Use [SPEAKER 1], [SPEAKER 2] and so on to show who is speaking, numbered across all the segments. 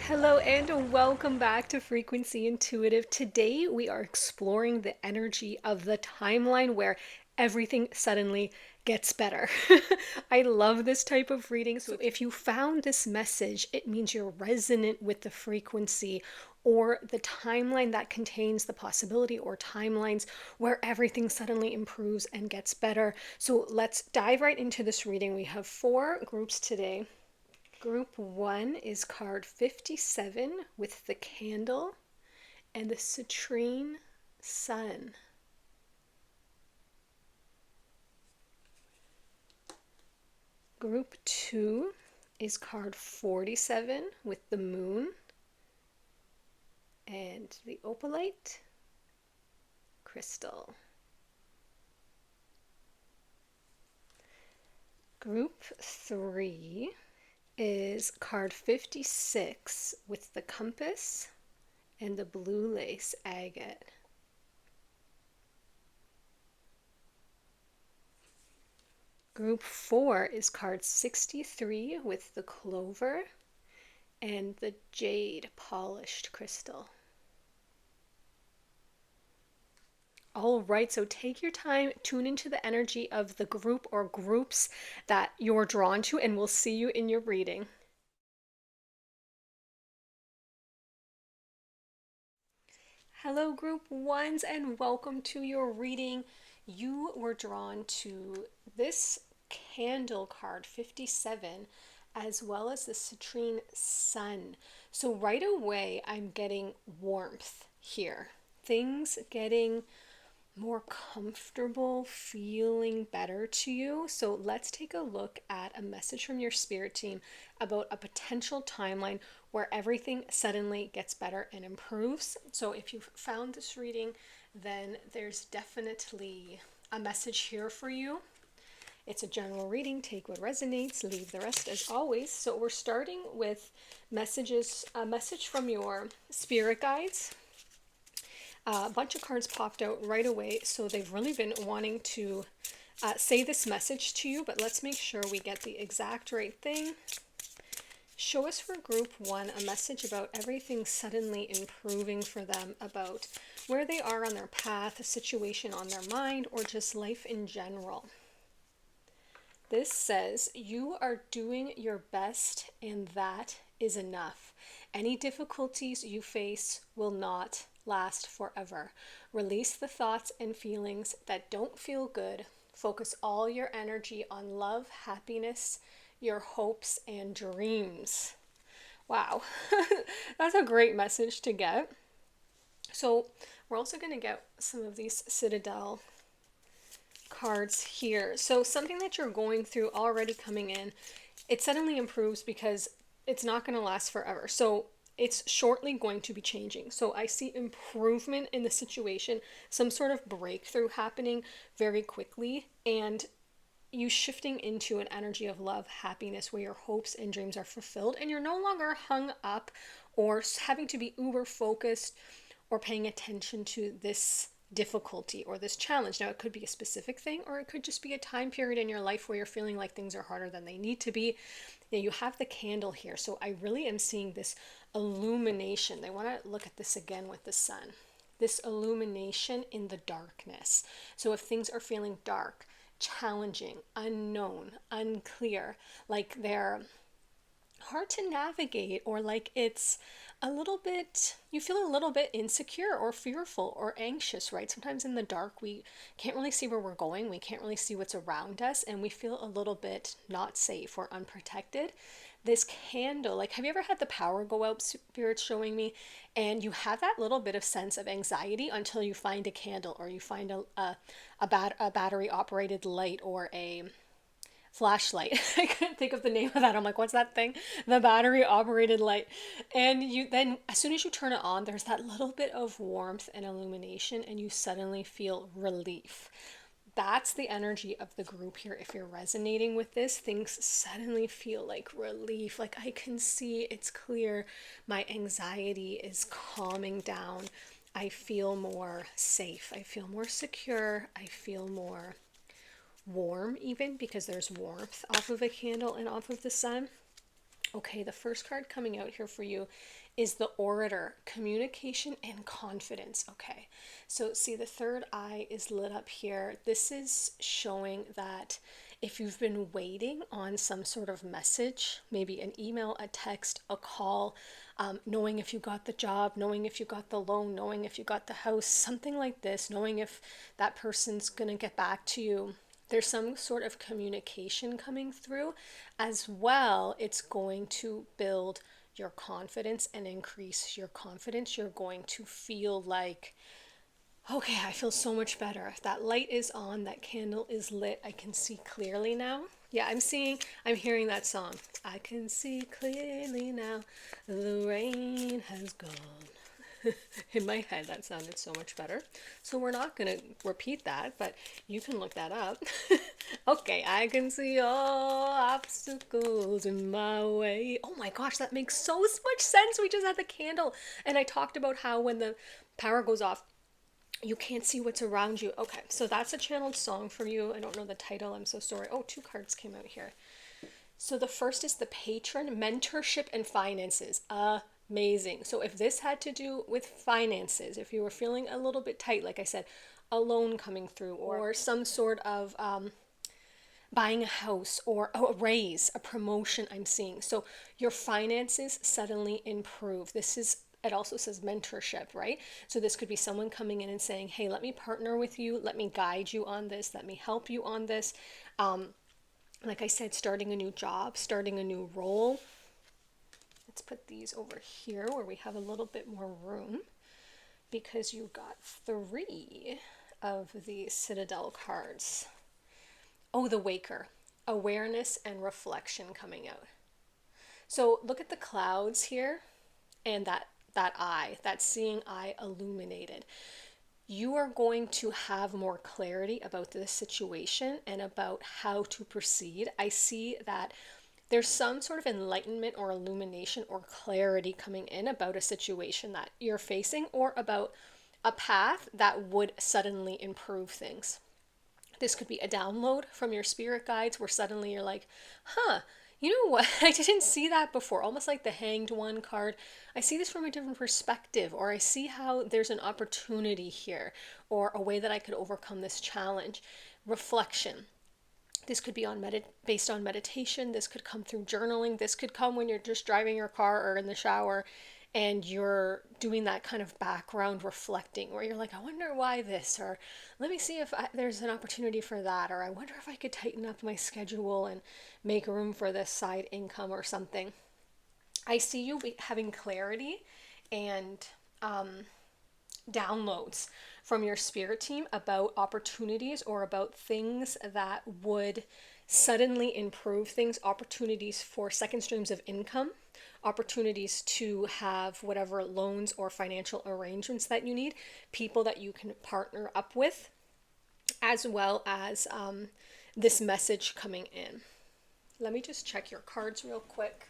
[SPEAKER 1] Hello and welcome back to Frequency Intuitive. Today we are exploring the energy of the timeline where everything suddenly gets better. I love this type of reading. So if you found this message, it means you're resonant with the frequency or the timeline that contains the possibility or timelines where everything suddenly improves and gets better. So let's dive right into this reading. We have 4 groups today. Group 1 is card 57 with the candle and the citrine sun. Group 2 is card 47 with the moon and the opalite crystal. Group 3 is card 56 with the compass and the blue lace agate. Group 4 is card 63 with the clover and the jade polished crystal. All right, so take your time, tune into the energy of the group or groups that you're drawn to, and we'll see you in your reading. Hello, group ones, and welcome to your reading. You were drawn to this candle card 57 as well as the citrine sun. So right away, I'm getting warmth here. Things getting more comfortable, feeling better to you. So let's take a look at a message from your spirit team about a potential timeline where everything suddenly gets better and improves. So if you've found this reading, then there's definitely a message here for you. It's a general reading. Take what resonates, leave the rest as always. So we're starting with a message from your spirit guides. A bunch of cards popped out right away, so they've really been wanting to say this message to you, but let's make sure we get the exact right thing. Show us for group 1 a message about everything suddenly improving for them, about where they are on their path, a situation on their mind, or just life in general. This says, you are doing your best and that is enough. Any difficulties you face will not last forever. Release the thoughts and feelings that don't feel good. Focus all your energy on love, happiness, your hopes, and dreams. Wow, that's a great message to get. So we're also going to get some of these Citadel cards here. So something that you're going through already coming in, it suddenly improves because it's not going to last forever. So it's shortly going to be changing. So I see improvement in the situation, some sort of breakthrough happening very quickly, and you shifting into an energy of love, happiness, where your hopes and dreams are fulfilled, and you're no longer hung up or having to be uber focused or paying attention to this difficulty or this challenge. Now, it could be a specific thing, or it could just be a time period in your life where you're feeling like things are harder than they need to be. Now, you have the candle here, so I really am seeing this illumination. They want to look at this again with the sun. This illumination in the darkness. So if things are feeling dark, challenging, unknown, unclear, like they're hard to navigate, or like it's a little bit, you feel a little bit insecure or fearful or anxious, right? Sometimes in the dark, we can't really see where we're going. We can't really see what's around us, and we feel a little bit not safe or unprotected. This candle, like, have you ever had the power go out, spirits showing me, and you have that little bit of sense of anxiety until you find a candle, or you find a battery operated light, or a flashlight. I couldn't think of the name of that. I'm like, what's that thing? The battery operated light. And you then, as soon as you turn it on, there's that little bit of warmth and illumination, and you suddenly feel relief. That's the energy of the group here. If you're resonating with this, things suddenly feel like relief. Like, I can see, it's clear. My anxiety is calming down. I feel more safe. I feel more secure. I feel more warm, even because there's warmth off of a candle and off of the sun. Okay, the first card coming out here for you is the Orator, communication and confidence. Okay, so see the third eye is lit up here. This is showing that if you've been waiting on some sort of message, maybe an email, a text, a call, knowing if you got the job, knowing if you got the loan, knowing if you got the house, something like this, knowing if that person's going to get back to you, there's some sort of communication coming through. As well, it's going to build your confidence and increase your confidence. You're going to feel like, okay, I feel so much better. That light is on, that candle is lit. I can see clearly now. Yeah, I'm hearing that song. I can see clearly now. The rain has gone. In my head, that sounded so much better. So we're not going to repeat that, but you can look that up. Okay, I can see all obstacles in my way. Oh my gosh, that makes so much sense. We just had the candle, and I talked about how when the power goes off, you can't see what's around you. Okay, so that's a channeled song for you. I don't know the title. I'm so sorry. Oh, two cards came out here. So the first is the Patron, mentorship and finances. Amazing. So if this had to do with finances, if you were feeling a little bit tight, like I said, a loan coming through or some sort of buying a house or a raise, a promotion I'm seeing. So your finances suddenly improve. It also says mentorship, right? So this could be someone coming in and saying, hey, let me partner with you. Let me guide you on this. Let me help you on this. Like I said, starting a new job, starting a new role. Let's put these over here where we have a little bit more room, because you got 3 of the Citadel cards. Oh, the Waker, awareness and reflection coming out. So look at the clouds here and that eye, that seeing eye illuminated. You are going to have more clarity about this situation and about how to proceed. I see that there's some sort of enlightenment or illumination or clarity coming in about a situation that you're facing or about a path that would suddenly improve things. This could be a download from your spirit guides where suddenly you're like, you know what? I didn't see that before. Almost like the Hanged One card. I see this from a different perspective, or I see how there's an opportunity here, or a way that I could overcome this challenge. Reflection. This could be based on meditation. This could come through journaling. This could come when you're just driving your car or in the shower and you're doing that kind of background reflecting where you're like, I wonder why this, or let me see if there's an opportunity for that, or I wonder if I could tighten up my schedule and make room for this side income or something. I see you having clarity and downloads from your spirit team about opportunities or about things that would suddenly improve things, opportunities for second streams of income, opportunities to have whatever loans or financial arrangements that you need, people that you can partner up with, as well as this message coming in. Let me just check your cards real quick.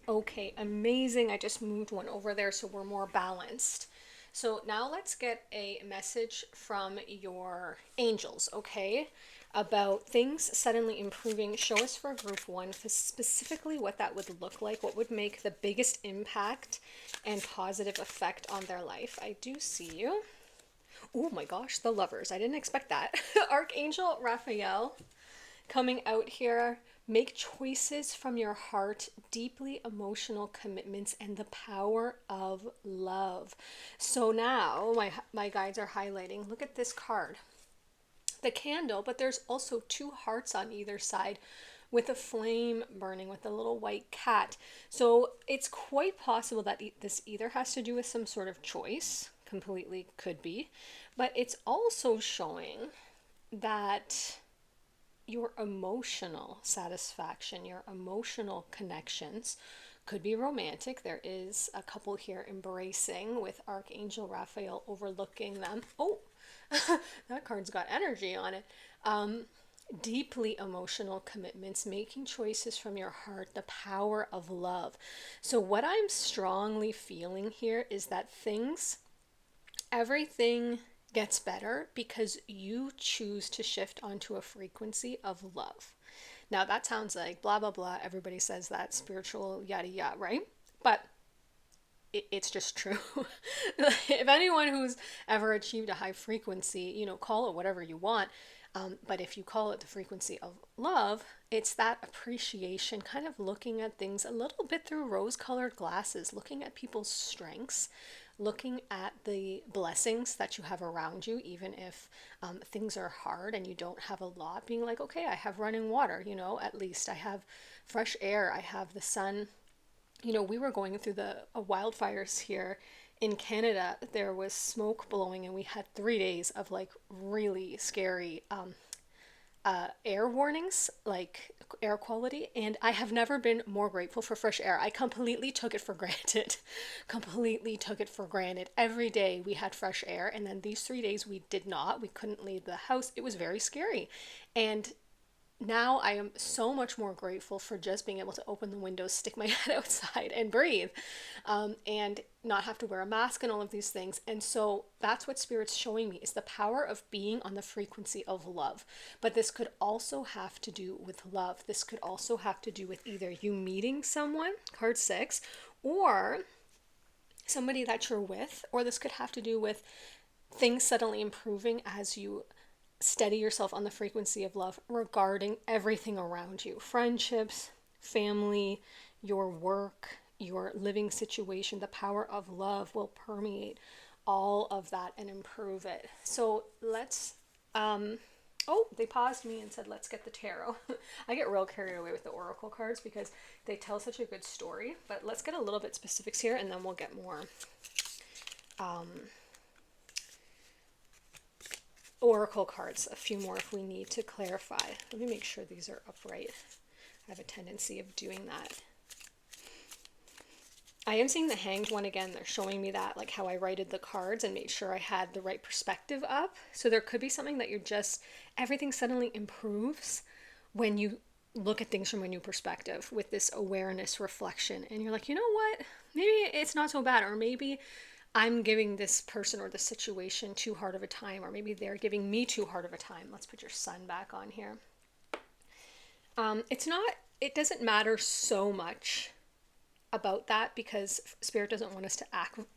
[SPEAKER 1] Okay, amazing. I just moved one over there so we're more balanced. So now let's get a message from your angels, okay? About things suddenly improving. Show us for group 1 specifically what that would look like, what would make the biggest impact and positive effect on their life. I do see you. Oh my gosh, the Lovers. I didn't expect that. Archangel Raphael coming out here. Make choices from your heart, deeply emotional commitments, and the power of love. So now my guides are highlighting. Look at this card. The candle, but there's also 2 hearts on either side with a flame burning with a little white cat. So it's quite possible that this either has to do with some sort of choice, completely could be, but it's also showing that your emotional satisfaction, your emotional connections could be romantic. There is a couple here embracing with Archangel Raphael overlooking them. Oh, that card's got energy on it. Deeply emotional commitments, making choices from your heart, the power of love. So what I'm strongly feeling here is that everything gets better because you choose to shift onto a frequency of love. Now that sounds like blah, blah, blah. Everybody says that, spiritual, yada, yada, right? But it's just true. If anyone who's ever achieved a high frequency, call it whatever you want. But if you call it the frequency of love, it's that appreciation, kind of looking at things a little bit through rose colored glasses, looking at people's strengths, looking at the blessings that you have around you, even if things are hard and you don't have a lot, being like, okay, I have running water, at least I have fresh air, I have the sun. We were going through the wildfires here in Canada. There was smoke blowing, and we had 3 days of like really scary air warnings, like air quality. And I have never been more grateful for fresh air. I completely took it for granted. Completely took it for granted. Every day we had fresh air, and then these 3 days we did not. We couldn't leave the house. It was very scary. And now I am so much more grateful for just being able to open the windows, stick my head outside, and breathe, and not have to wear a mask and all of these things. And so that's what Spirit's showing me, is the power of being on the frequency of love. But this could also have to do with love. This could also have to do with either you meeting someone, card 6, or somebody that you're with, or this could have to do with things suddenly improving as you steady yourself on the frequency of love regarding everything around you: friendships, family, your work, your living situation. The power of love will permeate all of that and improve it. So let's oh, they paused me and said, let's get the tarot. I get real carried away with the oracle cards because they tell such a good story. But let's get a little bit specifics here, and then we'll get more oracle cards, a few more if we need to clarify. Let me make sure these are upright. I have a tendency of doing that. I am seeing the Hanged one again. They're showing me that, like how I righted the cards and made sure I had the right perspective up. So there could be something that everything suddenly improves when you look at things from a new perspective with this awareness reflection. And you're like, you know what? Maybe it's not so bad. Or maybe I'm giving this person or the situation too hard of a time, or maybe they're giving me too hard of a time. Let's put your sun back on here. It doesn't matter so much about that, because Spirit doesn't want us to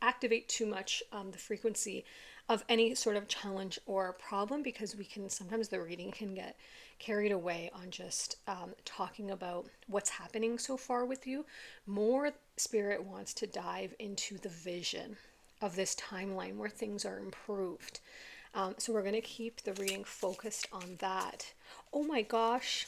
[SPEAKER 1] activate too much the frequency of any sort of challenge or problem, because sometimes the reading can get carried away on just talking about what's happening so far with you. More, Spirit wants to dive into the vision of this timeline where things are improved. So we're going to keep the reading focused on that. Oh my gosh,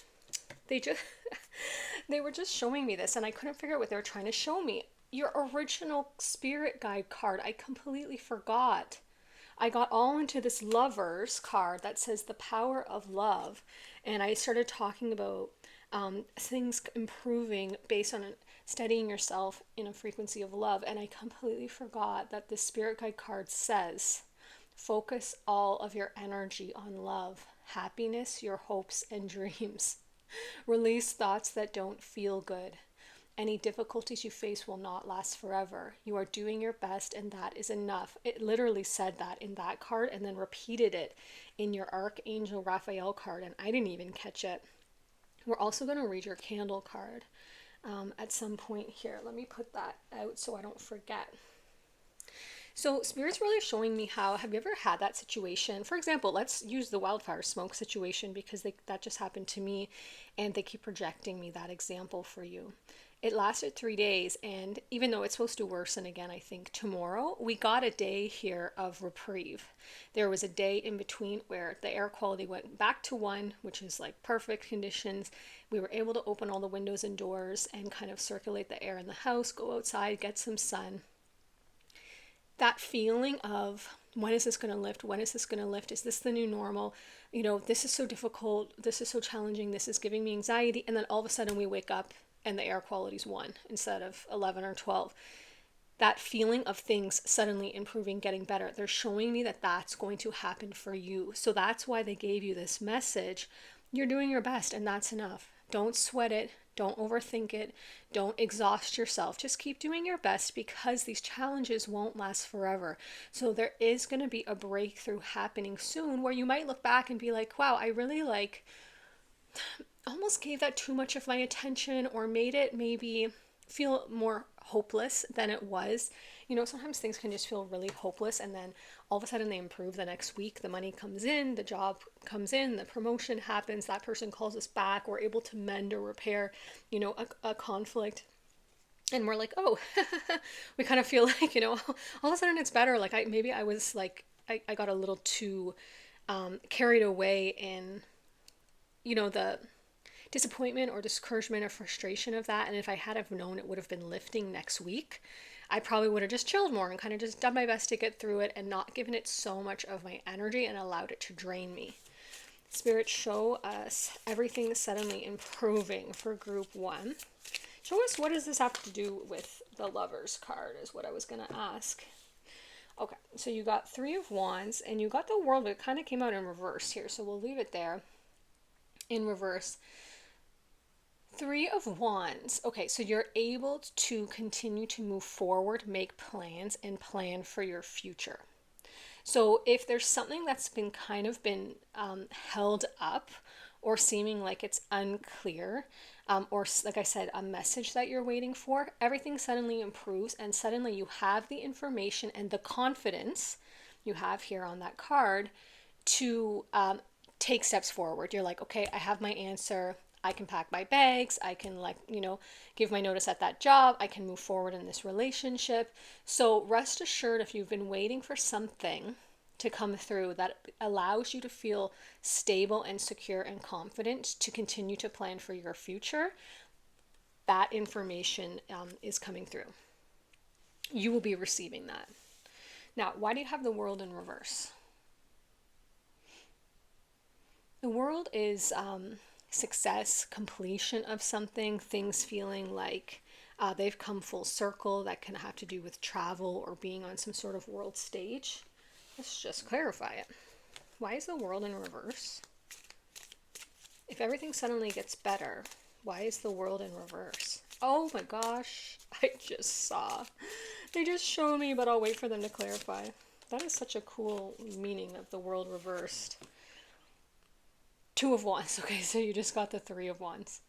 [SPEAKER 1] they were just showing me this and I couldn't figure out what they were trying to show me. Your original spirit guide card, I completely forgot. I got all into this lovers card that says the power of love, and I started talking about things improving based on studying yourself in a frequency of love, and I completely forgot that the spirit guide card says focus all of your energy on love, happiness, your hopes and dreams. Release thoughts that don't feel good. Any difficulties you face will not last forever. You are doing your best, and that is enough. It literally said that in that card and then repeated it in your Archangel Raphael card, and I didn't even catch it. We're also going to read your candle card at some point here. Let me put that out so I don't forget. So Spirit's really showing me have you ever had that situation? For example, let's use the wildfire smoke situation, because that just happened to me, and they keep projecting me that example for you. It lasted 3 days, and even though it's supposed to worsen again, I think tomorrow, we got a day here of reprieve. There was a day in between where the air quality went back to 1, which is like perfect conditions. We were able to open all the windows and doors and kind of circulate the air in the house, go outside, get some sun. That feeling of, when is this going to lift? When is this going to lift? Is this the new normal? This is so difficult. This is so challenging. This is giving me anxiety. And then all of a sudden we wake up and the air quality's 1 instead of 11 or 12. That feeling of things suddenly improving, getting better. They're showing me that that's going to happen for you. So that's why they gave you this message. You're doing your best, and that's enough. Don't sweat it. Don't overthink it. Don't exhaust yourself. Just keep doing your best, because these challenges won't last forever. So there is going to be a breakthrough happening soon where you might look back and be like, wow, I really almost gave that too much of my attention, or made it maybe feel more hopeless than it was. You know, sometimes things can just feel really hopeless, and then all of a sudden they improve the next week. The money comes in, the job comes in, the promotion happens, that person calls us back, we're able to mend or repair, a conflict. And we're like, oh, we kind of feel like, all of a sudden it's better. Like maybe I was like, I got a little too carried away in, the disappointment or discouragement or frustration of that. And if I had have known it would have been lifting next week, I probably would have just chilled more and kind of just done my best to get through it and not given it so much of my energy and allowed it to drain me. Spirit, show us everything suddenly improving for group 1. Show us, what does this have to do with the Lovers card, is what I was going to ask. Okay, so you got 3 of Wands and you got the World, but it kind of came out in reverse here, so we'll leave it there in reverse. 3 of Wands. Okay, so you're able to continue to move forward, make plans, and plan for your future. So if there's something that's been held up or seeming like it's unclear, or like I said, a message that you're waiting for, everything suddenly improves, and suddenly you have the information and the confidence you have here on that card to take steps forward. You're like, okay, I have my answer. I can pack my bags. I can give my notice at that job. I can move forward in this relationship. So rest assured, if you've been waiting for something to come through that allows you to feel stable and secure and confident to continue to plan for your future, that information is coming through. You will be receiving that. Now, why do you have the World in reverse? The World is success, completion of something, things feeling like they've come full circle. That can have to do with travel or being on some sort of world stage. Let's just clarify it. Why is the World in reverse? If everything suddenly gets better, why is the World in reverse? Oh my gosh, I just saw. They just showed me, but I'll wait for them to clarify. That is such a cool meaning of the World reversed. 2 of Wands. Okay, so you just got the 3 of Wands.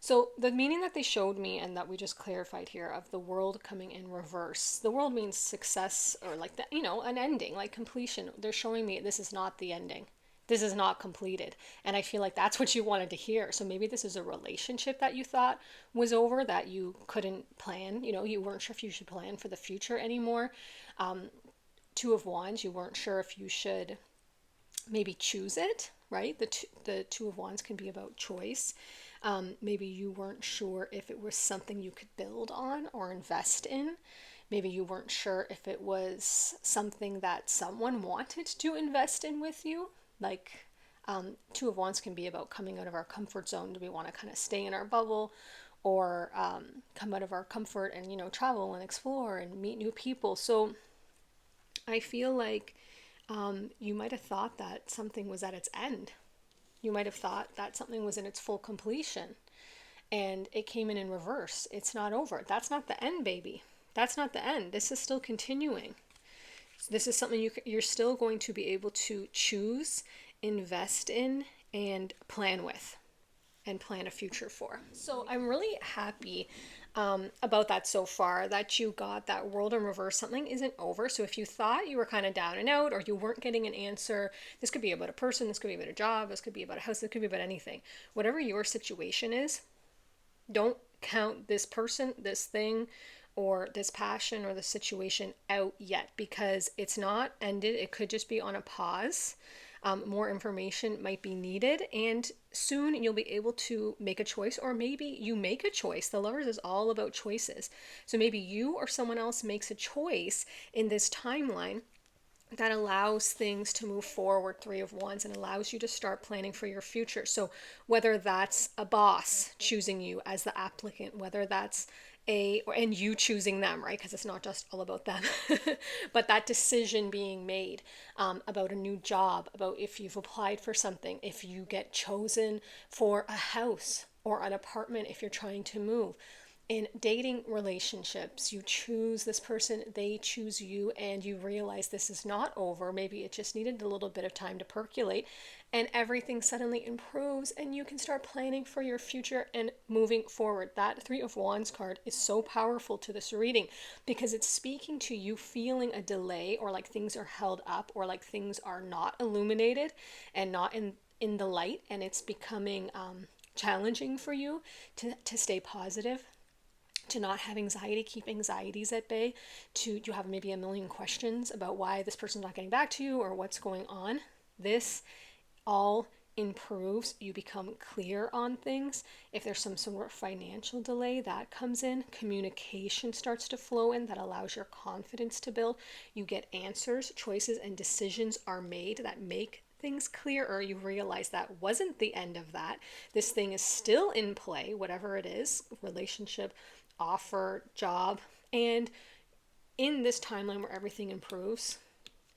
[SPEAKER 1] So the meaning that they showed me and that we just clarified here of the World coming in reverse. The World means success, or like that, an ending, like completion. They're showing me this is not the ending. This is not completed. And I feel like that's what you wanted to hear. So maybe this is a relationship that you thought was over, that you couldn't plan. You weren't sure if you should plan for the future anymore. 2 of Wands, you weren't sure if you should maybe choose it, right? The 2 of Wands can be about choice. Maybe you weren't sure if it was something you could build on or invest in. Maybe you weren't sure if it was something that someone wanted to invest in with you. Like 2 of Wands can be about coming out of our comfort zone. Do we want to kind of stay in our bubble, or come out of our comfort and, travel and explore and meet new people? So I feel like you might have thought that something was at its end. You might have thought that something was in its full completion, and it came in reverse. It's not over. That's not the end, baby. That's not the end. This is still continuing. This is something you're still going to be able to choose, invest in, and plan with, and plan a future for. So I'm really happy about that so far, that you got that World in reverse. Something isn't over. So if you thought you were kind of down and out, or you weren't getting an answer, this could be about a person, this could be about a job, this could be about a house, this could be about anything. Whatever your situation is, don't count this person, this thing, or this passion or the situation out yet, because it's not ended. It could just be on a pause. More information might be needed, and soon you'll be able to make a choice, or maybe you make a choice. The Lovers is all about choices. So maybe you or someone else makes a choice in this timeline that allows things to move forward, 3 of Wands, and allows you to start planning for your future. So whether that's a boss choosing you as the applicant, whether that's and you choosing them, right? Because it's not just all about them, but that decision being made about a new job, about if you've applied for something, if you get chosen for a house or an apartment, if you're trying to move. In dating relationships, you choose this person, they choose you, and you realize this is not over. Maybe it just needed a little bit of time to percolate, and everything suddenly improves and you can start planning for your future and moving forward. That Three of Wands card is so powerful to this reading because it's speaking to you feeling a delay, or like things are held up, or like things are not illuminated and not in the light, and it's becoming challenging for you to stay positive, to not have anxiety, keep anxieties at bay, to you have maybe a million questions about why this person's not getting back to you or what's going on. This all improves. You become clear on things. If there's some sort of financial delay, that comes in. Communication starts to flow in, that allows your confidence to build. You get answers, choices, and decisions are made that make things clearer. You realize that wasn't the end of that. This thing is still in play, whatever it is, relationship, offer, job. And in this timeline where everything improves,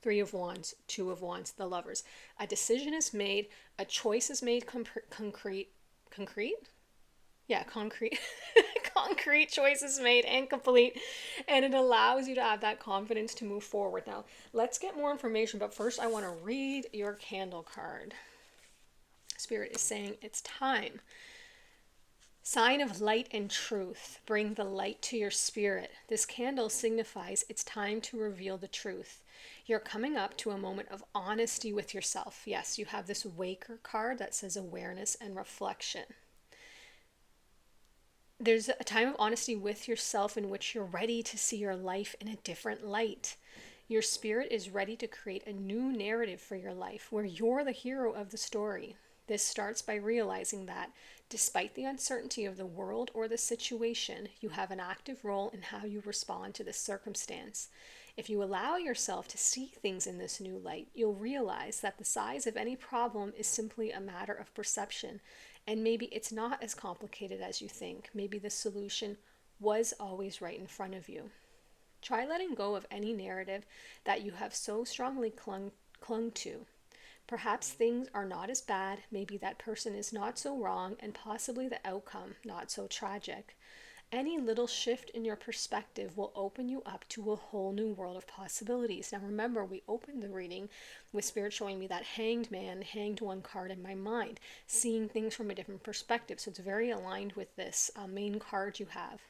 [SPEAKER 1] Three of Wands, Two of Wands, the Lovers, a decision is made, a choice is made, concrete? Yeah, concrete. Concrete choices made and complete, and it allows you to have that confidence to move forward. Now, let's get more information, but first I want to read your candle card. Spirit is saying it's time. Sign of light and truth. Bring the light to your spirit. This candle signifies it's time to reveal the truth. You're coming up to a moment of honesty with yourself. Yes, you have this Waker card that says awareness and reflection. There's a time of honesty with yourself in which you're ready to see your life in a different light. Your spirit is ready to create a new narrative for your life where you're the hero of the story. This starts by realizing that, despite the uncertainty of the world or the situation, you have an active role in how you respond to this circumstance. If you allow yourself to see things in this new light, you'll realize that the size of any problem is simply a matter of perception, and maybe it's not as complicated as you think. Maybe the solution was always right in front of you. Try letting go of any narrative that you have so strongly clung to. Perhaps things are not as bad, maybe that person is not so wrong, and possibly the outcome not so tragic. Any little shift in your perspective will open you up to a whole new world of possibilities. Now remember, we opened the reading with Spirit showing me that Hanged Man, Hanged One card in my mind, seeing things from a different perspective. So it's very aligned with this main card you have.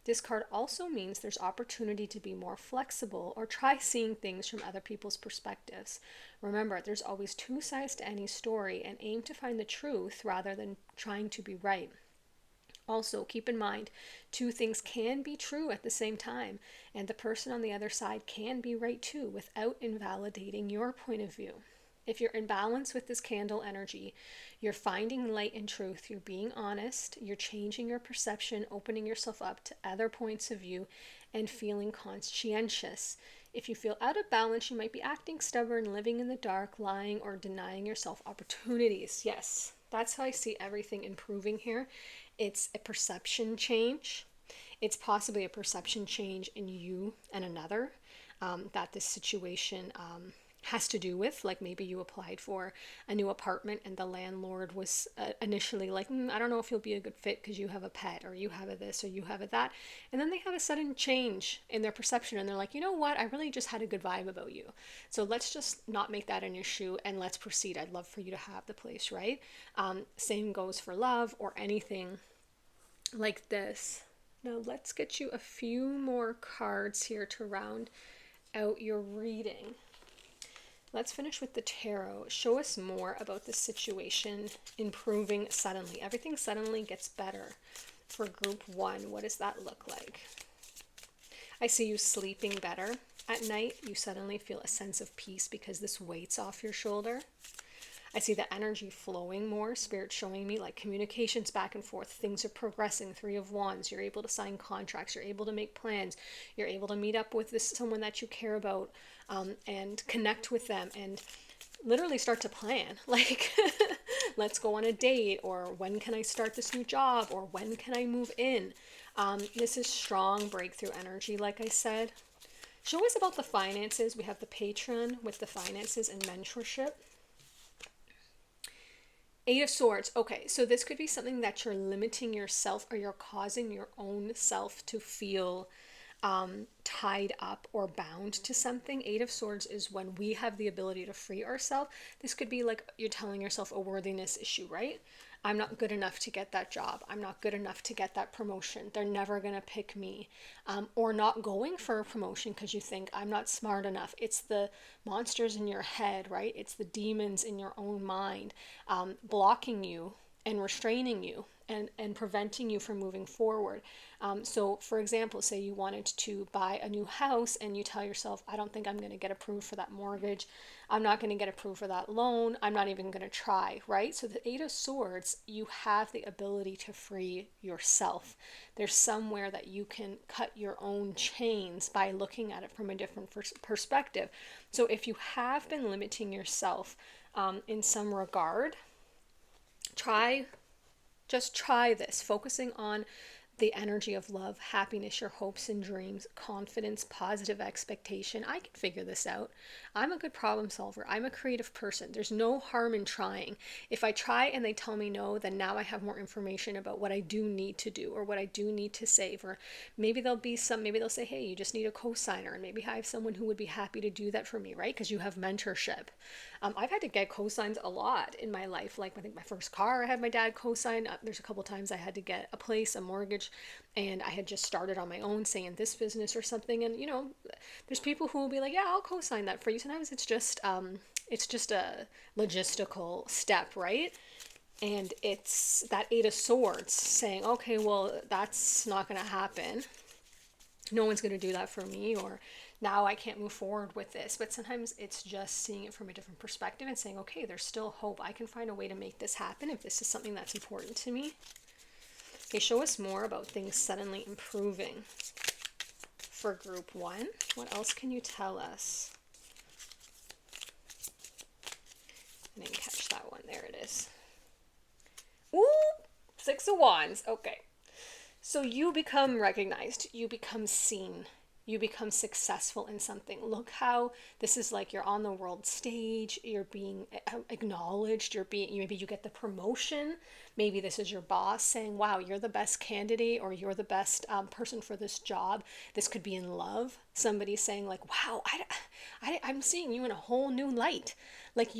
[SPEAKER 1] This card also means there's opportunity to be more flexible or try seeing things from other people's perspectives. Remember, there's always two sides to any story, and aim to find the truth rather than trying to be right. Also, keep in mind, two things can be true at the same time, and the person on the other side can be right too without invalidating your point of view. If you're in balance with this candle energy, you're finding light and truth, you're being honest, you're changing your perception, opening yourself up to other points of view, and feeling conscientious. If you feel out of balance, you might be acting stubborn, living in the dark, lying, or denying yourself opportunities. Yes, that's how I see everything improving here. It's a perception change. It's possibly a perception change in you and another that this situation has to do with. Like maybe you applied for a new apartment and the landlord was initially like, I don't know if you'll be a good fit because you have a pet, or you have a this, or you have a that. And then they have a sudden change in their perception and they're like, you know what, I really just had a good vibe about you. So let's just not make that an issue and let's proceed. I'd love for you to have the place, right? Same goes for love or anything like this. Now let's get you a few more cards here to round out your reading. Let's finish with the tarot. Show us more about the situation improving suddenly. Everything suddenly gets better for group one. What does that look like? I see you sleeping better at night. You suddenly feel a sense of peace because this weight's off your shoulder. I see the energy flowing more. Spirit showing me like communications back and forth. Things are progressing. Three of Wands. You're able to sign contracts. You're able to make plans. You're able to meet up with someone that you care about and connect with them and literally start to plan. Like, let's go on a date, or when can I start this new job, or when can I move in? This is strong breakthrough energy, like I said. Show us about the finances. We have the patron with the finances and mentorship. Eight of Swords. Okay, so this could be something that you're limiting yourself, or you're causing your own self to feel tied up or bound to something. Eight of Swords is when we have the ability to free ourselves. This could be like you're telling yourself a worthiness issue, right? I'm not good enough to get that job. I'm not good enough to get that promotion. They're never going to pick me. Or not going for a promotion because you think I'm not smart enough. It's the monsters in your head, right? It's the demons in your own mind blocking you and restraining you and preventing you from moving forward. So, for example, say you wanted to buy a new house and you tell yourself, I don't think I'm going to get approved for that mortgage. I'm not going to get approved for that loan. I'm not even going to try, right? So, the Eight of Swords, you have the ability to free yourself. There's somewhere that you can cut your own chains by looking at it from a different perspective. So, if you have been limiting yourself in some regard, just try this, focusing on the energy of love, happiness, your hopes and dreams, confidence, positive expectation. I can figure this out. I'm a good problem solver. I'm a creative person. There's no harm in trying. If I try and they tell me no, then now I have more information about what I do need to do or what I do need to save. Or maybe maybe they'll say, hey, you just need a co-signer. And maybe I have someone who would be happy to do that for me, right? Because you have mentorship. I've had to get co-signs a lot in my life. Like I think my first car, I had my dad co-sign. There's a couple times I had to get a place, a mortgage, and I had just started on my own, say in this business or something. And there's people who will be like, yeah, I'll co-sign that for you. Sometimes it's just a logistical step, right? And it's that Eight of Swords saying, okay, well, that's not going to happen. No one's going to do that for me, or now I can't move forward with this. But sometimes it's just seeing it from a different perspective and saying, okay, there's still hope. I can find a way to make this happen if this is something that's important to me. Okay, show us more about things suddenly improving for group one. What else can you tell us? I didn't catch that one. There it is. Ooh, Six of Wands. Okay. So you become recognized. You become seen. You become successful in something. Look how this is like you're on the world stage. You're being acknowledged. Maybe you get the promotion. Maybe this is your boss saying, wow, you're the best candidate, or you're the best person for this job. This could be in love. Somebody saying like, wow, I'm seeing you in a whole new light. Like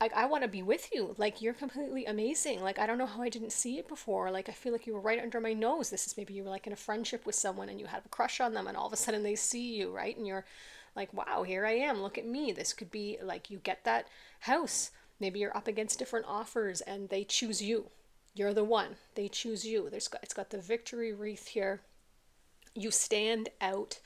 [SPEAKER 1] I want to be with you. Like you're completely amazing. Like I don't know how I didn't see it before. Like I feel like you were right under my nose. This is maybe you were like in a friendship with someone and you had a crush on them, and all of a sudden they see you, right? And you're like, wow, here I am. Look at me. This could be like you get that house. Maybe you're up against different offers and they choose you. You're the one. They choose you. It's got the victory wreath here. You stand out.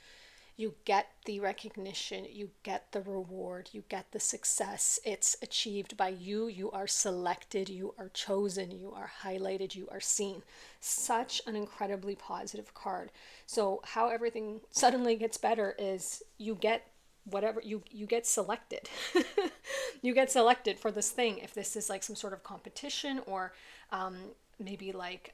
[SPEAKER 1] You get the recognition, you get the reward, you get the success. It's achieved by you. You are selected, you are chosen, you are highlighted, you are seen. Such an incredibly positive card. So how everything suddenly gets better is you get whatever you get selected. You get selected for this thing. If this is like some sort of competition, or maybe like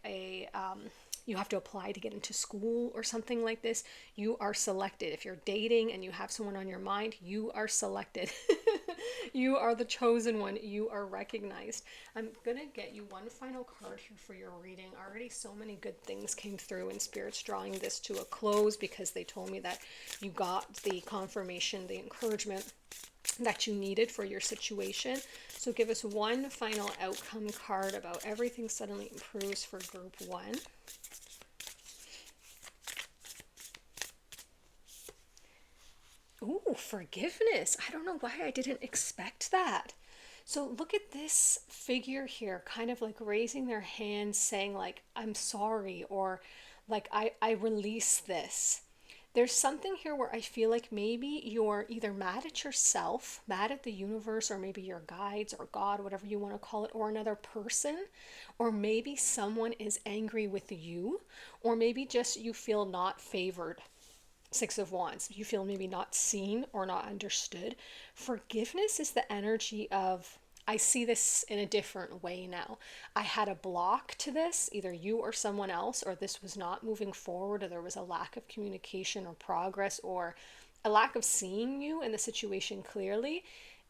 [SPEAKER 1] you have to apply to get into school or something like this, you are selected. If you're dating and you have someone on your mind, you are selected. You are the chosen one. You are recognized. I'm going to get you one final card here for your reading. Already so many good things came through, and Spirit's drawing this to a close because they told me that you got the confirmation, the encouragement that you needed for your situation. So give us one final outcome card about everything suddenly improves for group one. Ooh, forgiveness. I don't know why I didn't expect that. So look at this figure here, kind of like raising their hands saying like, I'm sorry, or like, I release this. There's something here where I feel like maybe you're either mad at yourself, mad at the universe, or maybe your guides or God, whatever you want to call it, or another person, or maybe someone is angry with you, or maybe just you feel not favored. Six of Wands. You feel maybe not seen or not understood. Forgiveness is the energy of, I see this in a different way now. I had a block to this, either you or someone else, or this was not moving forward, or there was a lack of communication or progress, or a lack of seeing you in the situation clearly.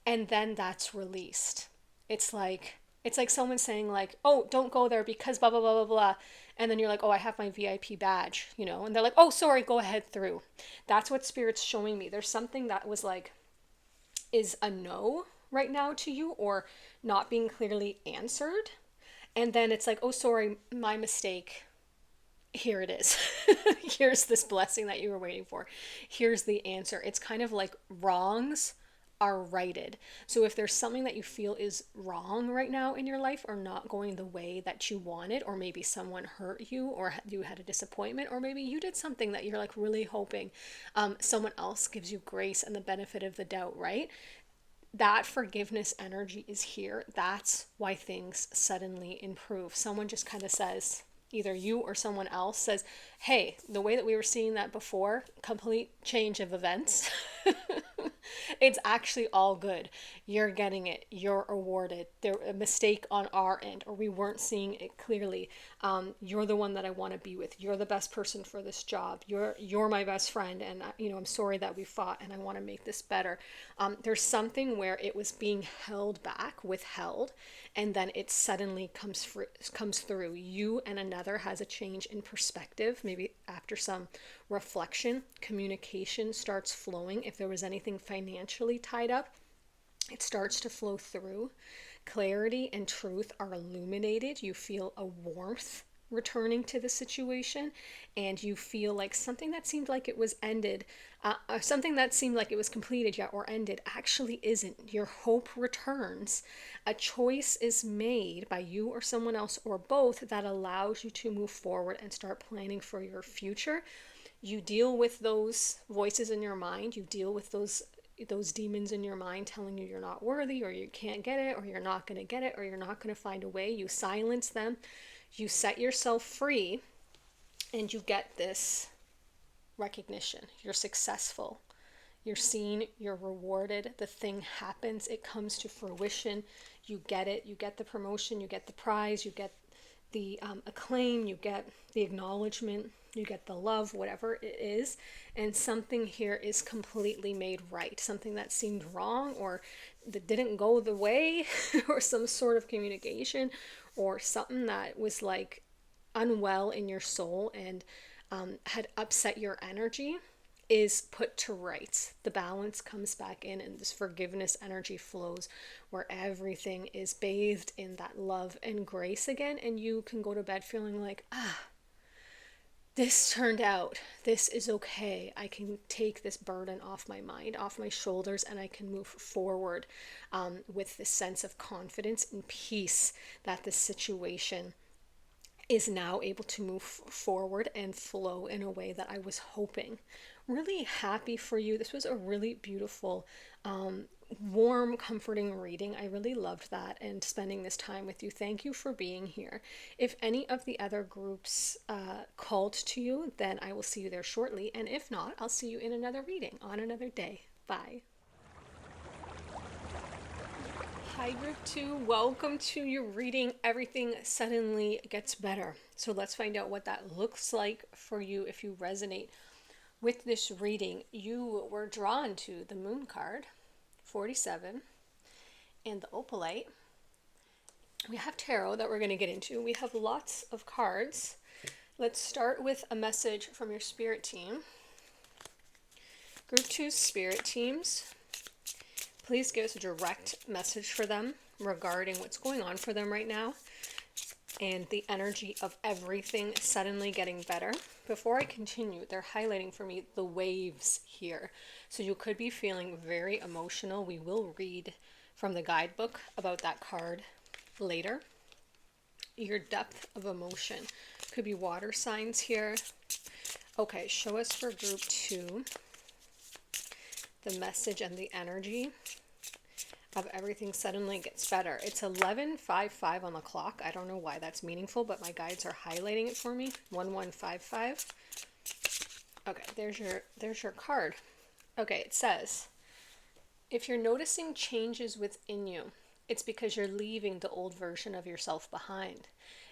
[SPEAKER 1] And then that's released. It's like, It's like someone saying like, oh, don't go there because blah, blah, blah, blah, blah. And then you're like, oh, I have my VIP badge, you know, and they're like, oh, sorry, go ahead through. That's what Spirit's showing me. There's something that was like, is a no right now to you or not being clearly answered. And then it's like, oh, sorry, my mistake. Here it is. Here's this blessing that you were waiting for. Here's the answer. It's kind of like wrongs are righted. So if there's something that you feel is wrong right now in your life or not going the way that you wanted, or maybe someone hurt you or you had a disappointment, or maybe you did something that you're like really hoping someone else gives you grace and the benefit of the doubt, right? That forgiveness energy is here. That's why things suddenly improve. Someone just kind of says, either you or someone else says, hey, the way that we were seeing that before, complete change of events. It's actually all good. You're getting it. You're awarded. There a mistake on our end, or we weren't seeing it clearly. You're the one that I want to be with. You're the best person for this job. You're my best friend, and I'm sorry that we fought, and I want to make this better. There's something where it was being held back, withheld, and then it suddenly comes through. You and another has a change in perspective, maybe after some reflection. Communication starts flowing. If there was anything financially tied up, it starts to flow through. Clarity and truth are illuminated. You feel a warmth returning to the situation, and you feel like something that seemed like it was ended, something that seemed like it was completed yet or ended, actually isn't. Your hope returns. A choice is made by you or someone else or both that allows you to move forward and start planning for your future. You deal with those voices in your mind. You deal with those demons in your mind telling you you're not worthy, or you can't get it, or you're not going to get it, or you're not going to find a way. You silence them. You set yourself free, and you get this recognition. You're successful. You're seen. You're rewarded. The thing happens. It comes to fruition. You get it. You get the promotion. You get the prize. You get the acclaim. You get the acknowledgement. You get the love, whatever it is, and something here is completely made right. Something that seemed wrong or that didn't go the way, or some sort of communication, or something that was like unwell in your soul and had upset your energy, is put to rights. The balance comes back in, and this forgiveness energy flows where everything is bathed in that love and grace again, and you can go to bed feeling like, this turned out, this is okay. I can take this burden off my mind, off my shoulders, and I can move forward with this sense of confidence and peace that this situation is now able to move forward and flow in a way that I was hoping. Really happy for you. This was a really beautiful, warm, comforting reading. I really loved that and spending this time with you. Thank you for being here. If any of the other groups called to you, then I will see you there shortly. And if not, I'll see you in another reading on another day. Bye. Hi, Group 2. Welcome to your reading. Everything suddenly gets better. So let's find out what that looks like for you if you resonate with this reading. You were drawn to the Moon card, 47, and the Opalite. We have tarot that we're going to get into. We have lots of cards. Let's start with a message from your spirit team. Group 2 spirit teams, please give us a direct message for them regarding what's going on for them right now and the energy of everything suddenly getting better. Before I continue, they're highlighting for me the waves here. So you could be feeling very emotional. We will read from the guidebook about that card later. Your depth of emotion. Could be water signs here. Okay, show us for group 2 the message and the energy of everything suddenly gets better. It's 11:55 on the clock. I don't know why that's meaningful, but my guides are highlighting it for me. 1155. Okay, there's your card. Okay, it says, if you're noticing changes within you, it's because you're leaving the old version of yourself behind.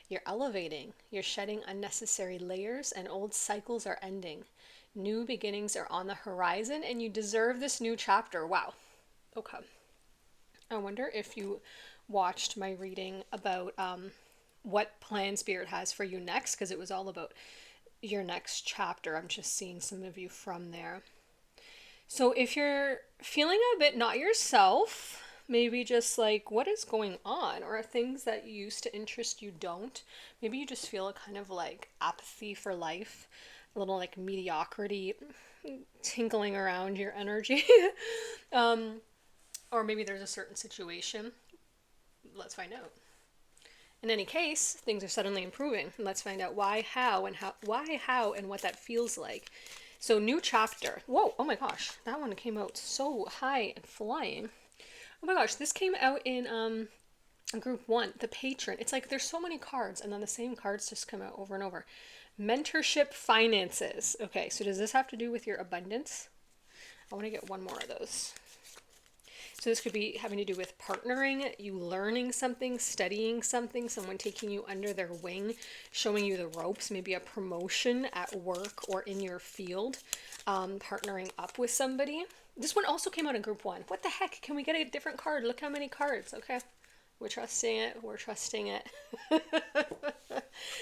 [SPEAKER 1] You're elevating, you're shedding unnecessary layers, and old cycles are ending. New beginnings are on the horizon, and you deserve this new chapter. Wow. Okay. I wonder if you watched my reading about what plan Spirit has for you next, because it was all about your next chapter. I'm just seeing some of you from there. So if you're feeling a bit not yourself, maybe just like what is going on, or things that used to interest you don't. Maybe you just feel a kind of like apathy for life, a little like mediocrity tinkling around your energy. um, or maybe there's a certain situation. Let's find out. In any case, things are suddenly improving. And let's find out why, how, and what that feels like. So, new chapter. Whoa, oh my gosh, that one came out so high and flying. Oh my gosh, this came out in group 1, the patron. It's like there's so many cards, and then the same cards just come out over and over. Mentorship finances. Okay, so does this have to do with your abundance? I want to get one more of those. So this could be having to do with partnering, you learning something, studying something, someone taking you under their wing, showing you the ropes, maybe a promotion at work or in your field, partnering up with somebody. This one also came out in group 1. What the heck? Can we get a different card? Look how many cards. Okay. We're trusting it. We're trusting it.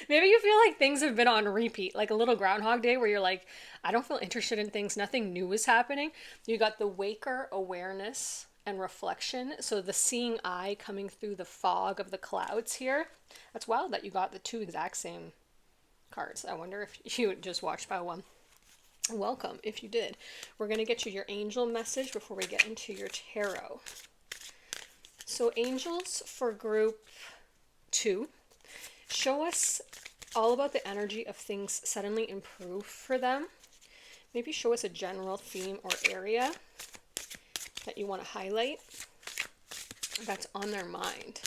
[SPEAKER 1] Maybe you feel like things have been on repeat, like a little Groundhog Day where you're like, I don't feel interested in things. Nothing new is happening. You got the waker awareness and reflection. So the seeing eye coming through the fog of the clouds here. That's wild that you got the 2 exact same cards. I wonder if you just watched by one. Welcome if you did. We're going to get you your angel message before we get into your tarot. So angels for group 2, show us all about the energy of things suddenly improve for them. Maybe show us a general theme or area that you want to highlight that's on their mind.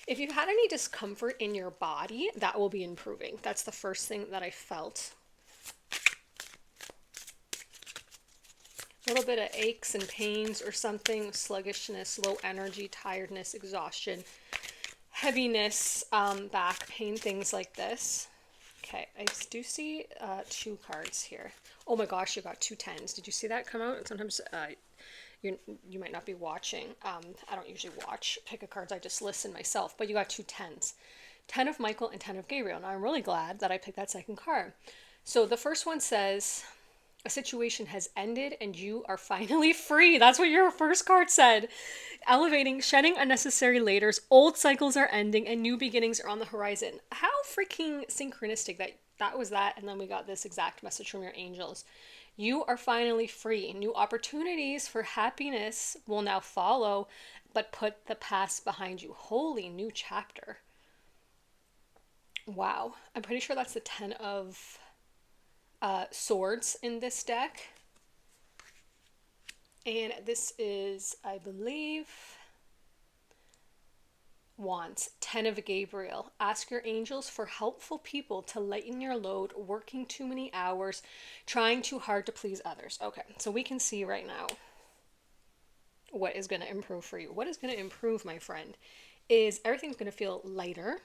[SPEAKER 1] If you've had any discomfort in your body, that will be improving. That's the first thing that I felt. A little bit of aches and pains or something, sluggishness, low energy, tiredness, exhaustion, heaviness, back pain, things like this. Okay, I do see 2 cards here. Oh my gosh, you got 2 10s. Did you see that come out? Sometimes you might not be watching. I don't usually watch pick a cards, I just listen myself, but you got 2 10s. 10 of Michael and 10 of Gabriel. Now I'm really glad that I picked that second card. So the first one says, a situation has ended and you are finally free. That's what your first card said. Elevating, shedding unnecessary layers, old cycles are ending and new beginnings are on the horizon. How freaking synchronistic that was that. And then we got this exact message from your angels. You are finally free. New opportunities for happiness will now follow, but put the past behind you. Holy new chapter. Wow. I'm pretty sure that's the 10 of swords in this deck. And this is, I believe, Wands, 10 of Gabriel. Ask your angels for helpful people to lighten your load, working too many hours, trying too hard to please others. Okay, so we can see right now what is going to improve for you. What is going to improve, my friend, is everything's going to feel lighter,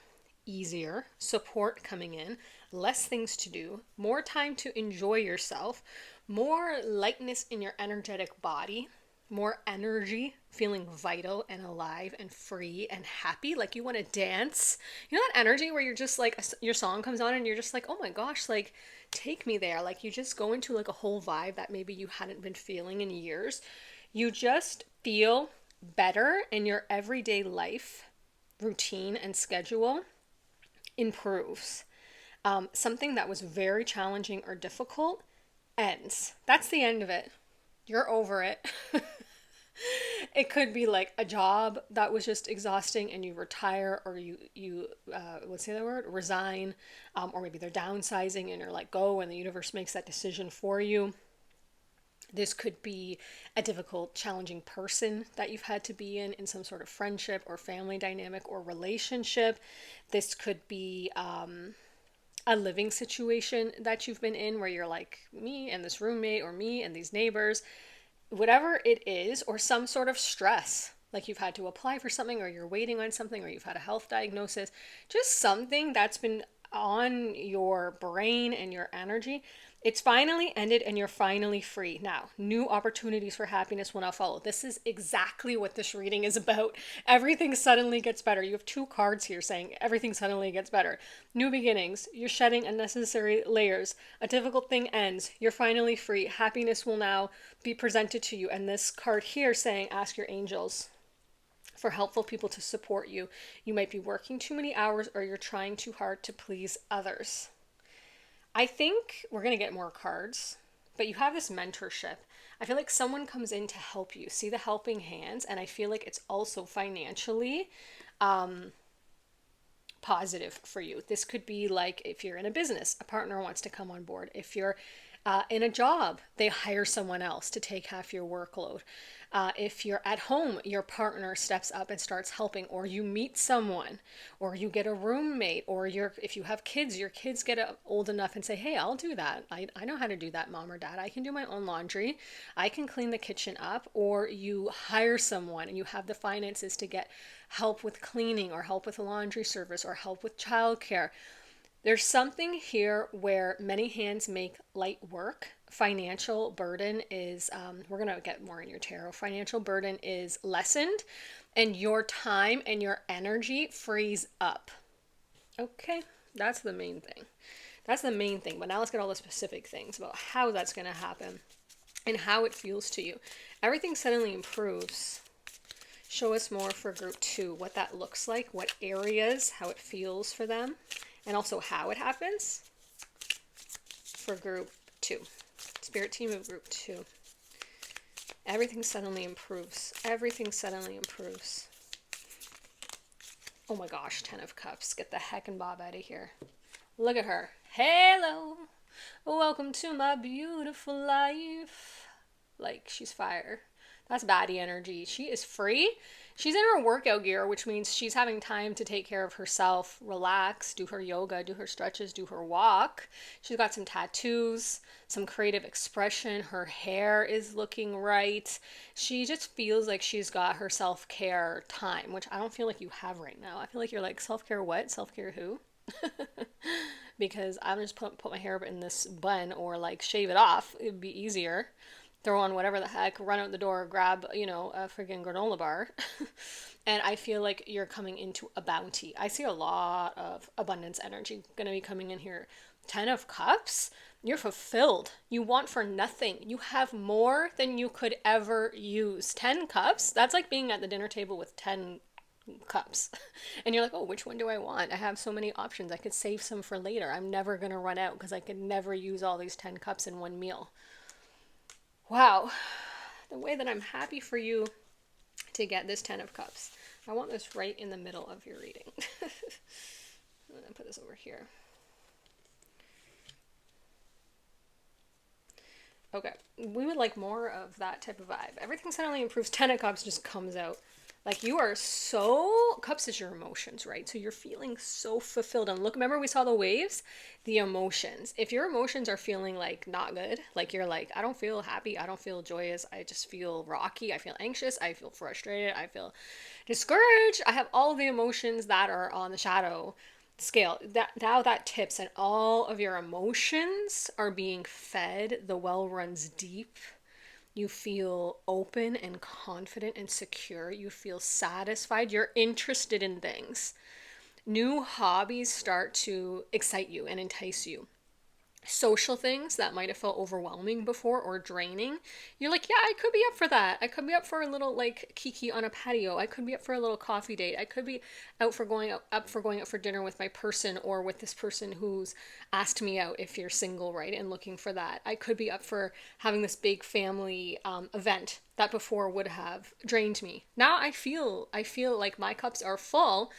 [SPEAKER 1] easier, support coming in, less things to do, more time to enjoy yourself, more lightness in your energetic body, more energy, feeling vital and alive and free and happy, like you want to dance. You know that energy where you're just like, your song comes on and you're just like, oh my gosh, like take me there. Like you just go into like a whole vibe that maybe you hadn't been feeling in years. You just feel better in your everyday life routine and schedule improves. Something that was very challenging or difficult ends. That's the end of it. You're over it. It could be like a job that was just exhausting and you retire, or you what's the other word? Resign, or maybe they're downsizing and you're like, go, and the universe makes that decision for you. This could be a difficult, challenging person that you've had to be in some sort of friendship or family dynamic or relationship. This could be a living situation that you've been in where you're like, me and this roommate, or me and these neighbors, whatever it is, or some sort of stress, like you've had to apply for something, or you're waiting on something, or you've had a health diagnosis, just something that's been on your brain and your energy It's finally ended and you're finally free. Now, new opportunities for happiness will now follow. This is exactly what this reading is about. Everything suddenly gets better. You have two cards here saying everything suddenly gets better. New beginnings. You're shedding unnecessary layers. A difficult thing ends. You're finally free. Happiness will now be presented to you. And this card here saying ask your angels for helpful people to support you. You might be working too many hours or you're trying too hard to please others. I think we're going to get more cards, but you have this mentorship. I feel like someone comes in to help you, see the helping hands, and I feel like it's also financially positive for you. This could be like if you're in a business, a partner wants to come on board. If you're in a job, they hire someone else to take half your workload. If you're at home, your partner steps up and starts helping, or you meet someone, or you get a roommate, or if you have kids, your kids get old enough and say, hey, I'll do that. I know how to do that, mom or dad. I can do my own laundry. I can clean the kitchen up. Or you hire someone and you have the finances to get help with cleaning or help with a laundry service or help with childcare. There's something here where many hands make light work. Financial burden is, we're going to get more in your tarot. Financial burden is lessened and your time and your energy frees up. Okay, that's the main thing. That's the main thing. But now let's get all the specific things about how that's going to happen and how it feels to you. Everything suddenly improves. Show us more for group 2, what that looks like, what areas, how it feels for them. And also how it happens for group 2. Spirit team of group 2. Everything suddenly improves. Everything suddenly improves. Oh my gosh, 10 of Cups. Get the heck and bob out of here. Look at her. Hello. Welcome to my beautiful life. Like, she's fire. That's baddie energy. She is free. She's in her workout gear, which means she's having time to take care of herself, relax, do her yoga, do her stretches, do her walk. She's got some tattoos, some creative expression. Her hair is looking right. She just feels like she's got her self-care time, which I don't feel like you have right now. I feel like you're like, self-care what? Self-care who? Because I'm just put my hair in this bun or like shave it off. It'd be easier. Throw on whatever the heck, run out the door, grab, a freaking granola bar. And I feel like you're coming into a bounty. I see a lot of abundance energy going to be coming in here. 10 of Cups, you're fulfilled. You want for nothing. You have more than you could ever use. 10 Cups, that's like being at the dinner table with 10 cups. And you're like, oh, which one do I want? I have so many options. I could save some for later. I'm never going to run out because I could never use all these 10 cups in one meal. Wow, the way that I'm happy for you to get this 10 of Cups. I want this right in the middle of your reading. I'm going to put this over here. Okay, we would like more of that type of vibe. Everything suddenly improves. 10 of Cups just comes out. Like you are so, Cups is your emotions, right? So you're feeling so fulfilled. And look, remember we saw the waves? The emotions. If your emotions are feeling like not good, like you're like, I don't feel happy, I don't feel joyous, I just feel rocky, I feel anxious, I feel frustrated, I feel discouraged. I have all the emotions that are on the shadow scale. That tips and all of your emotions are being fed. The well runs deep. You feel open and confident and secure. You feel satisfied. You're interested in things. New hobbies start to excite you and entice you. Social things that might have felt overwhelming before or draining, you're like, yeah, I could be up for that. I could be up for a little like kiki on a patio. I could be up for a little coffee date. I could be out for going out for dinner with my person or with this person who's asked me out if you're single, right, and looking for that. I could be up for having this big family event that before would have drained me. Now I feel like my cups are full.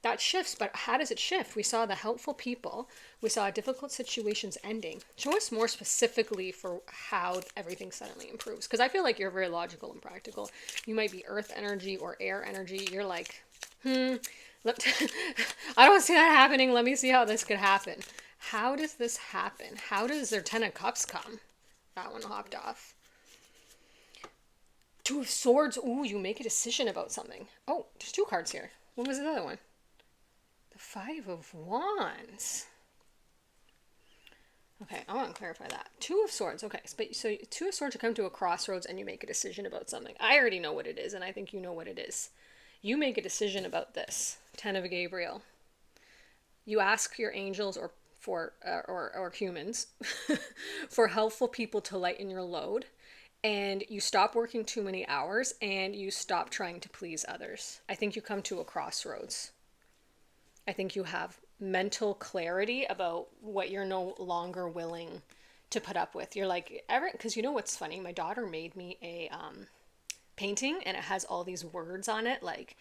[SPEAKER 1] That shifts, but how does it shift? We saw the helpful people. We saw difficult situations ending. Show us more specifically for how everything suddenly improves. Because I feel like you're very logical and practical. You might be earth energy or air energy. You're like, I don't see that happening. Let me see how this could happen. How does this happen? How does their 10 of Cups come? That one hopped off. 2 of Swords. Ooh, you make a decision about something. Oh, there's 2 cards here. What was the other one? The 5 of Wands. Okay, I want to clarify that. Two of Swords. Okay, so Two of Swords, you come to a crossroads and you make a decision about something. I already know what it is, and I think you know what it is. You make a decision about this. Ten of Gabriel. You ask your angels or humans for helpful people to lighten your load, and you stop working too many hours and you stop trying to please others. I think you come to a crossroads. I think you have mental clarity about what you're no longer willing to put up with. You're like, ever, because you know what's funny? My daughter made me a painting and it has all these words on it, like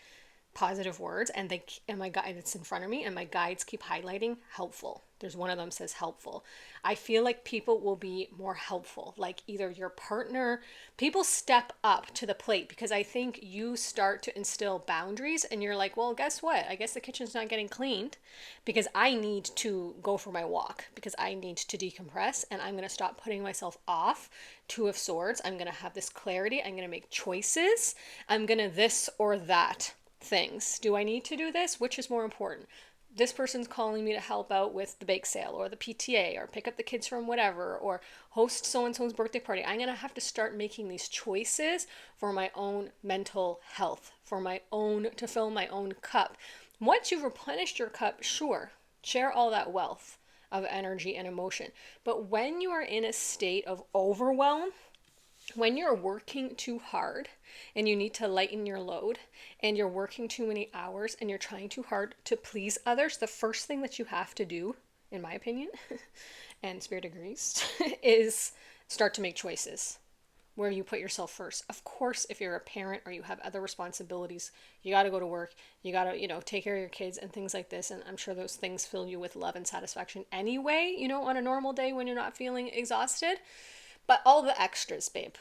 [SPEAKER 1] positive words, and my guide, it's in front of me, and my guides keep highlighting helpful. There's one of them says helpful. I feel like people will be more helpful, like either your partner, people step up to the plate, because I think you start to instill boundaries and you're like, well, guess what, I guess the kitchen's not getting cleaned because I need to go for my walk, because I need to decompress, and I'm going to stop putting myself off. Two of Swords, I'm going to have this clarity, I'm going to make choices, I'm going to this or that things. Do I need to do this? Which is more important? This person's calling me to help out with the bake sale or the PTA or pick up the kids from whatever or host so and so's birthday party. I'm going to have to start making these choices for my own mental health, for my own, to fill my own cup. Once you've replenished your cup, sure, share all that wealth of energy and emotion. But when you are in a state of overwhelm, when you're working too hard and you need to lighten your load and you're working too many hours and you're trying too hard to please others, the first thing that you have to do, in my opinion, and Spirit agrees, is start to make choices where you put yourself first. Of course, if you're a parent or you have other responsibilities, you got to go to work, you got to, take care of your kids and things like this. And I'm sure those things fill you with love and satisfaction anyway, on a normal day when you're not feeling exhausted. But all the extras, babe,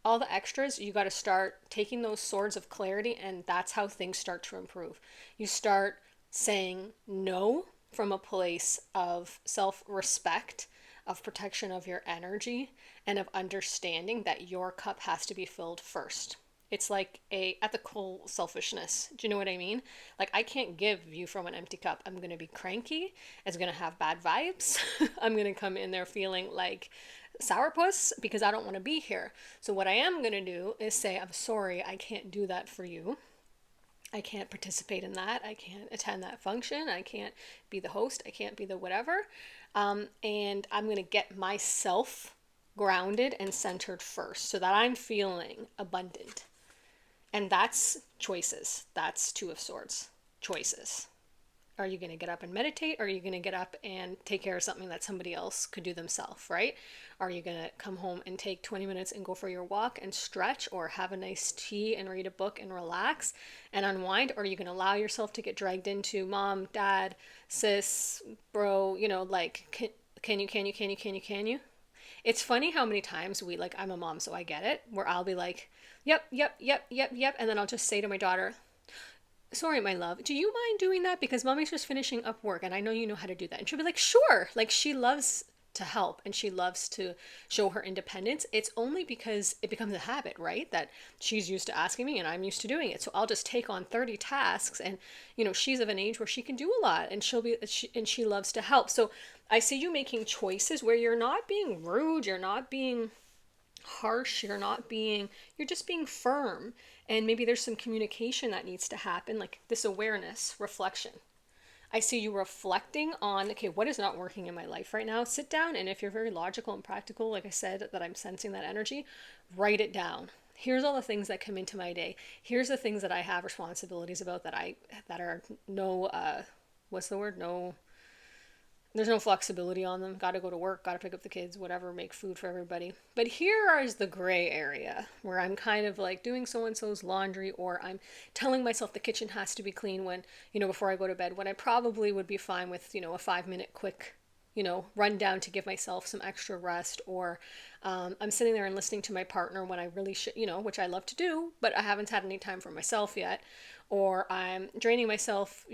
[SPEAKER 1] all the extras, you got to start taking those swords of clarity, and that's how things start to improve. You start saying no from a place of self-respect, of protection of your energy, and of understanding that your cup has to be filled first. It's like a ethical selfishness. Do you know what I mean? Like, I can't give you from an empty cup. I'm going to be cranky. It's going to have bad vibes. I'm going to come in there feeling like sourpuss because I don't want to be here. So what I am going to do is say, I'm sorry, I can't do that for you. I can't participate in that. I can't attend that function. I can't be the host. I can't be the whatever. And I'm going to get myself grounded and centered first so that I'm feeling abundant. And that's choices. That's Two of Swords. Choices. Are you going to get up and meditate? Or are you going to get up and take care of something that somebody else could do themselves, right? Are you going to come home and take 20 minutes and go for your walk and stretch, or have a nice tea and read a book and relax and unwind? Or are you going to allow yourself to get dragged into mom, dad, sis, bro, can you? It's funny how many times I'm a mom, so I get it, where I'll be like, yep. And then I'll just say to my daughter, sorry, my love, do you mind doing that? Because mommy's just finishing up work and I know you know how to do that. And she'll be like, sure. Like, she loves to help and she loves to show her independence. It's only because it becomes a habit, right? That she's used to asking me and I'm used to doing it. So I'll just take on 30 tasks, and, she's of an age where she can do a lot, and she loves to help. So I see you making choices where you're not being rude, you're not being harsh, you're just being firm. And maybe there's some communication that needs to happen, like this awareness, reflection. I see you reflecting on, okay, what is not working in my life right now? Sit down, and if you're very logical and practical, like I said, that I'm sensing that energy, write it down. Here's all the things that come into my day. Here's the things that I have responsibilities about that are no, what's the word? No, there's no flexibility on them. Got to go to work, got to pick up the kids, whatever, make food for everybody. But here is the gray area where I'm kind of like doing so-and-so's laundry, or I'm telling myself the kitchen has to be clean when, before I go to bed, when I probably would be fine with, a 5-minute quick, run down to give myself some extra rest. Or I'm sitting there and listening to my partner when I really should, which I love to do, but I haven't had any time for myself yet. Or I'm draining myself,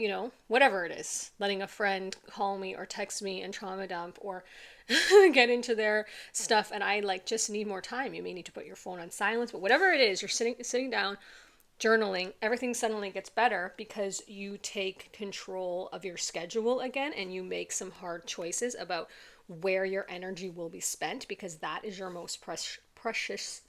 [SPEAKER 1] whatever it is, letting a friend call me or text me and trauma dump, or get into their stuff, and I just need more time. You may need to put your phone on silence, but whatever it is, you're sitting down, journaling, everything suddenly gets better because you take control of your schedule again, and you make some hard choices about where your energy will be spent, because that is your most precious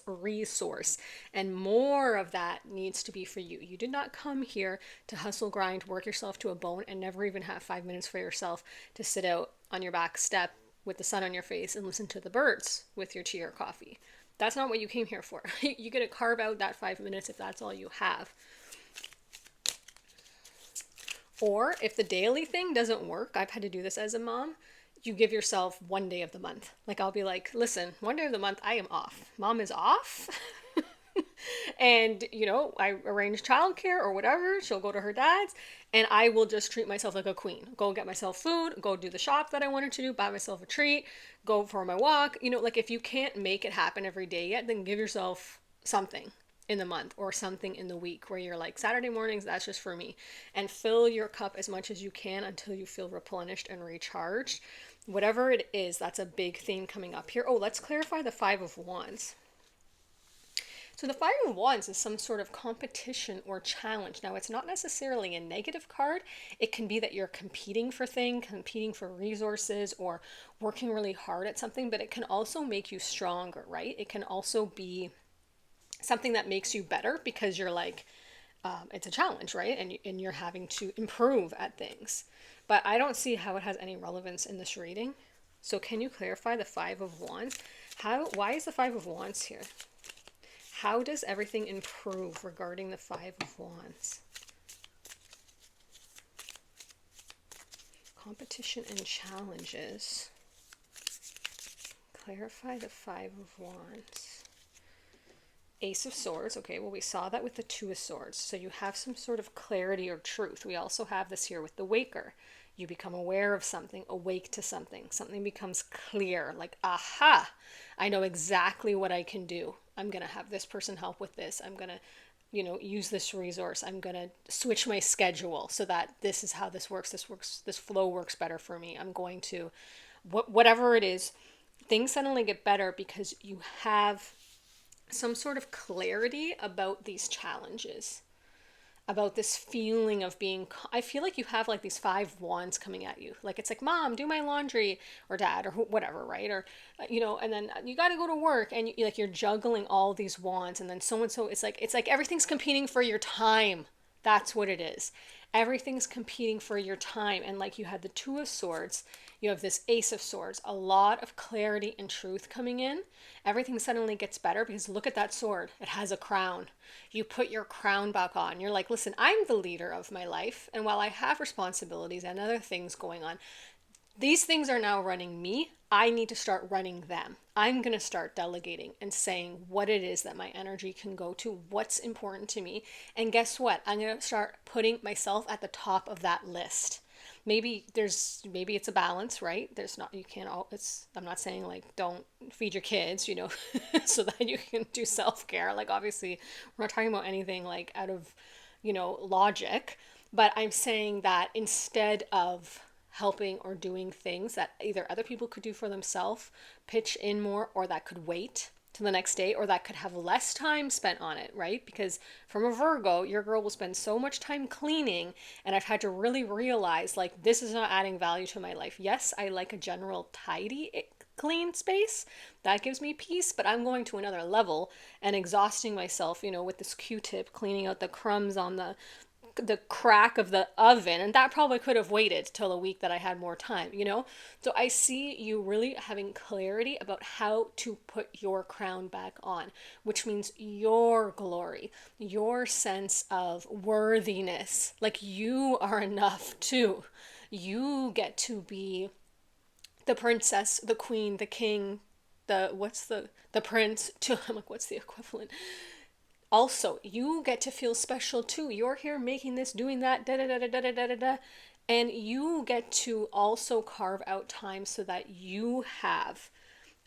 [SPEAKER 1] resource, and more of that needs to be for you. You did not come here to hustle, grind, work yourself to a bone, and never even have 5 minutes for yourself to sit out on your back step with the sun on your face and listen to the birds with your tea or coffee. That's not what you came here for. You get to carve out that 5 minutes if that's all you have. Or if the daily thing doesn't work, I've had to do this as a mom, you give yourself one day of the month. Like, I'll be like, listen, one day of the month I am off. Mom is off. And, I arrange childcare or whatever. She'll go to her dad's, and I will just treat myself like a queen. Go get myself food, go do the shop that I wanted to do, buy myself a treat, go for my walk. Like, if you can't make it happen every day yet, then give yourself something in the month or something in the week where you're like, Saturday mornings, that's just for me. And fill your cup as much as you can until you feel replenished and recharged. Whatever it is, that's a big theme coming up here. Oh, let's clarify the Five of Wands. So the Five of Wands is some sort of competition or challenge. Now, it's not necessarily a negative card. It can be that you're competing for things, competing for resources, or working really hard at something, but it can also make you stronger, right? It can also be something that makes you better because you're like, it's a challenge, right? And you're having to improve at things. But I don't see how it has any relevance in this reading. So can you clarify the Five of Wands? Why is the Five of Wands here? How does everything improve regarding the Five of Wands? Competition and challenges. Clarify the Five of Wands. Ace of Swords. Okay, well, we saw that with the Two of Swords. So you have some sort of clarity or truth. We also have this here with the Waker. You become aware of something, awake to something. Something becomes clear, like, aha, I know exactly what I can do. I'm going to have this person help with this. I'm going to, use this resource. I'm going to switch my schedule so that this is how this works. This flow works better for me. I'm going to, whatever it is, things suddenly get better because you have some sort of clarity about these challenges, about this feeling of being, I feel like you have like these five wands coming at you. Like, it's like, Mom, do my laundry, or Dad, or whatever, right? Or, and then you got to go to work, and you're juggling all these wands. And then so-and-so, it's like everything's competing for your time. That's what it is. Everything's competing for your time. And like, you had the Two of Swords, you have this Ace of Swords, a lot of clarity and truth coming in. Everything suddenly gets better because look at that sword. It has a crown. You put your crown back on. You're like, listen, I'm the leader of my life. And while I have responsibilities and other things going on, these things are now running me. I need to start running them. I'm going to start delegating and saying what it is that my energy can go to, what's important to me. And guess what? I'm going to start putting myself at the top of that list. Maybe it's a balance, right? I'm not saying like don't feed your kids, so that you can do self-care. Like, obviously we're not talking about anything like out of, logic, but I'm saying that instead of helping or doing things that either other people could do for themselves, pitch in more, or that could wait to the next day, or that could have less time spent on it, right? Because from a Virgo, your girl will spend so much time cleaning, and I've had to really realize, like, this is not adding value to my life. Yes, I like a general tidy, clean space. That gives me peace, but I'm going to another level and exhausting myself, with this Q-tip, cleaning out the crumbs on the crack of the oven, and that probably could have waited till a week that I had more time, So I see you really having clarity about how to put your crown back on, which means your glory, your sense of worthiness. Like, you are enough too. You get to be the princess, the queen, the king, the prince too. I'm like, what's the equivalent? Also, you get to feel special too. You're here making this, doing that, da da da da da da da da. And you get to also carve out time so that you have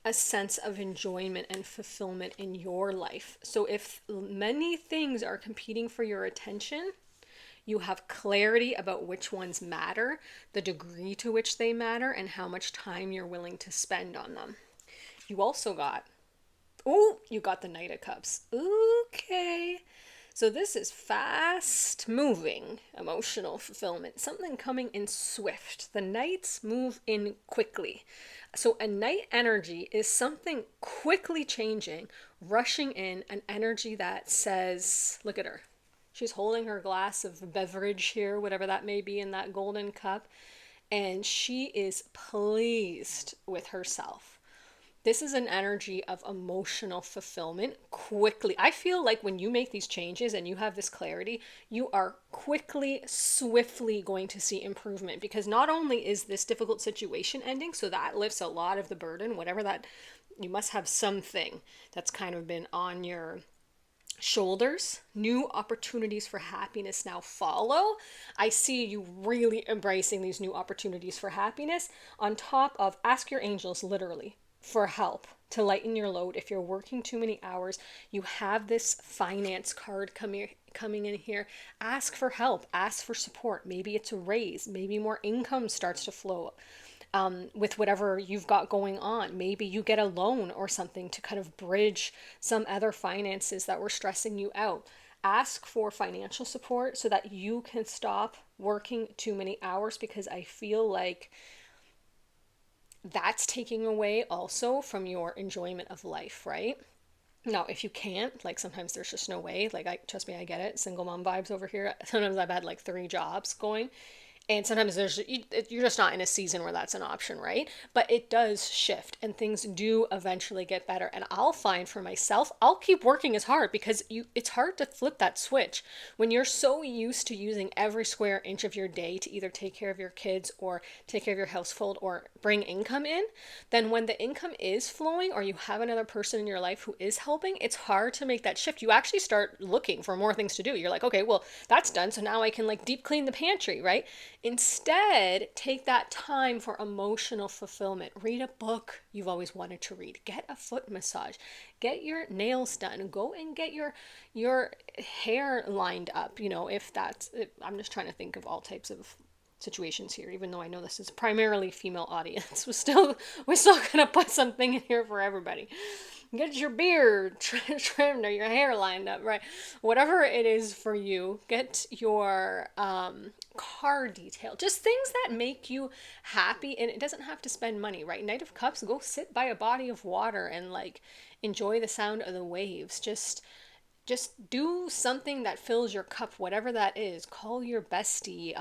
[SPEAKER 1] a sense of enjoyment and fulfillment in your life. So if many things are competing for your attention, you have clarity about which ones matter, the degree to which they matter, and how much time you're willing to spend on them. You also got, you got the Knight of Cups. Okay. So this is fast moving emotional fulfillment, something coming in swift. The knights move in quickly. So a knight energy is something quickly changing, rushing in, an energy that says, look at her. She's holding her glass of beverage here, whatever that may be in that golden cup, and she is pleased with herself. This is an energy of emotional fulfillment quickly. I feel like when you make these changes and you have this clarity, you are quickly, swiftly going to see improvement, because not only is this difficult situation ending, so that lifts a lot of the burden, whatever that, you must have something that's kind of been on your shoulders. New opportunities for happiness now follow. I see you really embracing these new opportunities for happiness, on top of ask your angels literally for help to lighten your load. If you're working too many hours, you have this finance card coming in here. Ask for help, ask for support. Maybe it's a raise, maybe more income starts to flow with whatever you've got going on. Maybe you get a loan or something to kind of bridge some other finances that were stressing you out. Ask for financial support so that you can stop working too many hours, because I feel like that's taking away also from your enjoyment of life, right? Now, if you can't, like sometimes there's just no way, like I trust me, I get it. Single mom vibes over here. Sometimes I've had like 3 jobs going, and sometimes you're just not in a season where that's an option, right? But it does shift and things do eventually get better. And I'll find for myself, I'll keep working as hard, because it's hard to flip that switch when you're so used to using every square inch of your day to either take care of your kids or take care of your household or bring income in. Then when the income is flowing, or you have another person in your life who is helping, it's hard to make that shift. You actually start looking for more things to do. You're like, okay, well, that's done, so now I can like deep clean the pantry, right? Instead, take that time for emotional fulfillment. Read a book you've always wanted to read. Get a foot massage. Get your nails done. Go and get your hair lined up. If that's, I'm just trying to think of all types of situations here, even though I know this is primarily female audience. We're still gonna put something in here for everybody. Get your beard trimmed or your hair lined up, right? Whatever it is for you, get your car detail. Just things that make you happy, and it doesn't have to spend money, right? Knight of Cups, go sit by a body of water and like enjoy the sound of the waves. Just do something that fills your cup, whatever that is. Call your bestie.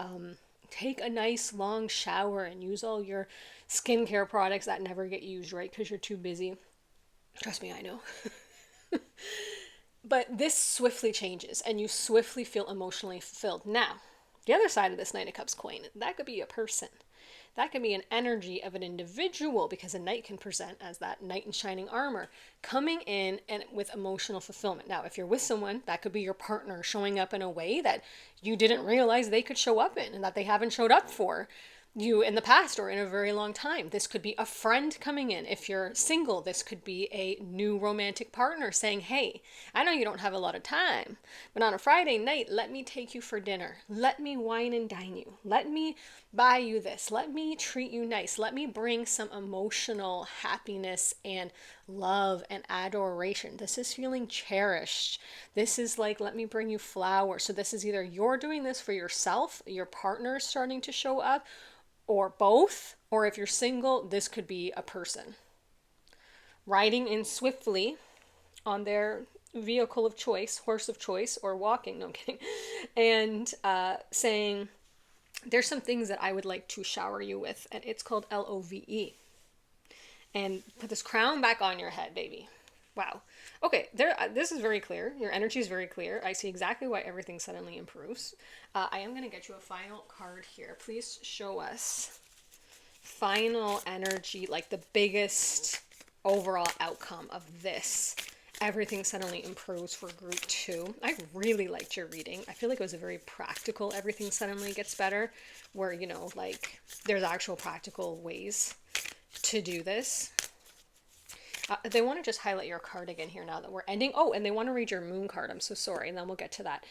[SPEAKER 1] Take a nice long shower and use all your skincare products that never get used, right? Because you're too busy. Trust me, I know. But this swiftly changes and you swiftly feel emotionally fulfilled. Now, the other side of this Knight of Cups coin, that could be a person. That could be an energy of an individual, because a knight can present as that knight in shining armor coming in and with emotional fulfillment. Now, if you're with someone, that could be your partner showing up in a way that you didn't realize they could show up in and that they haven't showed up for you in the past or in a very long time. This could be a friend coming in. If you're single, this could be a new romantic partner saying, hey, I know you don't have a lot of time, but on a Friday night, let me take you for dinner. Let me wine and dine you. Let me buy you this. Let me treat you nice. Let me bring some emotional happiness and love and adoration. This is feeling cherished. This is like, let me bring you flowers. So this is either you're doing this for yourself, your partner is starting to show up, or both. Or if you're single, this could be a person riding in swiftly on their vehicle of choice, horse of choice, or walking, no I'm kidding, and saying, there's some things that I would like to shower you with, and it's called LOVE. And put this crown back on your head, baby. Wow. Okay, this is very clear. Your energy is very clear. I see exactly why everything suddenly improves. I am going to get you a final card here. Please show us final energy, like the biggest overall outcome of this. Everything suddenly improves for group 2. I really liked your reading. I feel like it was a very practical, everything suddenly gets better, where, like there's actual practical ways to do this. They want to just highlight your card again here now that we're ending. Oh, and they want to read your moon card. I'm so sorry. And then we'll get to that.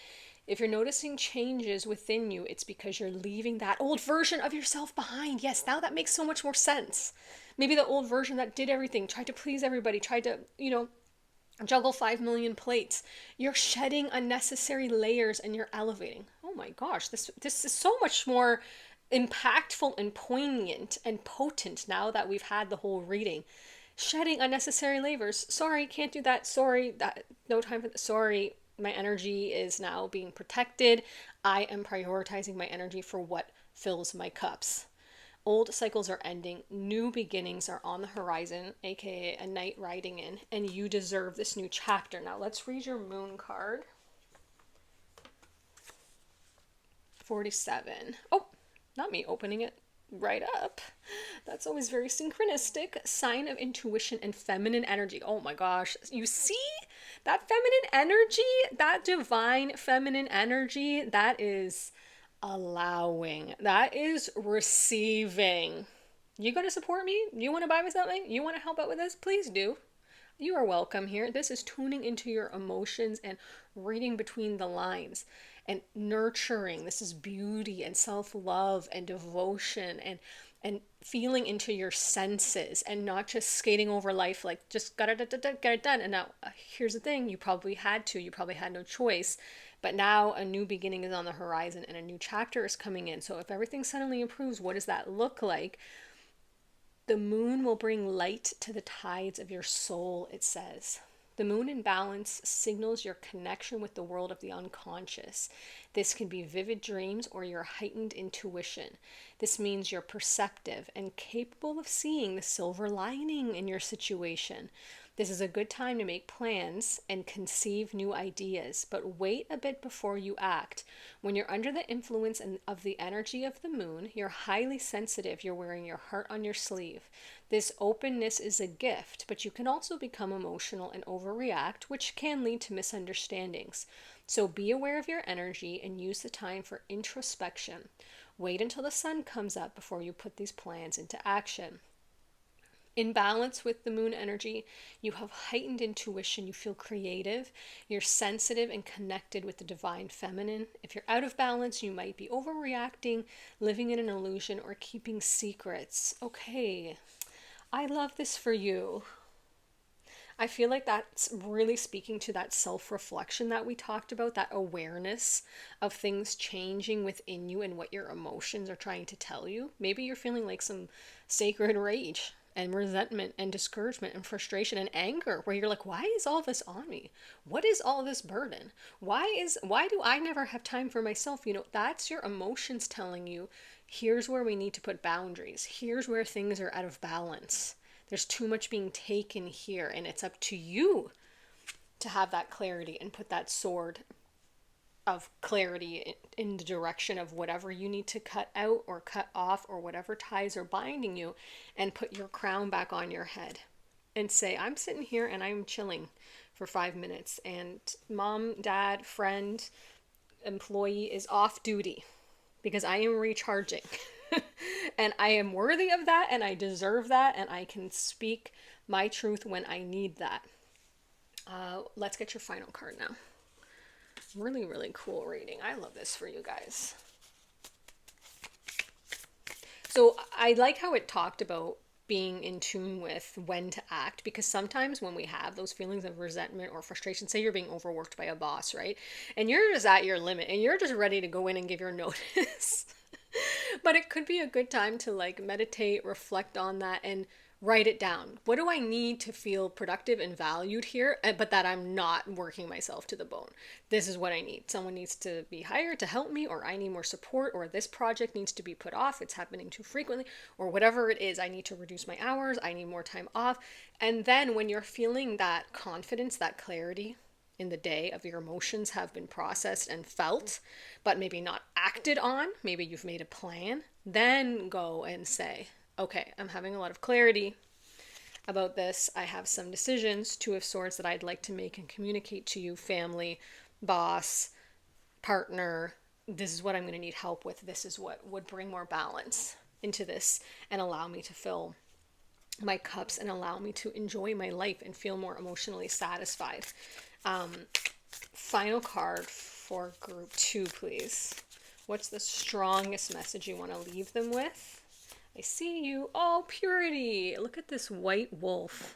[SPEAKER 1] If you're noticing changes within you, it's because you're leaving that old version of yourself behind. Yes, now that makes so much more sense. Maybe the old version that did everything, tried to please everybody, tried to, Juggle 5 million plates. You're shedding unnecessary layers and you're elevating. Oh my gosh, this is so much more impactful and poignant and potent now that we've had the whole reading. Shedding unnecessary layers. Sorry, can't do that. Sorry, that no time for that. Sorry, my energy is now being protected. I am prioritizing my energy for what fills my cups. Old cycles are ending, new beginnings are on the horizon, aka a night riding in, and you deserve this new chapter. Now let's read your moon card. 47. Oh, not me opening it right up. That's always very synchronistic. Sign of intuition and feminine energy. Oh my gosh. You see that feminine energy, that divine feminine energy, that is allowing, that is receiving. You gonna support me? You want to buy me something? You want to help out with this? Please do. You are welcome here. This is tuning into your emotions and reading between the lines and nurturing. This is beauty and self-love and devotion and feeling into your senses and not just skating over life like just got it, get it done. And now here's the thing, you probably had no choice. But now a new beginning is on the horizon and a new chapter is coming in. So if everything suddenly improves, what does that look like? The moon will bring light to the tides of your soul, it says. The moon in balance signals your connection with the world of the unconscious. This can be vivid dreams or your heightened intuition. This means you're perceptive and capable of seeing the silver lining in your situation. This is a good time to make plans and conceive new ideas, but wait a bit before you act. When you're under the influence of the energy of the moon, you're highly sensitive. You're wearing your heart on your sleeve. This openness is a gift, but you can also become emotional and overreact, which can lead to misunderstandings. So be aware of your energy and use the time for introspection. Wait until the sun comes up before you put these plans into action. In balance with the moon energy, you have heightened intuition, you feel creative, you're sensitive and connected with the divine feminine. If you're out of balance, you might be overreacting, living in an illusion, or keeping secrets. Okay, I love this for you. I feel like that's really speaking to that self reflection that we talked about, that awareness of things changing within you and what your emotions are trying to tell you. Maybe you're feeling like some sacred rage and resentment and discouragement and frustration and anger where you're like, why is all this on me? What is all this burden? Why do I never have time for myself? That's your emotions telling you, here's where we need to put boundaries. Here's where things are out of balance. There's too much being taken here, and it's up to you to have that clarity and put that sword of clarity in the direction of whatever you need to cut out or cut off or whatever ties are binding you, and put your crown back on your head and say, I'm sitting here and I'm chilling for 5 minutes, and mom, dad, friend, employee is off duty because I am recharging. And I am worthy of that, and I deserve that, and I can speak my truth when I need that. Let's get your final card now. Really, really cool reading. I love this for you guys. So I like how it talked about being in tune with when to act, because sometimes when we have those feelings of resentment or frustration, say you're being overworked by a boss, right? And you're just at your limit and you're just ready to go in and give your notice. But it could be a good time to meditate, reflect on that, and write it down. What do I need to feel productive and valued here, but that I'm not working myself to the bone? This is what I need. Someone needs to be hired to help me, or I need more support, or this project needs to be put off. It's happening too frequently, or whatever it is. I need to reduce my hours. I need more time off. And then when you're feeling that confidence, that clarity in the day of your emotions have been processed and felt, but maybe not acted on, maybe you've made a plan, then go and say, okay, I'm having a lot of clarity about this. I have some decisions, two of swords, that I'd like to make and communicate to you, family, boss, partner. This is what I'm going to need help with. This is what would bring more balance into this and allow me to fill my cups and allow me to enjoy my life and feel more emotionally satisfied. Final card for group 2, please. What's the strongest message you want to leave them with? I see you. Oh, purity. Look at this white wolf.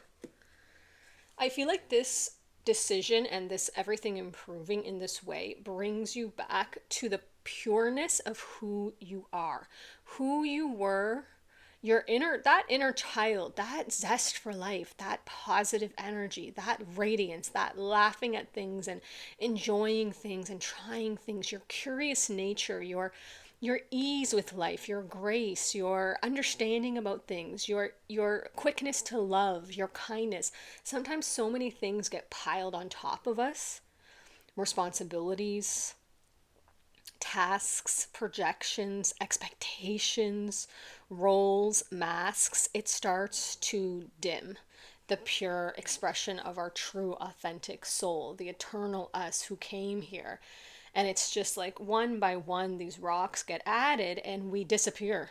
[SPEAKER 1] I feel like this decision and this everything improving in this way brings you back to the pureness of who you are, who you were, that inner child, that zest for life, that positive energy, that radiance, that laughing at things and enjoying things and trying things, your curious nature, your ease with life, your grace, your understanding about things, your quickness to love, your kindness. Sometimes so many things get piled on top of us. Responsibilities, tasks, projections, expectations, roles, masks. It starts to dim the pure expression of our true authentic soul, the eternal us who came here. And it's just like one by one, these rocks get added and we disappear.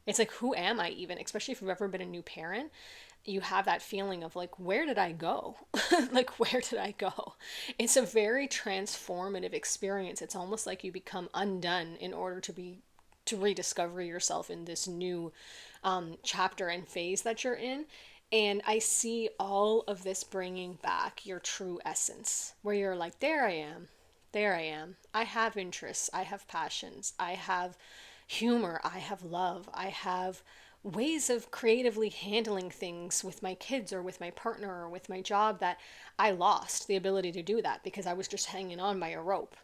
[SPEAKER 1] It's like, who am I even? Especially if you've ever been a new parent, you have that feeling of like, where did I go? Like, where did I go? It's a very transformative experience. It's almost like you become undone in order to rediscover yourself in this new chapter and phase that you're in. And I see all of this bringing back your true essence, where you're like, there I am. There I am. I have interests. I have passions. I have humor. I have love. I have ways of creatively handling things with my kids or with my partner or with my job that I lost the ability to do that because I was just hanging on by a rope.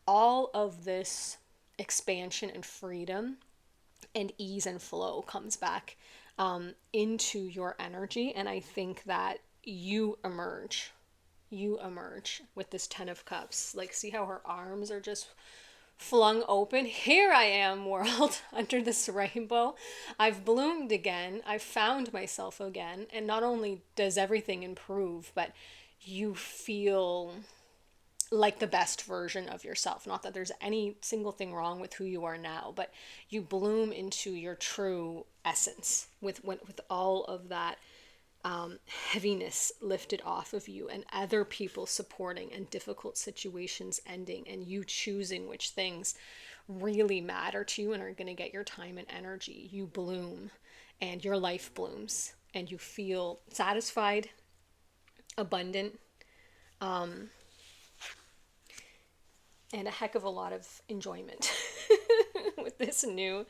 [SPEAKER 1] All of this expansion and freedom and ease and flow comes back into your energy. And I think that you emerge with this 10 of cups. Like, see how her arms are just flung open. Here I am, world, under this rainbow. I've bloomed again. I've found myself again. And not only does everything improve, but you feel like the best version of yourself. Not that there's any single thing wrong with who you are now, but you bloom into your true essence with all of that heaviness lifted off of you and other people supporting and difficult situations ending and you choosing which things really matter to you and are going to get your time and energy. You bloom and your life blooms and you feel satisfied, abundant, and a heck of a lot of enjoyment with this new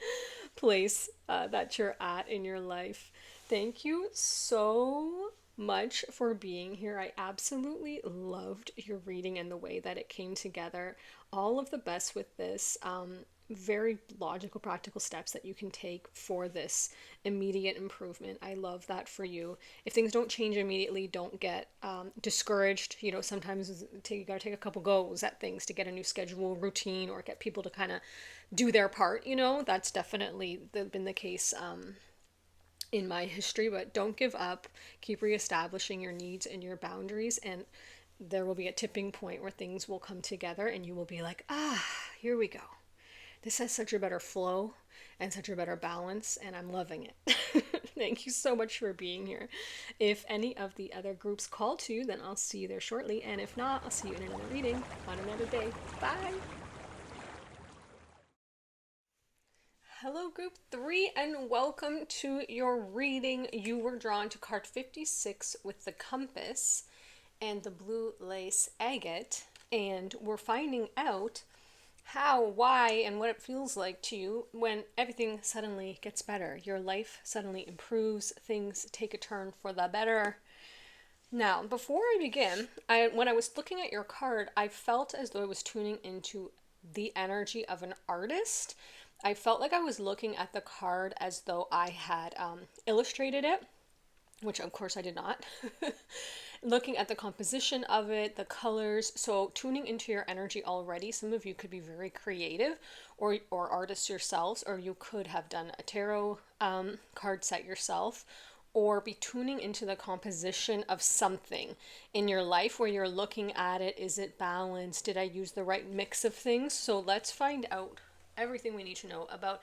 [SPEAKER 1] place that you're at in your life. Thank you so much for being here. I absolutely loved your reading and the way that it came together. All of the best with this. Very logical, practical steps that you can take for this immediate improvement. I love that for you. If things don't change immediately, don't get discouraged. You know, sometimes you gotta take a couple goes at things to get a new schedule, routine, or get people to kind of do their part. You know, that's definitely been the case in my history, but don't give up. Keep reestablishing your needs and your boundaries, and there will be a tipping point where things will come together and you will be like, here we go. This has such a better flow and such a better balance, and I'm loving it. Thank you so much for being here. If any of the other groups call to you, then I'll see you there shortly, and if not, I'll see you in another reading on another day. Bye! Hello, group 3, and welcome to your reading. You were drawn to card 56 with the compass and the blue lace agate, and we're finding out how, why, and what it feels like to you when everything suddenly gets better. Your life suddenly improves, things take a turn for the better. Now, before I begin, when I was looking at your card, I felt as though I was tuning into the energy of an artist. I felt like I was looking at the card as though I had illustrated it, which of course I did not. Looking at the composition of it, the colors, so tuning into your energy already. Some of you could be very creative or artists yourselves, or you could have done a tarot card set yourself, or be tuning into the composition of something in your life where you're looking at it. Is it balanced? Did I use the right mix of things? So let's find out everything we need to know about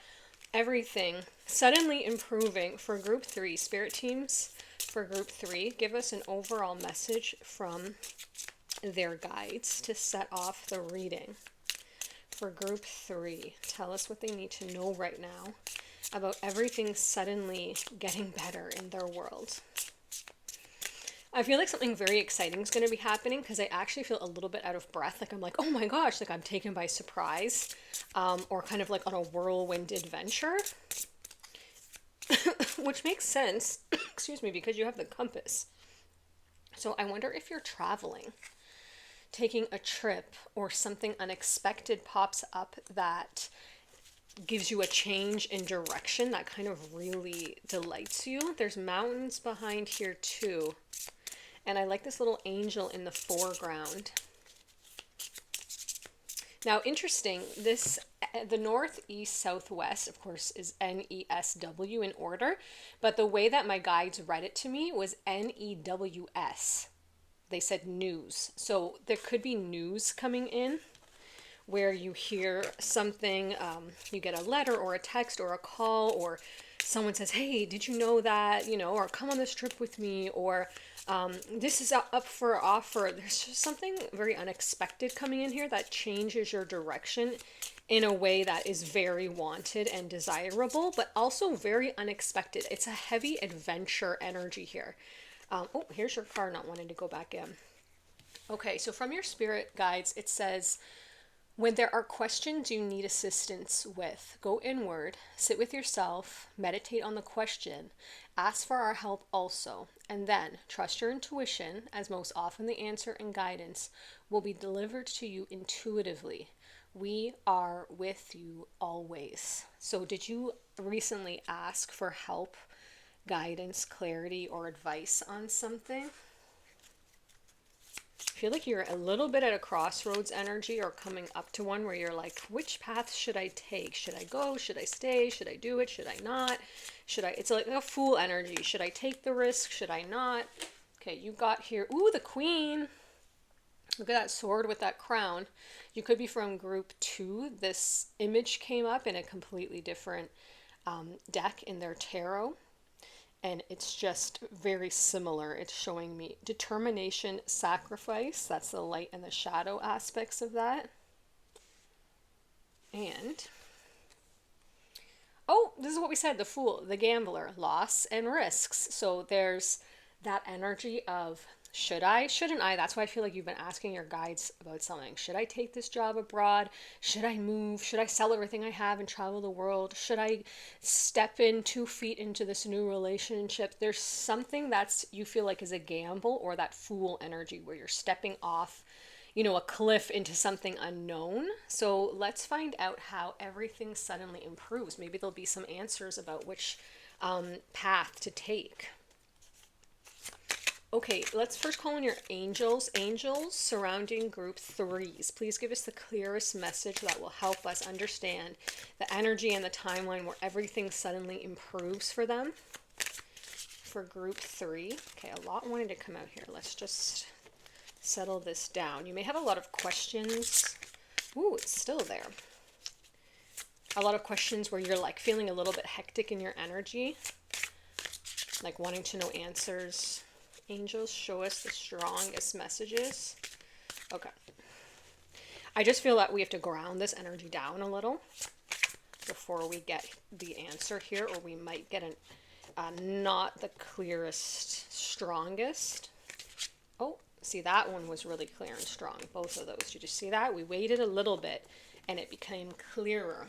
[SPEAKER 1] everything suddenly improving for group 3. Spirit teams for group 3, give us an overall message from their guides to set off the reading. For group 3, tell us what they need to know right now about everything suddenly getting better in their world. I feel like something very exciting is going to be happening because I actually feel a little bit out of breath. Like I'm like, oh my gosh, like I'm taken by surprise, or kind of like on a whirlwind adventure, which makes sense, excuse me, because you have the compass. So I wonder if you're traveling, taking a trip, or something unexpected pops up that gives you a change in direction that kind of really delights you. There's mountains behind here too. And I like this little angel in the foreground. Now, interesting, this, the north, east, southwest, of course, is NESW in order, but the way that my guides read it to me was NEWS. They said news. So there could be news coming in where you hear something, you get a letter or a text or a call, or someone says, hey, did you know that, or come on this trip with me, or this is up for offer. There's just something very unexpected coming in here that changes your direction in a way that is very wanted and desirable, but also very unexpected. It's a heavy adventure energy here. Oh, here's your car not wanting to go back in. Okay, so from your spirit guides, it says, when there are questions you need assistance with, go inward, sit with yourself, meditate on the question, ask for our help also, and then trust your intuition, as most often the answer and guidance will be delivered to you intuitively. We are with you always. So did you recently ask for help, guidance, clarity, or advice on something? I feel like you're a little bit at a crossroads energy, or coming up to one where you're like, which path should I take? Should I go? Should I stay? Should I do it? Should I not? It's like a fool energy. Should I take the risk? Should I not? Okay, you got here. Ooh, the queen. Look at that sword with that crown. You could be from group 2. This image came up in a completely different deck in their tarot. And it's just very similar. It's showing me determination, sacrifice. That's the light and the shadow aspects of that. And, oh, this is what we said, the fool, the gambler, loss and risks. So there's that energy of, should I, shouldn't I? That's why I feel like you've been asking your guides about something. Should I take this job abroad? Should I move? Should I sell everything I have and travel the world? Should I step in 2 feet into this new relationship? There's something that's, you feel like, is a gamble, or that fool energy where you're stepping off, a cliff into something unknown. So let's find out how everything suddenly improves. Maybe there'll be some answers about which path to take. Okay, let's first call in your angels. Angels surrounding group 3s. Please give us the clearest message that will help us understand the energy and the timeline where everything suddenly improves for them. For group 3. Okay, a lot wanted to come out here. Let's just settle this down. You may have a lot of questions. Ooh, it's still there. A lot of questions where you're like feeling a little bit hectic in your energy, like wanting to know answers. Angels, show us the strongest messages. Okay. I just feel that we have to ground this energy down a little before we get the answer here, or we might get not the clearest, strongest. Oh, see, that one was really clear and strong. Both of those. Did you see that? We waited a little bit and it became clearer.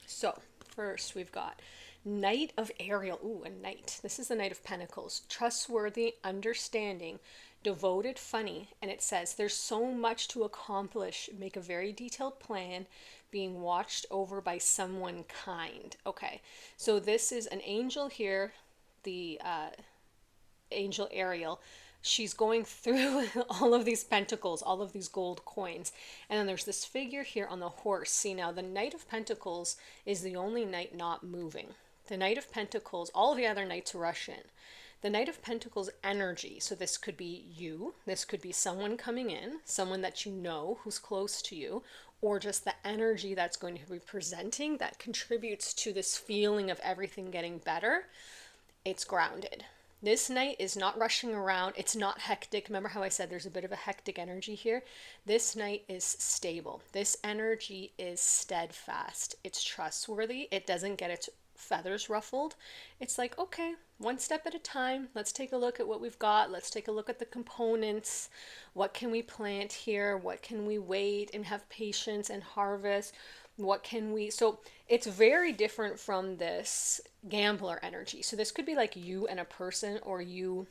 [SPEAKER 1] So, first we've got Knight of Ariel. Ooh, a knight. This is the Knight of Pentacles. Trustworthy, understanding, devoted, funny. And it says, there's so much to accomplish. Make a very detailed plan, being watched over by someone kind. Okay, so this is an angel here, the angel Ariel. She's going through all of these pentacles, all of these gold coins. And then there's this figure here on the horse. See, now the Knight of Pentacles is the only knight not moving. The Knight of Pentacles, all of the other knights rush in. The Knight of Pentacles energy, so this could be you, this could be someone coming in, someone that you know who's close to you, or just the energy that's going to be presenting that contributes to this feeling of everything getting better. It's grounded. This knight is not rushing around. It's not hectic. Remember how I said there's a bit of a hectic energy here? This knight is stable. This energy is steadfast. It's trustworthy. It doesn't get its feathers ruffled. It's like, okay, one step at a time. Let's take a look at what we've got. Let's take a look at the components. What can we plant here? What can we wait and have patience and harvest? What can we, so it's very different from this gambler energy. So this could be like you and a person, or you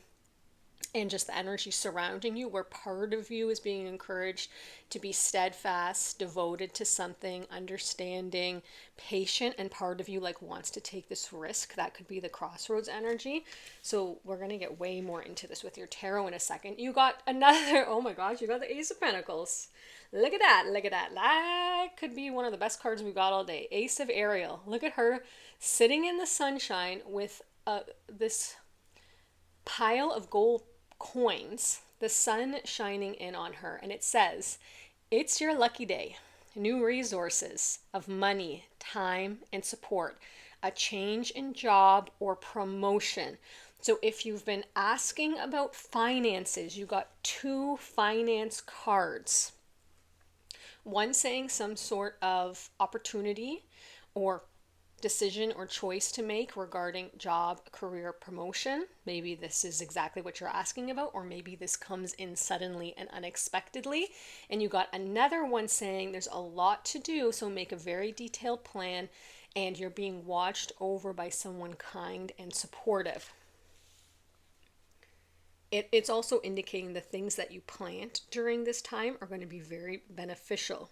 [SPEAKER 1] and just the energy surrounding you, where part of you is being encouraged to be steadfast, devoted to something, understanding, patient, and part of you like wants to take this risk. That could be the crossroads energy. So we're going to get way more into this with your tarot in a second. You got another, oh my gosh, you got the Ace of Pentacles. Look at that, look at that. That could be one of the best cards we've got all day. Ace of Ariel. Look at her sitting in the sunshine with this pile of gold coins, the sun shining in on her, and it says, "It's your lucky day. New resources of money, time, and support, a change in job or promotion." So if you've been asking about finances, you got two finance cards. One saying some sort of opportunity or decision or choice to make regarding job, career, promotion. Maybe this is exactly what you're asking about, or maybe this comes in suddenly and unexpectedly. And you got another one saying there's a lot to do, so make a very detailed plan, and you're being watched over by someone kind and supportive. It's also indicating the things that you plant during this time are going to be very beneficial.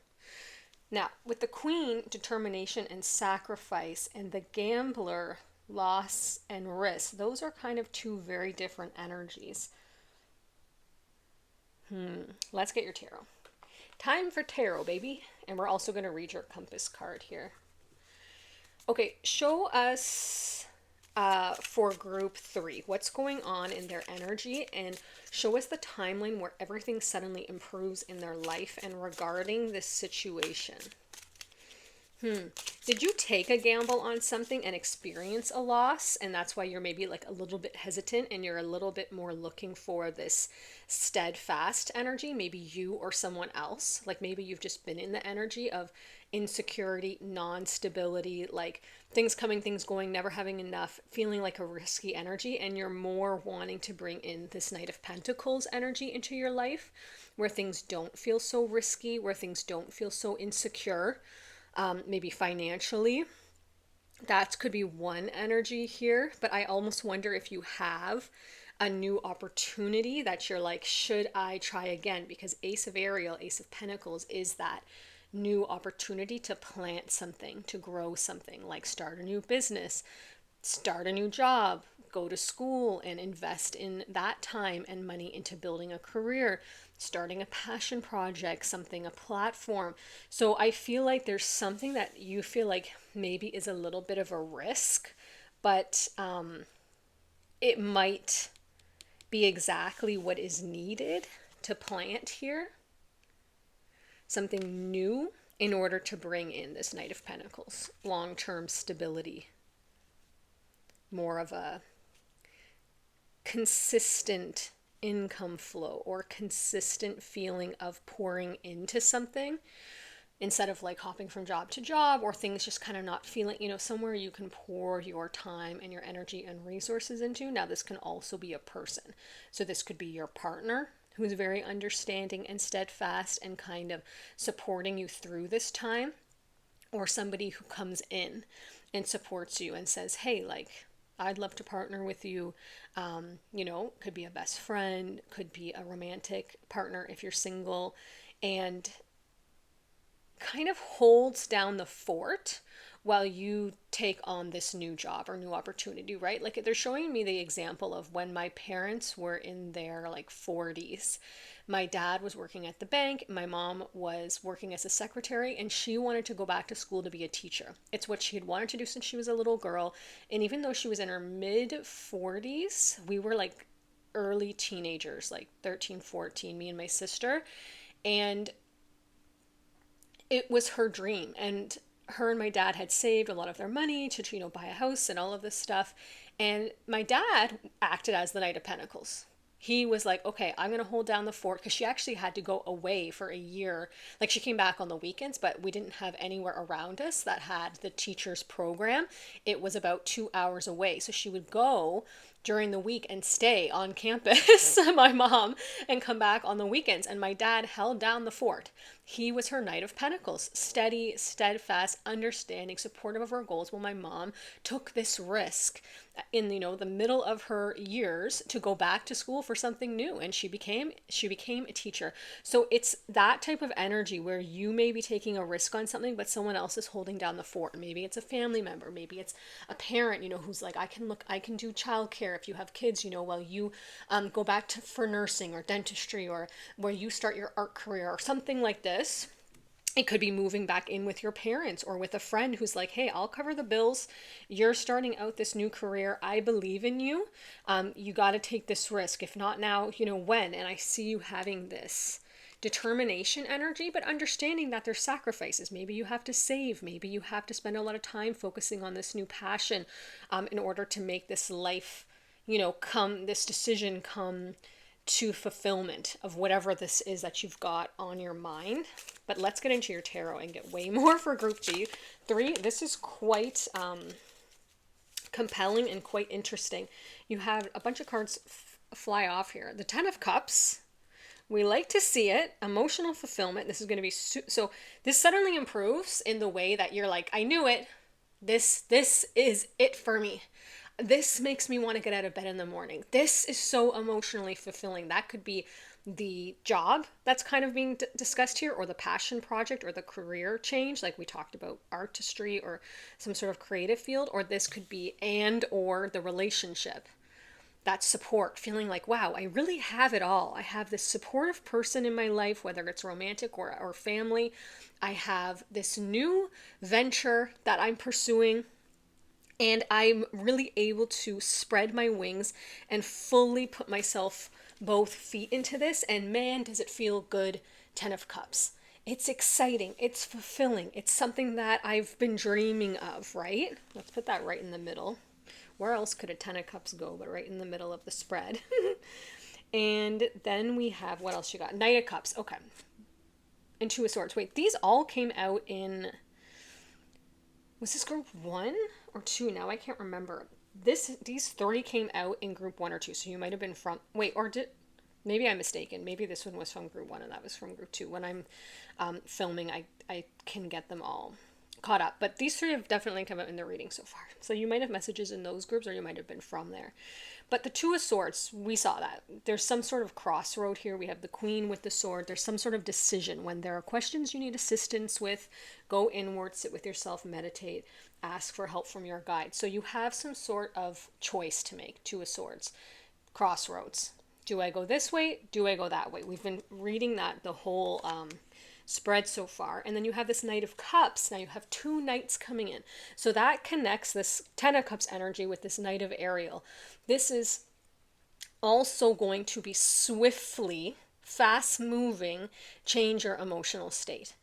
[SPEAKER 1] Now, with the Queen, determination and sacrifice, and the Gambler, loss and risk, those are kind of two very different energies. Let's get your tarot. Time for tarot, baby. And we're also going to read your compass card here. Okay, show us for group 3 what's going on in their energy, and show us the timeline where everything suddenly improves in their life and regarding this situation. Did you take a gamble on something and experience a loss, and that's why you're maybe like a little bit hesitant and you're a little bit more looking for this steadfast energy? Maybe you or someone else, like maybe you've just been in the energy of insecurity, non-stability, like things coming, things going, never having enough, feeling like a risky energy, and you're more wanting to bring in this Knight of Pentacles energy into your life, where things don't feel so risky, where things don't feel so insecure. Maybe financially, that could be one energy here. But I almost wonder if you have a new opportunity that you're like, should I try again? Because Ace of Ariel, Ace of Pentacles, is that new opportunity to plant something, to grow something, like start a new business, start a new job, go to school and invest in that time and money into building a career, starting a passion project, something, a platform. So I feel like there's something that you feel like maybe is a little bit of a risk, but it might be exactly what is needed to plant here. Something new in order to bring in this Knight of Pentacles, long-term stability, more of a consistent income flow or consistent feeling of pouring into something, instead of like hopping from job to job, or things just kind of not feeling, somewhere you can pour your time and your energy and resources into. Now, this can also be a person. So this could be your partner, who is very understanding and steadfast and kind of supporting you through this time, or somebody who comes in and supports you and says, hey, like, I'd love to partner with you. Could be a best friend, could be a romantic partner if you're single, and kind of holds down the fort while you take on this new job or new opportunity, right? Like, they're showing me the example of when my parents were in their like 40s. My dad was working at the bank, my mom was working as a secretary, and she wanted to go back to school to be a teacher. It's what she had wanted to do since she was a little girl. And even though she was in her mid 40s, we were like early teenagers, like 13, 14, me and my sister. And it was her dream, and her and my dad had saved a lot of their money to buy a house and all of this stuff. And my dad acted as the Knight of Pentacles. He was like, okay, I'm going to hold down the fort, because she actually had to go away for a year. Like, she came back on the weekends, but we didn't have anywhere around us that had the teacher's program. It was about 2 hours away. So she would go during the week and stay on campus, my mom, and come back on the weekends. And my dad held down the fort. He was her Knight of Pentacles, steady, steadfast, understanding, supportive of her goals. Well, my mom took this risk in, the middle of her years to go back to school for something new, and she became a teacher. So it's that type of energy where you may be taking a risk on something, but someone else is holding down the fort. Maybe it's a family member, maybe it's a parent, who's like, I can do childcare if you have kids, while you go back for nursing or dentistry, or where you start your art career or something like this. It could be moving back in with your parents or with a friend who's like, hey, I'll cover the bills. You're starting out this new career. I believe in you. You got to take this risk. If not now, when? And I see you having this determination energy, but understanding that there's sacrifices. Maybe you have to save. Maybe you have to spend a lot of time focusing on this new passion in order to make this life, this decision come to fulfillment of whatever this is that you've got on your mind. But let's get into your tarot and get way more for group B3. This is quite compelling and quite interesting. You have a bunch of cards fly off here. The Ten of Cups. We like to see it. Emotional fulfillment. This is going to be so this suddenly improves in the way that you're like, I knew it. This is it for me. This makes me want to get out of bed in the morning. This is so emotionally fulfilling. That could be the job that's kind of being discussed here, or the passion project, or the career change, like we talked about artistry or some sort of creative field, or this could be or the relationship. That support, feeling like, wow, I really have it all. I have this supportive person in my life, whether it's romantic or family. I have this new venture that I'm pursuing, and I'm really able to spread my wings and fully put myself both feet into this. And man, does it feel good. Ten of Cups. It's exciting. It's fulfilling. It's something that I've been dreaming of, right? Let's put that right in the middle. Where else could a Ten of Cups go but right in the middle of the spread? And then we have, what else you got? Knight of Cups. Okay. And Two of Swords. Wait, these all came out in... Was this group 1 or 2? Now I can't remember. These 3 came out in group 1 or 2. So you might have been from... Wait, or did... Maybe I'm mistaken. Maybe this one was from group 1 and that was from group 2. When I'm filming, I can get them all caught up. But these 3 have definitely come out in the reading so far. So you might have messages in those groups, or you might have been from there. But the Two of Swords, we saw that. There's some sort of crossroad here. We have the Queen with the sword. There's some sort of decision. When there are questions you need assistance with, go inward, sit with yourself, meditate, ask for help from your guide. So you have some sort of choice to make. Two of Swords. Crossroads. Do I go this way? Do I go that way? We've been reading that the whole spread so far. And then you have this Knight of Cups. Now you have 2 knights coming in. So that connects this Ten of Cups energy with this Knight of Ariel. This is also going to be swiftly, fast moving, change your emotional state.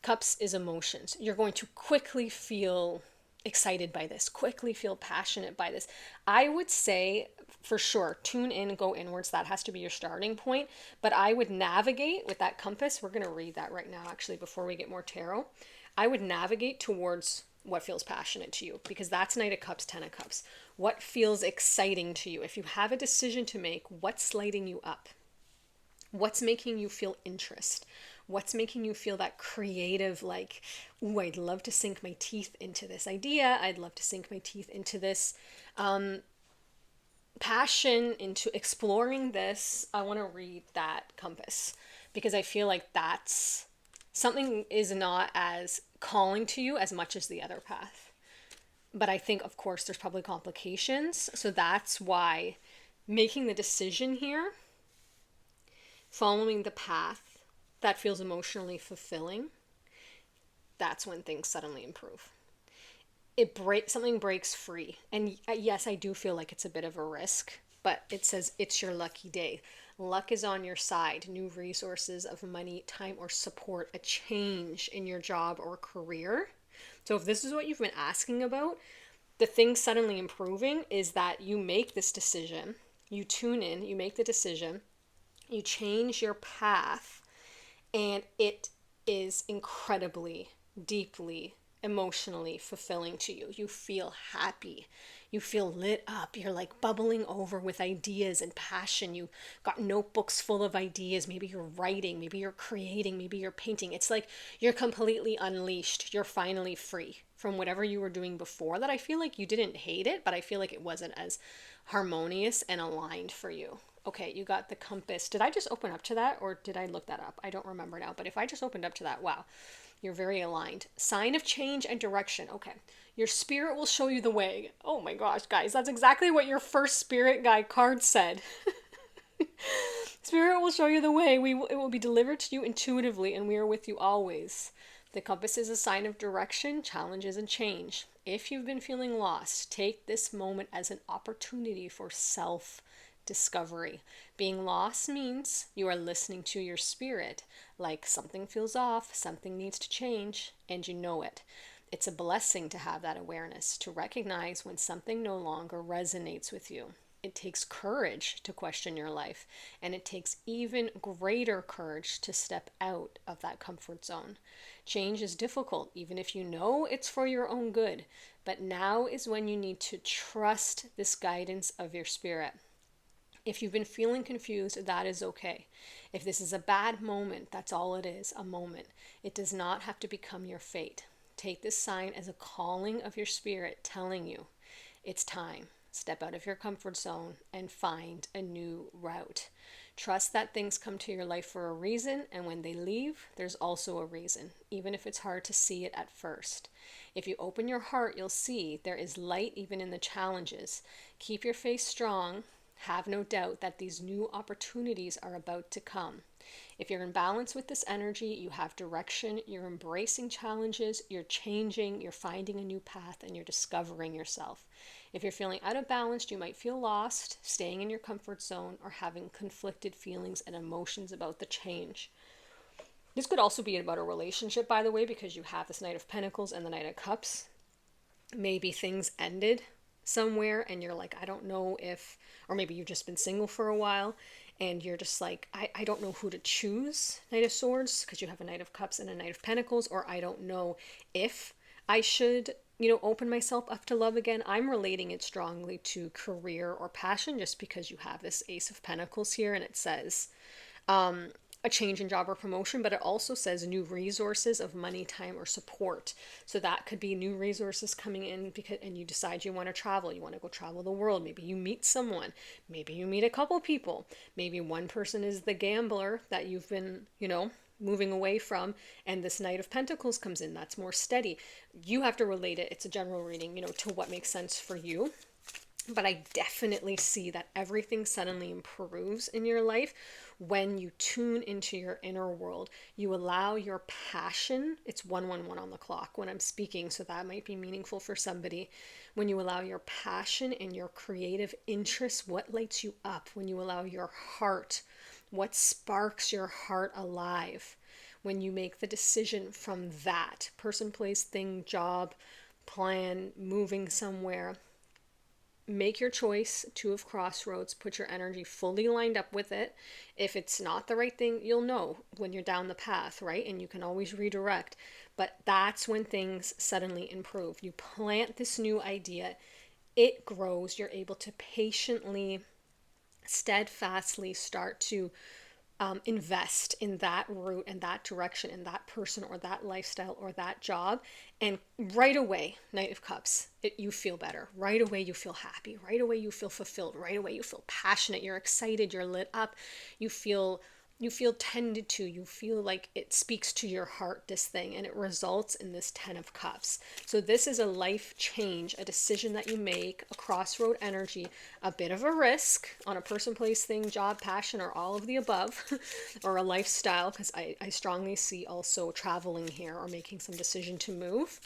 [SPEAKER 1] Cups is emotions. You're going to quickly feel excited by this, quickly feel passionate by this. I would say for sure, tune in, go inwards. That has to be your starting point. But I would navigate with that compass. We're going to read that right now, actually, before we get more tarot. I would navigate towards what feels passionate to you, because that's Knight of Cups, Ten of Cups. What feels exciting to you? If you have a decision to make, what's lighting you up? What's making you feel interest? What's making you feel that creative, like, ooh, I'd love to sink my teeth into this idea. I'd love to sink my teeth into this passion, into exploring this. I want to read that compass, because I feel like that's something is not as calling to you as much as the other path. But I think, of course, there's probably complications. So that's why making the decision here, following the path that feels emotionally fulfilling, that's when things suddenly improve. Something breaks free. And yes, I do feel like it's a bit of a risk, but it says it's your lucky day. Luck is on your side. New resources of money, time, or support, a change in your job or career. So if this is what you've been asking about, the thing suddenly improving is that you make this decision You tune in, you make the decision, you change your path, and it is incredibly, deeply, emotionally fulfilling to you. You feel happy. You feel lit up. You're like bubbling over with ideas and passion. You got notebooks full of ideas. Maybe you're writing, maybe you're creating, maybe you're painting. It's like you're completely unleashed. You're finally free from whatever you were doing before that. I feel like you didn't hate it, but I feel like it wasn't as harmonious and aligned for you. Okay, you got the compass. Did I just open up to that or did I look that up? I don't remember now, but if I just opened up to that, wow, you're very aligned. Sign of change and direction. Okay, your spirit will show you the way. Oh my gosh, guys, that's exactly what your first spirit guide card said. Spirit will show you the way. It will be delivered to you intuitively, and we are with you always. The compass is a sign of direction, challenges, and change. If you've been feeling lost, take this moment as an opportunity for self discovery. Being lost means you are listening to your spirit, like something feels off, something needs to change, and you know it. It's a blessing to have that awareness, to recognize when something no longer resonates with you. It takes courage to question your life, and it takes even greater courage to step out of that comfort zone. Change is difficult, even if you know it's for your own good, but now is when you need to trust this guidance of your spirit. If you've been feeling confused, that is okay. If this is a bad moment, that's all it is, a moment. It does not have to become your fate. Take this sign as a calling of your spirit telling you it's time. Step out of your comfort zone and find a new route. Trust that things come to your life for a reason, and when they leave, there's also a reason, even if it's hard to see it at first. If you open your heart, you'll see there is light even in the challenges. Keep your faith strong. Have no doubt that these new opportunities are about to come. If you're in balance with this energy, you have direction, you're embracing challenges, you're changing, you're finding a new path, and you're discovering yourself. If you're feeling out of balance, you might feel lost, staying in your comfort zone, or having conflicted feelings and emotions about the change. This could also be about a relationship, by the way, because you have this Knight of Pentacles and the Knight of Cups. Maybe things ended somewhere and you're like, I don't know if, or maybe you've just been single for a while and you're just like, I don't know who to choose. Knight of Swords, because you have a Knight of Cups and a Knight of Pentacles, or I don't know if I should, open myself up to love again. I'm relating it strongly to career or passion just because you have this Ace of Pentacles here and it says, a change in job or promotion, but it also says new resources of money, time, or support. So that could be new resources coming in and you decide you want to travel. You want to go travel the world. Maybe you meet someone. Maybe you meet a couple people. Maybe one person is the gambler that you've been, moving away from, and this Knight of Pentacles comes in. That's more steady. You have to relate it. It's a general reading, to what makes sense for you. But I definitely see that everything suddenly improves in your life when you tune into your inner world. You allow your passion, it's 111 on the clock when I'm speaking, so that might be meaningful for somebody. When you allow your passion and your creative interests, what lights you up, when you allow your heart, what sparks your heart alive, when you make the decision from that person, place, thing, job, plan, moving somewhere. Make your choice, Two of Crossroads, put your energy fully lined up with it. If it's not the right thing, you'll know when you're down the path, right? And you can always redirect. But that's when things suddenly improve. You plant this new idea, it grows. You're able to patiently, steadfastly start to invest in that route and that direction and that person or that lifestyle or that job. And right away, Knight of Cups, you feel better. Right away, you feel happy. Right away, you feel fulfilled. Right away, you feel passionate. You're excited. You're lit up. You feel tended to. You feel like it speaks to your heart, this thing, and it results in this 10 of Cups. So this is a life change, a decision that you make, a crossroad energy, a bit of a risk on a person, place, thing, job, passion, or all of the above, or a lifestyle, because I strongly see also traveling here or making some decision to move.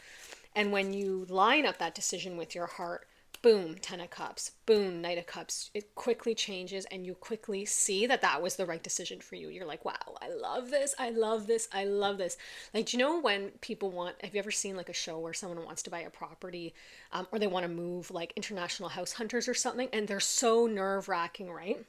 [SPEAKER 1] And when you line up that decision with your heart, boom, 10 of cups, boom, knight of cups. It quickly changes and you quickly see that that was the right decision for you. You're like, wow, I love this. I love this. I love this. Like, do you know when people want, have you ever seen like a show where someone wants to buy a property, or they want to move, like International House Hunters or something, and they're so nerve wracking, right?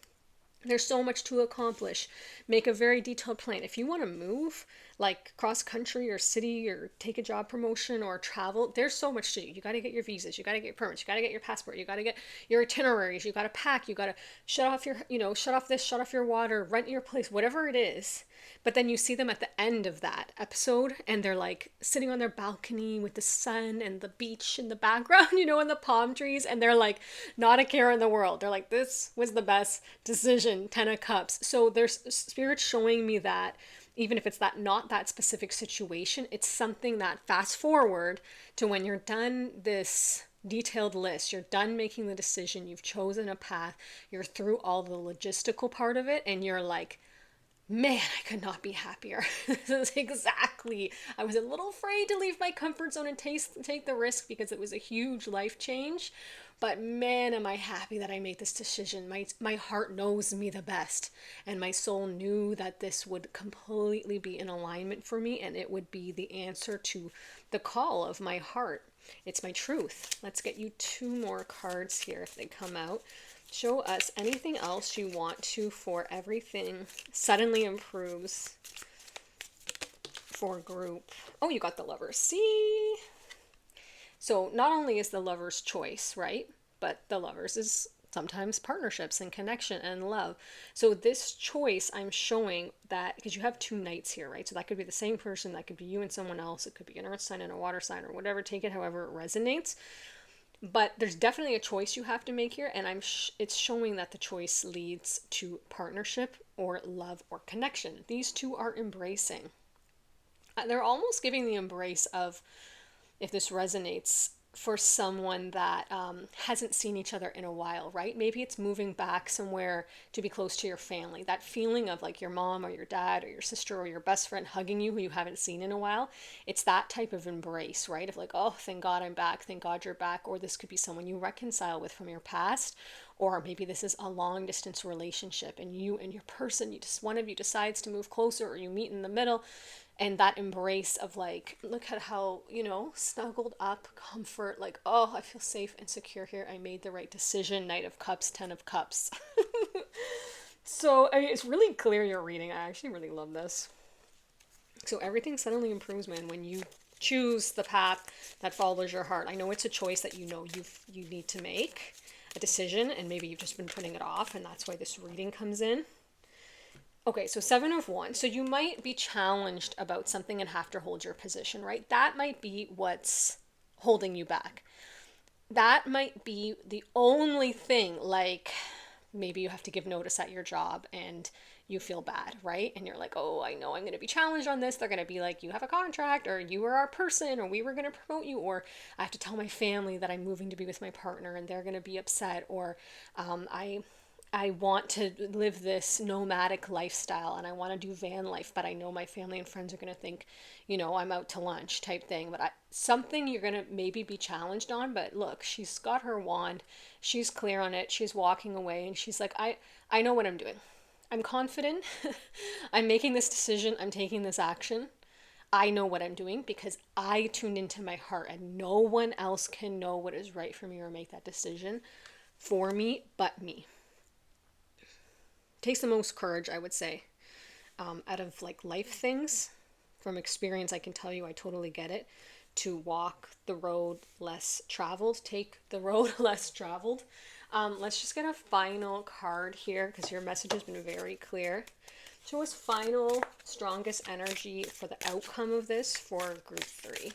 [SPEAKER 1] There's so much to accomplish. Make a very detailed plan. If you want to move, like cross country or city or take a job promotion or travel, there's so much to do. You got to get your visas, you got to get your permits, you got to get your passport, you got to get your itineraries, you got to pack, you got to shut off your, shut off this, shut off your water, rent your place, whatever it is. But then you see them at the end of that episode and they're like sitting on their balcony with the sun and the beach in the background, and the palm trees, and they're like, not a care in the world. They're like, this was the best decision, 10 of cups. So there's spirit showing me that even if it's that not that specific situation, it's something that fast forward to when you're done this detailed list, you're done making the decision, you've chosen a path, you're through all the logistical part of it, and you're like, man, I could not be happier. This is exactly. I was a little afraid to leave my comfort zone and take the risk because it was a huge life change. But man, am I happy that I made this decision. My heart knows me the best. And my soul knew that this would completely be in alignment for me and it would be the answer to the call of my heart. It's my truth. Let's get you 2 more cards here if they come out. Show us anything else you want to for everything suddenly improves for group. Oh, you got the Lovers. See? So not only is the Lover's choice, right? But the Lovers is sometimes partnerships and connection and love. So this choice, I'm showing that, because you have 2 knights here, right? So that could be the same person. That could be you and someone else. It could be an earth sign and a water sign or whatever. Take it however it resonates. But there's definitely a choice you have to make here, and it's showing that the choice leads to partnership or love or connection. These 2 are embracing. They're almost giving the embrace of, if this resonates, for someone that hasn't seen each other in a while, right? Maybe it's moving back somewhere to be close to your family. That feeling of like your mom or your dad or your sister or your best friend hugging you who you haven't seen in a while. It's that type of embrace, right? Of like, oh, thank God I'm back. Thank God you're back. Or this could be someone you reconcile with from your past. Or maybe this is a long distance relationship and you and your person, one of you decides to move closer or you meet in the middle. And that embrace of like, look at how, snuggled up, comfort, like, oh, I feel safe and secure here. I made the right decision. Knight of Cups, 10 of Cups. So, I mean, it's really clear you're reading. I actually really love this. So everything suddenly improves, man, when you choose the path that follows your heart. I know it's a choice that you need to make, a decision, and maybe you've just been putting it off, and that's why this reading comes in. Okay, so 7 of Wands. So you might be challenged about something and have to hold your position, right? That might be what's holding you back. That might be the only thing, like maybe you have to give notice at your job and you feel bad, right? And you're like, oh, I know I'm going to be challenged on this. They're going to be like, you have a contract, or you are our person, or we were going to promote you, or I have to tell my family that I'm moving to be with my partner and they're going to be upset, or I want to live this nomadic lifestyle and I want to do van life, but I know my family and friends are going to think, I'm out to lunch type thing. But something you're going to maybe be challenged on. But look, she's got her wand. She's clear on it. She's walking away and she's like, I know what I'm doing. I'm confident. I'm making this decision. I'm taking this action. I know what I'm doing because I tuned into my heart and no one else can know what is right for me or make that decision for me but me. Takes the most courage, I would say, out of like life things. From experience, I can tell you I totally get it. To walk the road less traveled, take the road less traveled. Let's just get a final card here because your message has been very clear. Show us final, strongest energy for the outcome of this for group 3.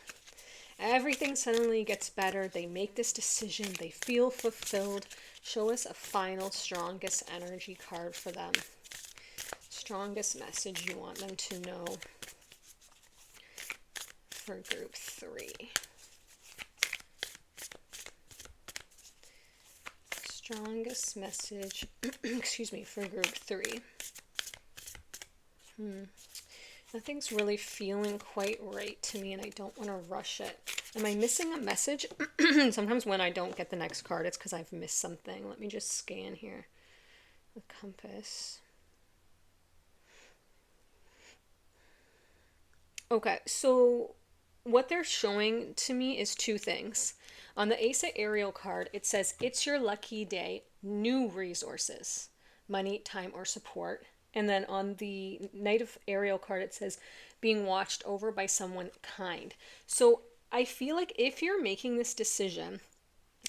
[SPEAKER 1] Everything suddenly gets better. They make this decision. They feel fulfilled. Show us a final, strongest energy card for them. Strongest message you want them to know for group 3. Strongest message, excuse me, for group 3. Nothing's really feeling quite right to me and I don't want to rush it. Am I missing a message? Sometimes when I don't get the next card, it's because I've missed something. Let me just scan here. The compass. Okay, so what they're showing to me is two things. On the Ace of Ariel card, it says, it's your lucky day, new resources, money, time, or support. And then on the Knight of Ariel card, it says, being watched over by someone kind. So I feel like if you're making this decision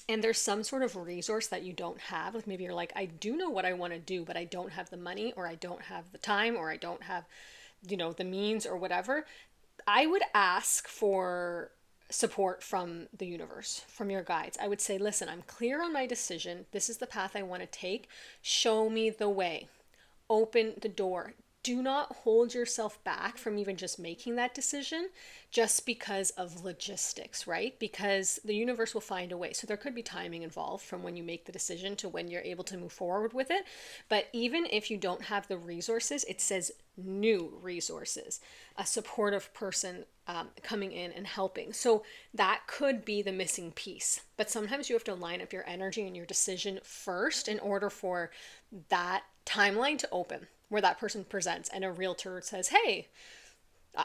[SPEAKER 1] and there's some sort of resource that you don't have, like maybe you're like, I do know what I want to do, but I don't have the money, or I don't have the time, or I don't have, the means or whatever, I would ask for support from the universe, from your guides. I would say, listen, I'm clear on my decision. This is the path I want to take. Show me the way. Open the door. Do not hold yourself back from even just making that decision just because of logistics, right? Because the universe will find a way. So there could be timing involved from when you make the decision to when you're able to move forward with it. But even if you don't have the resources, it says new resources, a supportive person coming in and helping. So that could be the missing piece. But sometimes you have to line up your energy and your decision first in order for that timeline to open, where that person presents and a realtor says, hey,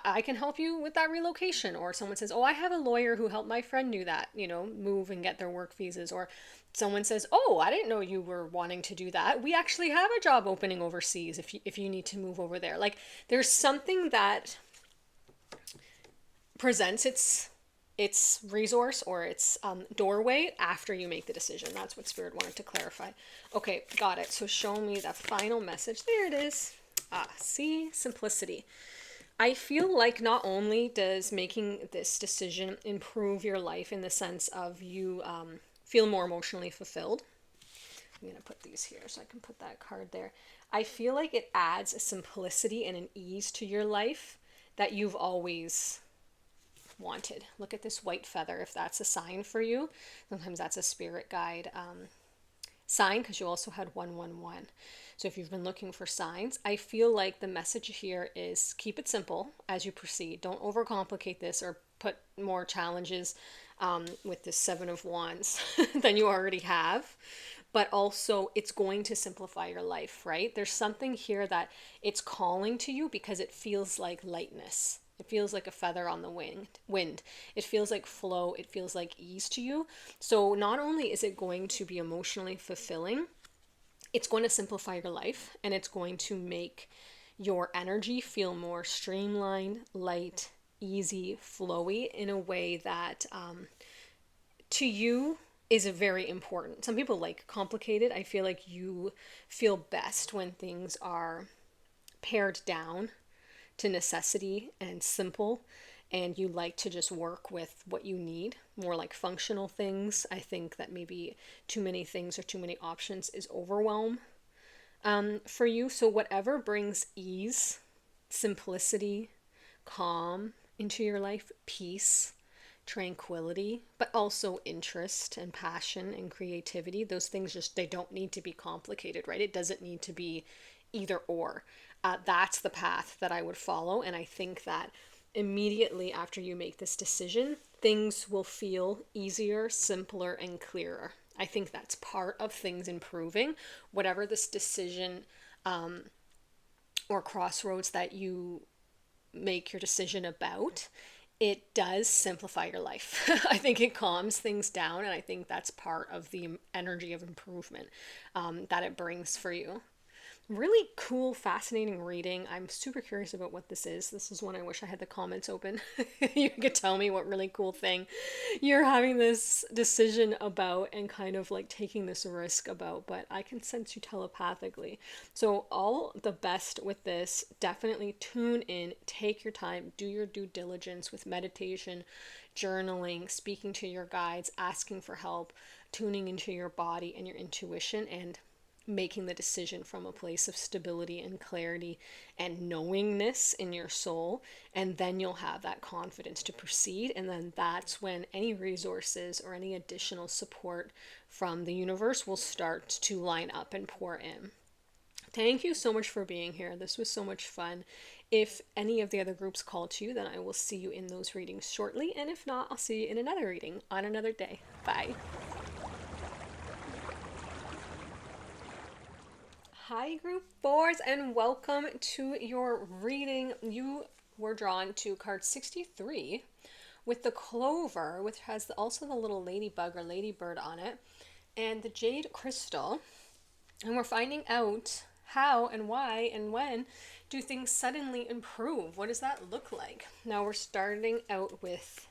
[SPEAKER 1] I can help you with that relocation. Or someone says, oh, I have a lawyer who helped my friend do that, move and get their work visas. Or someone says, oh, I didn't know you were wanting to do that. We actually have a job opening overseas if you need to move over there. Like, there's something that presents its resource or its doorway after you make the decision. That's what Spirit wanted to clarify. Okay, got it. So show me the final message. There it is. See, simplicity. I feel like not only does making this decision improve your life in the sense of you feel more emotionally fulfilled. I'm going to put these here so I can put that card there. I feel like it adds a simplicity and an ease to your life that you've always wanted. Look at this white feather, if that's a sign for you. Sometimes that's a spirit guide sign, because you also had 111. So if you've been looking for signs, I feel like the message here is keep it simple as you proceed. Don't overcomplicate this or put more challenges with this Seven of Wands than you already have. But also it's going to simplify your life, right? There's something here that it's calling to you because it feels like lightness. It feels like a feather on the wind. It feels like flow. It feels like ease to you. So not only is it going to be emotionally fulfilling, it's going to simplify your life, and it's going to make your energy feel more streamlined, light, easy, flowy in a way that to you is very important. Some people like complicated. I feel like you feel best when things are pared down to necessity and simple, and you like to just work with what you need, more like functional things. I think that maybe too many things or too many options is overwhelm for you. So whatever brings ease, simplicity, calm into your life, peace, tranquility, but also interest and passion and creativity, those things just, they don't need to be complicated, right? It doesn't need to be either or. That's the path that I would follow. And I think that immediately after you make this decision, things will feel easier, simpler, and clearer. I think that's part of things improving. Whatever this decision or crossroads that you make your decision about, it does simplify your life. I think it calms things down, and I think that's part of the energy of improvement that it brings for you. Really cool, fascinating reading. I'm super curious about what this is. This is one I wish I had the comments open. You could tell me what really cool thing you're having this decision about and kind of like taking this risk about, but I can sense you telepathically. So all the best with this. Definitely tune in, take your time, do your due diligence with meditation, journaling, speaking to your guides, asking for help, tuning into your body and your intuition, and making the decision from a place of stability and clarity and knowingness in your soul. And then you'll have that confidence to proceed. And then that's when any resources or any additional support from the universe will start to line up and pour in. Thank you so much for being here. This was so much fun. If any of the other groups call to you, then I will see you in those readings shortly. And if not, I'll see you in another reading on another day. Bye. Hi, group fours, and welcome to your reading. You were drawn to card 63 with the clover, which has also the little ladybug or ladybird on it, and the jade crystal. And we're finding out how and why and when do things suddenly improve. What does that look like? Now we're starting out with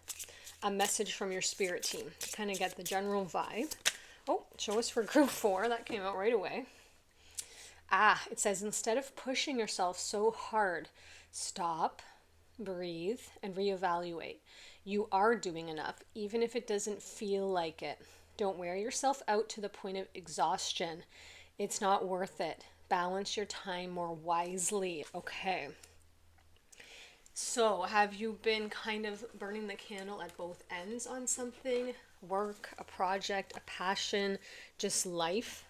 [SPEAKER 1] a message from your spirit team to kind of get the general vibe. Oh, show us for group 4. That came out right away. It says, instead of pushing yourself so hard, stop, breathe, and reevaluate. You are doing enough, even if it doesn't feel like it. Don't wear yourself out to the point of exhaustion. It's not worth it. Balance your time more wisely. Okay. So, have you been kind of burning the candle at both ends on something? Work, a project, a passion, just life?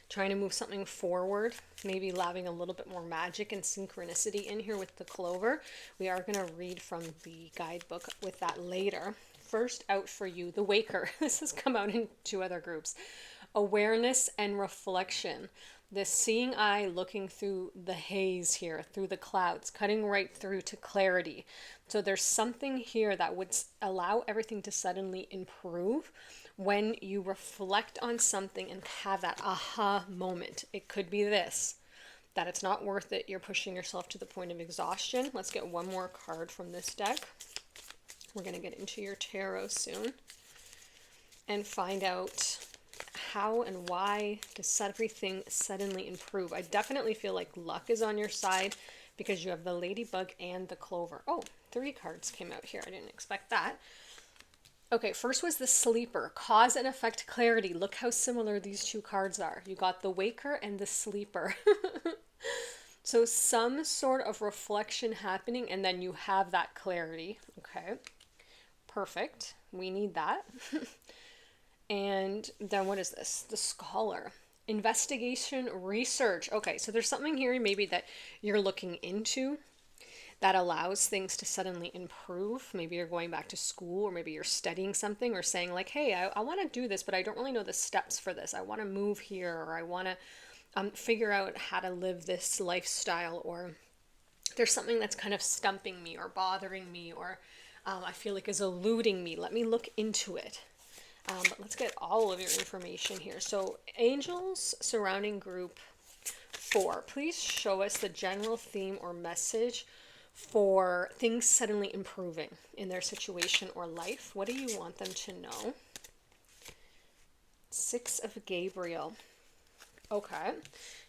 [SPEAKER 1] Trying to move something forward, maybe having a little bit more magic and synchronicity in here with the clover. We are going to read from the guidebook with that later. First out for you, the waker. This has come out in 2 other groups. Awareness and reflection. This seeing eye looking through the haze here, through the clouds, cutting right through to clarity. So there's something here that would allow everything to suddenly improve when you reflect on something and have that aha moment. It could be this, that it's not worth it. You're pushing yourself to the point of exhaustion. Let's get one more card from this deck. We're going to get into your tarot soon and find out how and why does everything suddenly improve. I definitely feel like luck is on your side because you have the ladybug and the clover. Oh, 3 cards came out here. I didn't expect that. Okay, first was the sleeper, cause and effect clarity. Look how similar these 2 cards are. You got the waker and the sleeper. So some sort of reflection happening and then you have that clarity. Okay, perfect. We need that. And then what is this? The scholar. Investigation, research. Okay, so there's something here maybe that you're looking into that allows things to suddenly improve. Maybe you're going back to school, or maybe you're studying something, or saying like, hey, I want to do this, but I don't really know the steps for this. I want to move here, or I want to figure out how to live this lifestyle, or there's something that's kind of stumping me or bothering me, or I feel like is eluding me. Let me look into it. But let's get all of your information here. So angels surrounding group 4, please show us the general theme or message for things suddenly improving in their situation or life. What do you want them to know? 6 of Gabriel. Okay,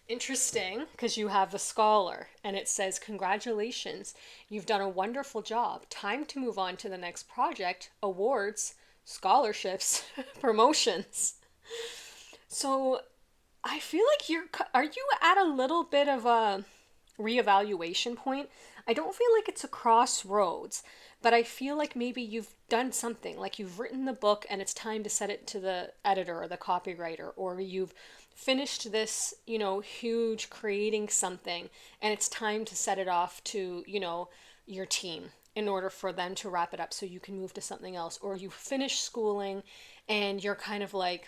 [SPEAKER 1] interesting, because you have the scholar and it says, congratulations, you've done a wonderful job. Time to move on to the next project, awards, scholarships, promotions. So I feel like are you at a little bit of a reevaluation point? I don't feel like it's a crossroads, but I feel like maybe you've done something, like you've written the book and it's time to set it to the editor or the copywriter, or you've finished this, huge creating something and it's time to set it off to, your team in order for them to wrap it up so you can move to something else, or you finish schooling and you're kind of like,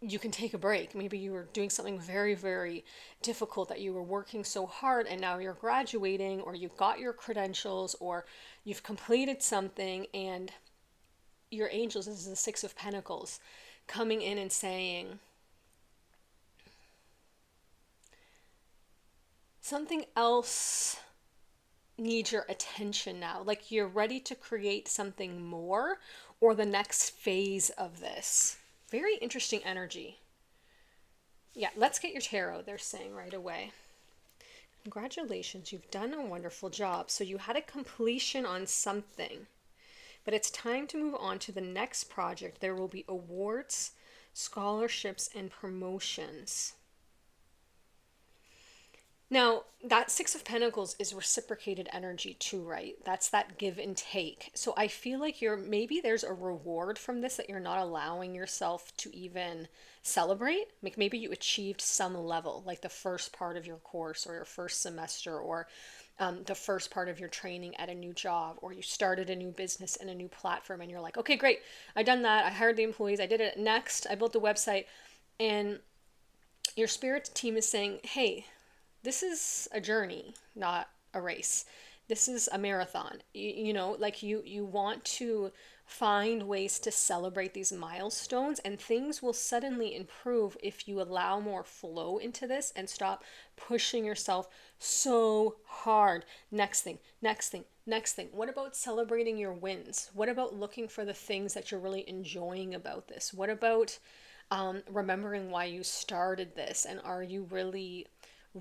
[SPEAKER 1] you can take a break. Maybe you were doing something very, very difficult that you were working so hard and now you're graduating, or you've got your credentials, or you've completed something, and your angels, this is the 6 of Pentacles, coming in and saying something else needs your attention now. Like you're ready to create something more, or the next phase of this. Very interesting energy. Yeah, let's get your tarot, they're saying right away. Congratulations, you've done a wonderful job. So you had a completion on something, but it's time to move on to the next project. There will be awards, scholarships, and promotions. Now, that 6 of Pentacles is reciprocated energy too, right? That's that give and take. So I feel like maybe there's a reward from this that you're not allowing yourself to even celebrate. Like maybe you achieved some level, like the first part of your course or your first semester, or the first part of your training at a new job, or you started a new business and a new platform, and you're like, okay, great, I done that. I hired the employees. I did it. Next, I built the website. And your spirit team is saying, hey, this is a journey, not a race. This is a marathon. Like you want to find ways to celebrate these milestones, and things will suddenly improve if you allow more flow into this and stop pushing yourself so hard. Next thing, next thing, next thing. What about celebrating your wins? What about looking for the things that you're really enjoying about this? What about remembering why you started this, and are you really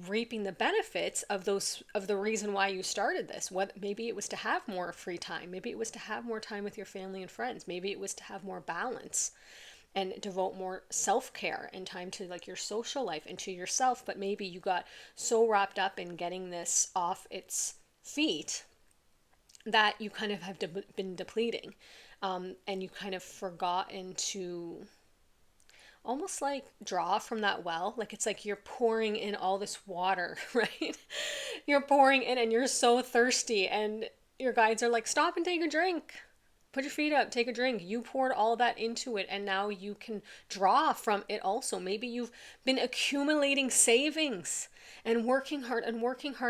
[SPEAKER 1] reaping the benefits of the reason why you started this? What, maybe it was to have more free time, maybe it was to have more time with your family and friends, maybe it was to have more balance and devote more self-care and time to like your social life and to yourself. But maybe you got so wrapped up in getting this off its feet that you kind of have been depleting, and you kind of forgotten to almost like draw from that well. Like it's like you're pouring in all this water, right? You're pouring in and you're so thirsty, and your guides are like, stop and take a drink. Put your feet up, take a drink. You poured all that into it, and now you can draw from it also. Maybe you've been accumulating savings and working hard,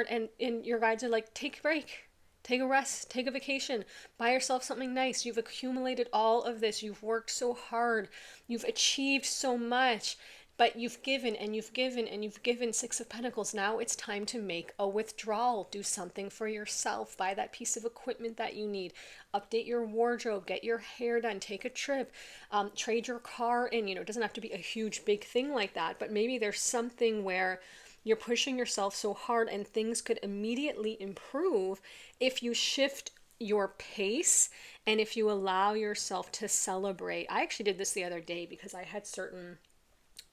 [SPEAKER 1] and your guides are like, take a break. Take a rest, take a vacation, buy yourself something nice. You've accumulated all of this. You've worked so hard. You've achieved so much, but you've given and you've given and you've given. Six of Pentacles. Now it's time to make a withdrawal. Do something for yourself. Buy that piece of equipment that you need. Update your wardrobe. Get your hair done. Take a trip. Trade your car in. It doesn't have to be a huge, big thing like that, but maybe there's something where you're pushing yourself so hard and things could immediately improve if you shift your pace and if you allow yourself to celebrate. I actually did this the other day because I had certain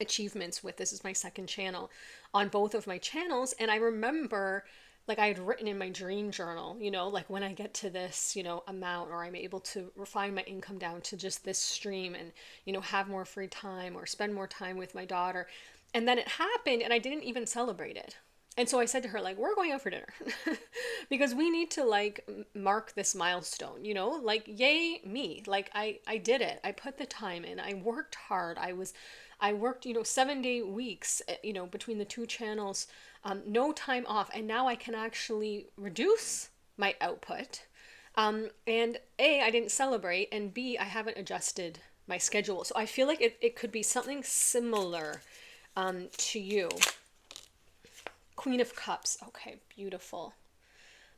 [SPEAKER 1] achievements with, this is my second channel, on both of my channels, and I remember like I had written in my dream journal, like when I get to this, amount, or I'm able to refine my income down to just this stream and, have more free time or spend more time with my daughter. And then it happened and I didn't even celebrate it. And so I said to her, like, we're going out for dinner because we need to like mark this milestone, like, yay me. Like I did it. I put the time in. I worked hard. I worked, 7-day weeks, between the two channels, no time off. And now I can actually reduce my output. And A, I didn't celebrate, and B, I haven't adjusted my schedule. So I feel like it could be something similar to you. Queen of Cups. Okay, beautiful.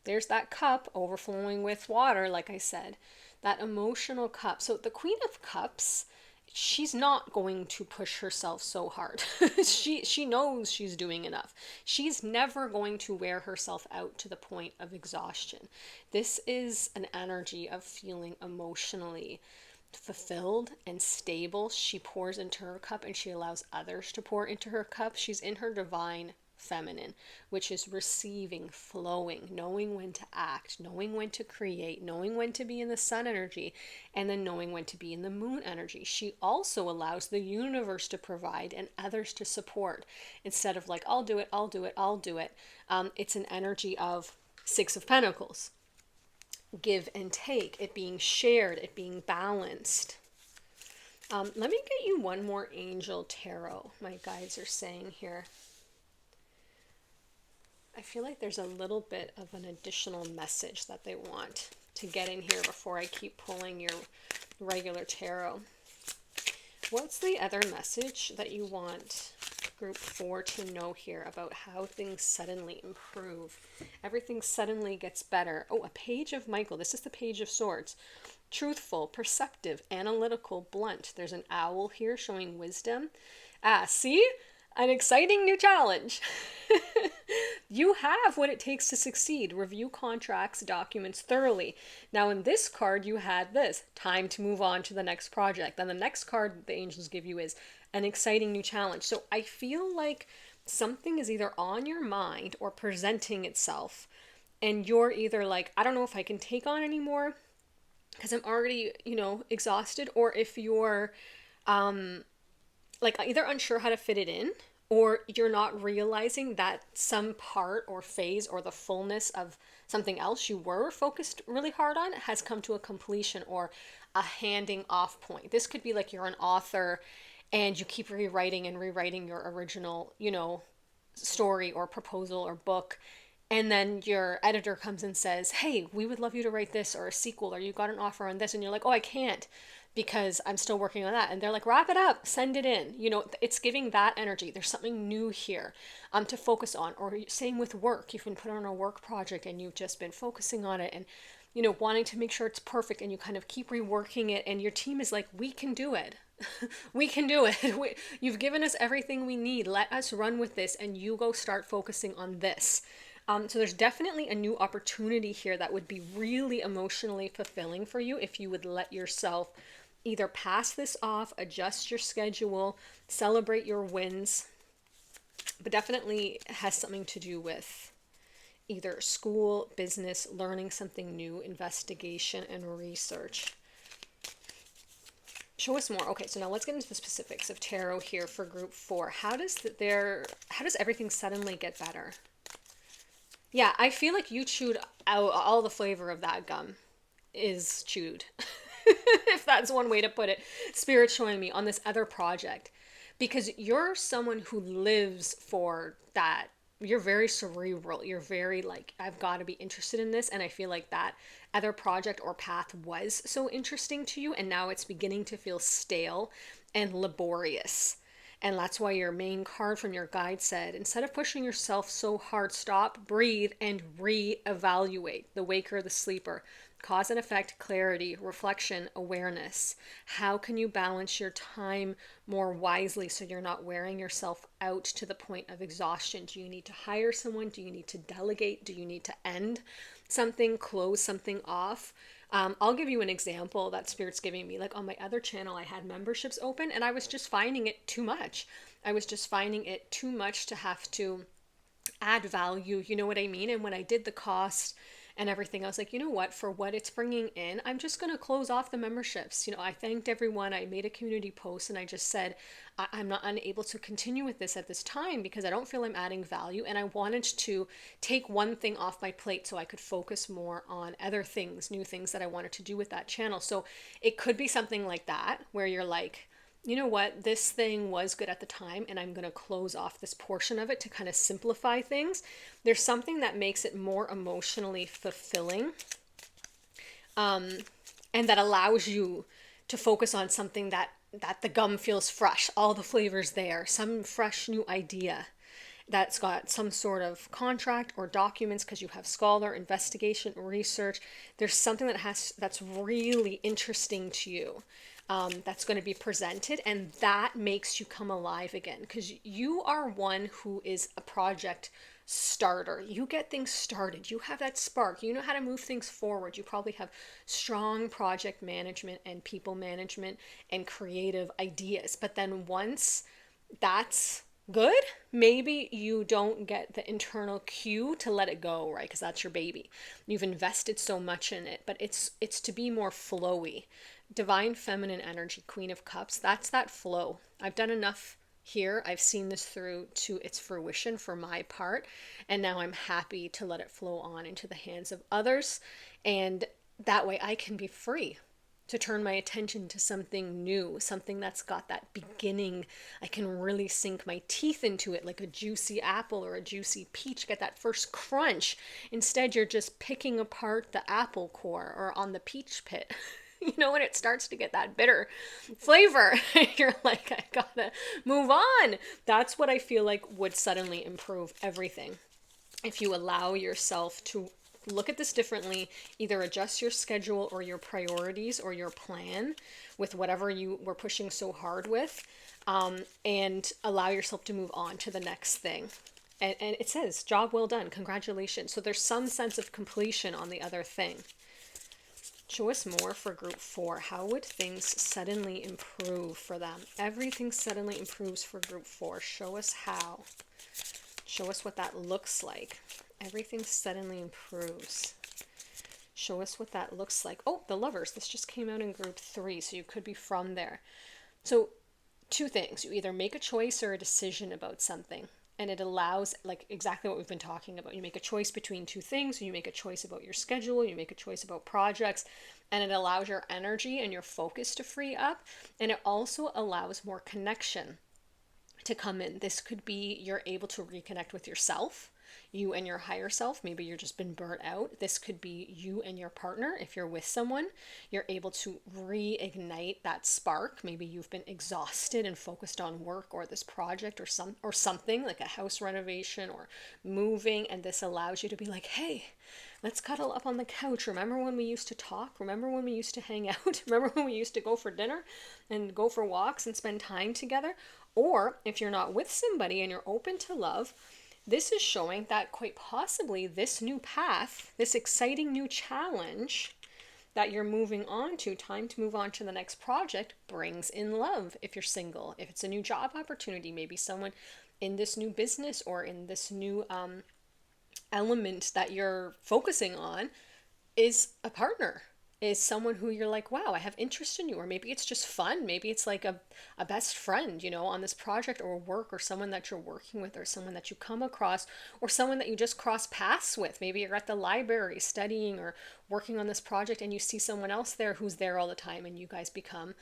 [SPEAKER 1] There's that cup overflowing with water, like I said. That emotional cup. So the Queen of Cups, she's not going to push herself so hard. She knows she's doing enough. She's never going to wear herself out to the point of exhaustion. This is an energy of feeling emotionally fulfilled and stable. She pours into her cup and she allows others to pour into her cup. She's in her divine feminine, which is receiving, flowing, knowing when to act, knowing when to create, knowing when to be in the sun energy, and then knowing when to be in the moon energy. She also allows the universe to provide and others to support, instead of like, I'll do it, I'll do it, I'll do it. It's an energy of Six of Pentacles. Give and take, it being shared, it being balanced. Let me get you one more angel tarot. My guides are saying here. I feel like there's a little bit of an additional message that they want to get in here before I keep pulling your regular tarot. What's the other message that you want group 4 to know here about how things suddenly improve? Everything suddenly gets better. Oh, a Page of Michael. This is the Page of Swords. Truthful, perceptive, analytical, blunt. There's an owl here showing wisdom. See? An exciting new challenge. You have what it takes to succeed. Review contracts, documents thoroughly. Now in this card, you had this. Time to move on to the next project. Then the next card the angels give you is an exciting new challenge. So I feel like something is either on your mind or presenting itself. And you're either like, I don't know if I can take on anymore because I'm already, exhausted. Or if you're like either unsure how to fit it in, or you're not realizing that some part or phase or the fullness of something else you were focused really hard on has come to a completion or a handing off point. This could be like you're an author and you keep rewriting and rewriting your original, story or proposal or book. And then your editor comes and says, "Hey, we would love you to write this or a sequel, or you got an offer on this." And you're like, "Oh, I can't because I'm still working on that." And they're like, "Wrap it up, send it in." It's giving that energy. There's something new here to focus on. Or same with work. You've been put on a work project and you've just been focusing on it and, wanting to make sure it's perfect, and you kind of keep reworking it. And your team is like, "We can do it." We can do it. You've given us everything we need. Let us run with this, and you go start focusing on this. So there's definitely a new opportunity here that would be really emotionally fulfilling for you if you would let yourself either pass this off, adjust your schedule, celebrate your wins, but definitely has something to do with either school, business, learning something new, investigation, and research. Show us more. Okay, so now let's get into the specifics of tarot here for group 4. How does everything suddenly get better? Yeah, I feel like you chewed out all the flavor of that gum is chewed. If that's one way to put it. Spirit showing me on this other project. Because you're someone who lives for that. You're very cerebral. You're very like, I've got to be interested in this. And I feel like that other project or path was so interesting to you. And now it's beginning to feel stale and laborious. And that's why your main card from your guide said, instead of pushing yourself so hard, stop, breathe, and reevaluate. The waker, the sleeper. Cause and effect, clarity, reflection, awareness. How can you balance your time more wisely so you're not wearing yourself out to the point of exhaustion? Do you need to hire someone? Do you need to delegate? Do you need to end something, close something off? I'll give you an example that Spirit's giving me. Like on my other channel, I had memberships open and I was just finding it too much. I was just finding it too much to have to add value. You know what I mean? And when I did the cost and everything, I was like, you know what, for what it's bringing in, I'm just going to close off the memberships. I thanked everyone. I made a community post and I just said, I'm not unable to continue with this at this time because I don't feel I'm adding value. And I wanted to take one thing off my plate so I could focus more on other things, new things that I wanted to do with that channel. So it could be something like that where you're like, you know what, this thing was good at the time and I'm going to close off this portion of it to kind of simplify things. There's something that makes it more emotionally fulfilling, and that allows you to focus on something that the gum feels fresh, all the flavors there, some fresh new idea that's got some sort of contract or documents because you have scholar, investigation, research. There's something that's really interesting to you. That's going to be presented, and that makes you come alive again because you are one who is a project starter. You get things started. You have that spark. You know how to move things forward. You probably have strong project management and people management and creative ideas. But then once that's good, maybe you don't get the internal cue to let it go, right? Because that's your baby. You've invested so much in it, but it's to be more flowy. Divine feminine energy, Queen of Cups, that's that flow. I've done enough here. I've seen this through to its fruition for my part, and now I'm happy to let it flow on into the hands of others, and that way I can be free to turn my attention to something new, something that's got that beginning. I can really sink my teeth into it like a juicy apple or a juicy peach, get that first crunch. Instead, you're just picking apart the apple core or on the peach pit. When it starts to get that bitter flavor, you're like, I gotta move on. That's what I feel like would suddenly improve everything. If you allow yourself to look at this differently, either adjust your schedule or your priorities or your plan with whatever you were pushing so hard with, and allow yourself to move on to the next thing. And it says, job well done, congratulations. So there's some sense of completion on the other thing. Show us more for group 4. How would things suddenly improve for them? Everything suddenly improves for group 4. Show us how. Show us what that looks like. Everything suddenly improves. Show us what that looks like. Oh, the Lovers. This just came out in group 3, so you could be from there. So two things. You either make a choice or a decision about something. And it allows, like exactly what we've been talking about. You make a choice between two things. You make a choice about your schedule. You make a choice about projects. And it allows your energy and your focus to free up. And it also allows more connection to come in. This could be you're able to reconnect with yourself, you and your higher self. Maybe you've just been burnt out. This could be you and your partner. If you're with someone, you're able to reignite that spark. Maybe you've been exhausted and focused on work or this project or something like a house renovation or moving, and this allows you to be like, hey, let's cuddle up on the couch. Remember when we used to talk? Remember when we used to hang out? Remember when we used to go for dinner and go for walks and spend time together? Or if you're not with somebody and you're open to love, this is showing that quite possibly this new path, this exciting new challenge that you're moving on to, time to move on to the next project, brings in love. If you're single, if it's a new job opportunity, maybe someone in this new business or in this new element that you're focusing on is a partner, is someone who you're like, wow, I have interest in you. Or maybe it's just fun. Maybe it's like a best friend, on this project or work, or someone that you're working with, or someone that you come across, or someone that you just cross paths with. Maybe you're at the library studying or working on this project and you see someone else there who's there all the time, and you guys become,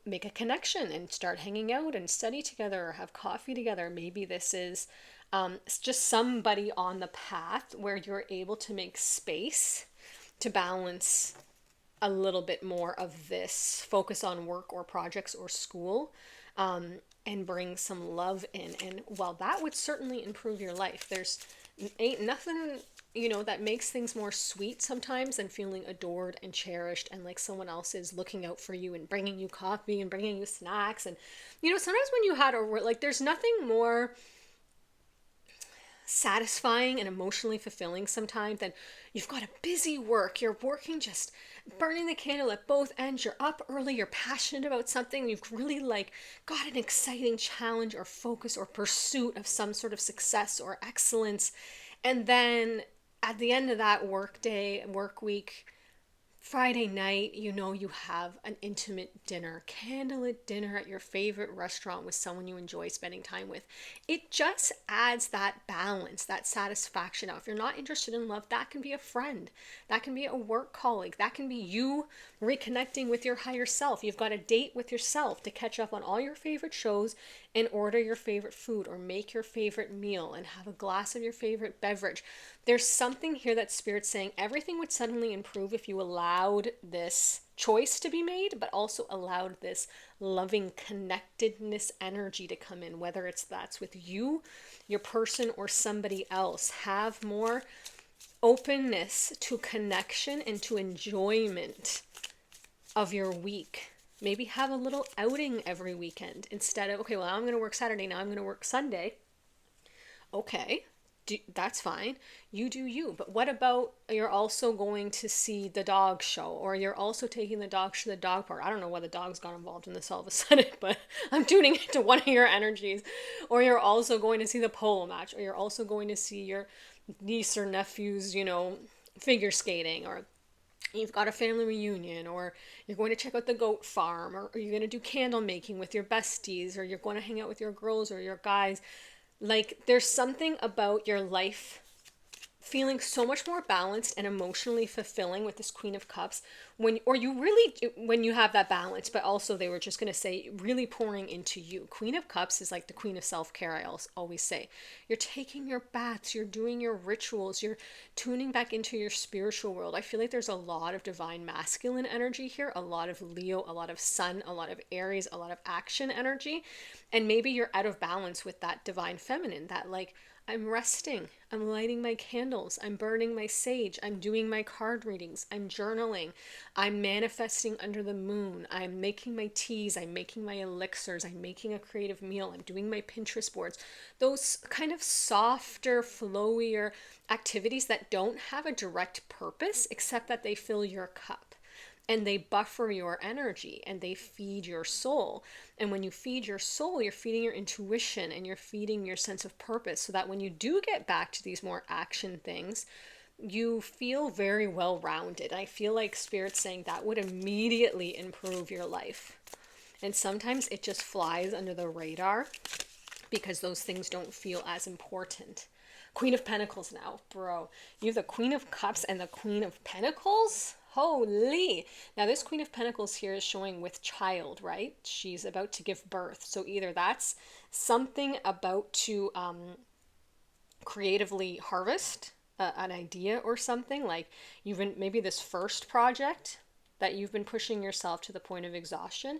[SPEAKER 1] make a connection and start hanging out and study together or have coffee together. Maybe this is it's just somebody on the path where you're able to make space to balance a little bit more of this focus on work or projects or school, and bring some love in. And while that would certainly improve your life, there's ain't nothing, that makes things more sweet sometimes than feeling adored and cherished and like someone else is looking out for you and bringing you coffee and bringing you snacks. And, sometimes when you had there's nothing more satisfying and emotionally fulfilling sometimes than you've got a busy work, you're working, just burning the candle at both ends, you're up early, you're passionate about something, you've really got an exciting challenge or focus or pursuit of some sort of success or excellence, and then at the end of that work day, work week, Friday night, you have an intimate dinner, candlelit dinner at your favorite restaurant with someone you enjoy spending time with. It just adds that balance, that satisfaction. Now, if you're not interested in love, that can be a friend, that can be a work colleague, that can be you reconnecting with your higher self. You've got a date with yourself to catch up on all your favorite shows and order your favorite food or make your favorite meal and have a glass of your favorite beverage. There's something here that Spirit's saying everything would suddenly improve if you allowed this choice to be made, but also allowed this loving connectedness energy to come in, whether that's with you, your person, or somebody else. Have more openness to connection and to enjoyment of your week. Maybe have a little outing every weekend instead of, okay, well, I'm going to work Saturday, now I'm going to work Sunday. Okay, that's fine. You do you. But what about you're also going to see the dog show, or you're also taking the dogs to the dog park? I don't know why the dogs got involved in this all of a sudden, but I'm tuning into one of your energies. Or you're also going to see the polo match, or you're also going to see your niece or nephew's, figure skating, or you've got a family reunion, or you're going to check out the goat farm, or you're going to do candle making with your besties, or you're going to hang out with your girls or your guys. There's something about your life feeling so much more balanced and emotionally fulfilling with this Queen of Cups when you have that balance, but also they were just going to say really pouring into you. Queen of Cups is like the queen of self-care. I always say you're taking your baths, you're doing your rituals, you're tuning back into your spiritual world. I feel like there's a lot of divine masculine energy here, a lot of Leo, a lot of Sun, a lot of Aries, a lot of action energy, and maybe you're out of balance with that divine feminine, that I'm resting, I'm lighting my candles, I'm burning my sage, I'm doing my card readings, I'm journaling, I'm manifesting under the moon, I'm making my teas, I'm making my elixirs, I'm making a creative meal, I'm doing my Pinterest boards. Those kind of softer, flowier activities that don't have a direct purpose except that they fill your cup. And they buffer your energy and they feed your soul. And when you feed your soul, you're feeding your intuition and you're feeding your sense of purpose, so that when you do get back to these more action things, you feel very well rounded. I feel like Spirit's saying that would immediately improve your life. And sometimes it just flies under the radar because those things don't feel as important. Queen of Pentacles now, bro. You have the Queen of Cups and the Queen of Pentacles. Holy. Now this Queen of Pentacles here is showing with child, right? She's about to give birth. So either that's something about to creatively harvest an idea or something, like you've been maybe this first project that you've been pushing yourself to the point of exhaustion.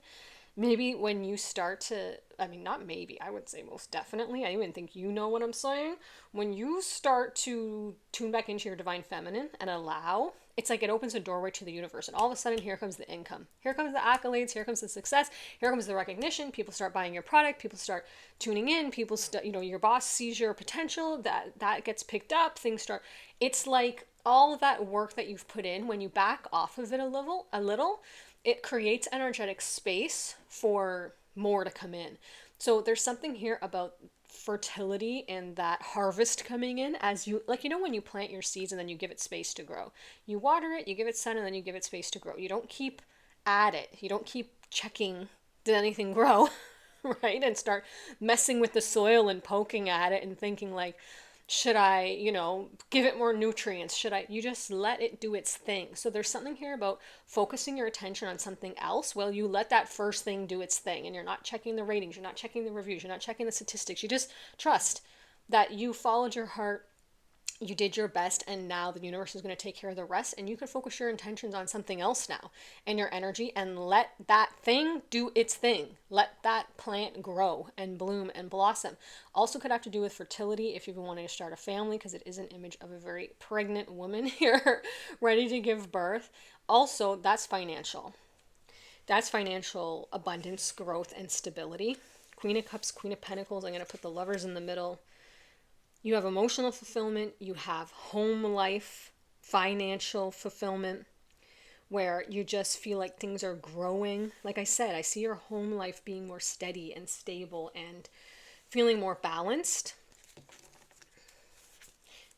[SPEAKER 1] Maybe when you start to, I mean, not maybe, I would say most definitely, I even think you know what I'm saying. When you start to tune back into your divine feminine and allow, it's like it opens a doorway to the universe. And all of a sudden, here comes the income. Here comes the accolades. Here comes the success. Here comes the recognition. People start buying your product. People start tuning in. People, your boss sees your potential. That gets picked up. Things start, it's like all of that work that you've put in, when you back off of it a little, it creates energetic space for more to come in. So there's something here about fertility and that harvest coming in as you, like, when you plant your seeds and then you give it space to grow. You water it, you give it sun, and then you give it space to grow. You don't keep at it. You don't keep checking, did anything grow, right? And start messing with the soil and poking at it and thinking like, should I, give it more nutrients? You just let it do its thing. So there's something here about focusing your attention on something else while you let that first thing do its thing. And you're not checking the ratings, you're not checking the reviews, you're not checking the statistics. You just trust that you followed your heart, you did your best, and now the universe is going to take care of the rest, and you can focus your intentions on something else now and your energy, and let that thing do its thing. Let that plant grow and bloom and blossom. Also could have to do with fertility if you've been wanting to start a family, because it is an image of a very pregnant woman here ready to give birth. Also, that's financial. That's financial abundance, growth, and stability. Queen of Cups, Queen of Pentacles. I'm going to put the Lovers in the middle. You have emotional fulfillment, you have home life, financial fulfillment, where you just feel like things are growing. Like I said, I see your home life being more steady and stable and feeling more balanced.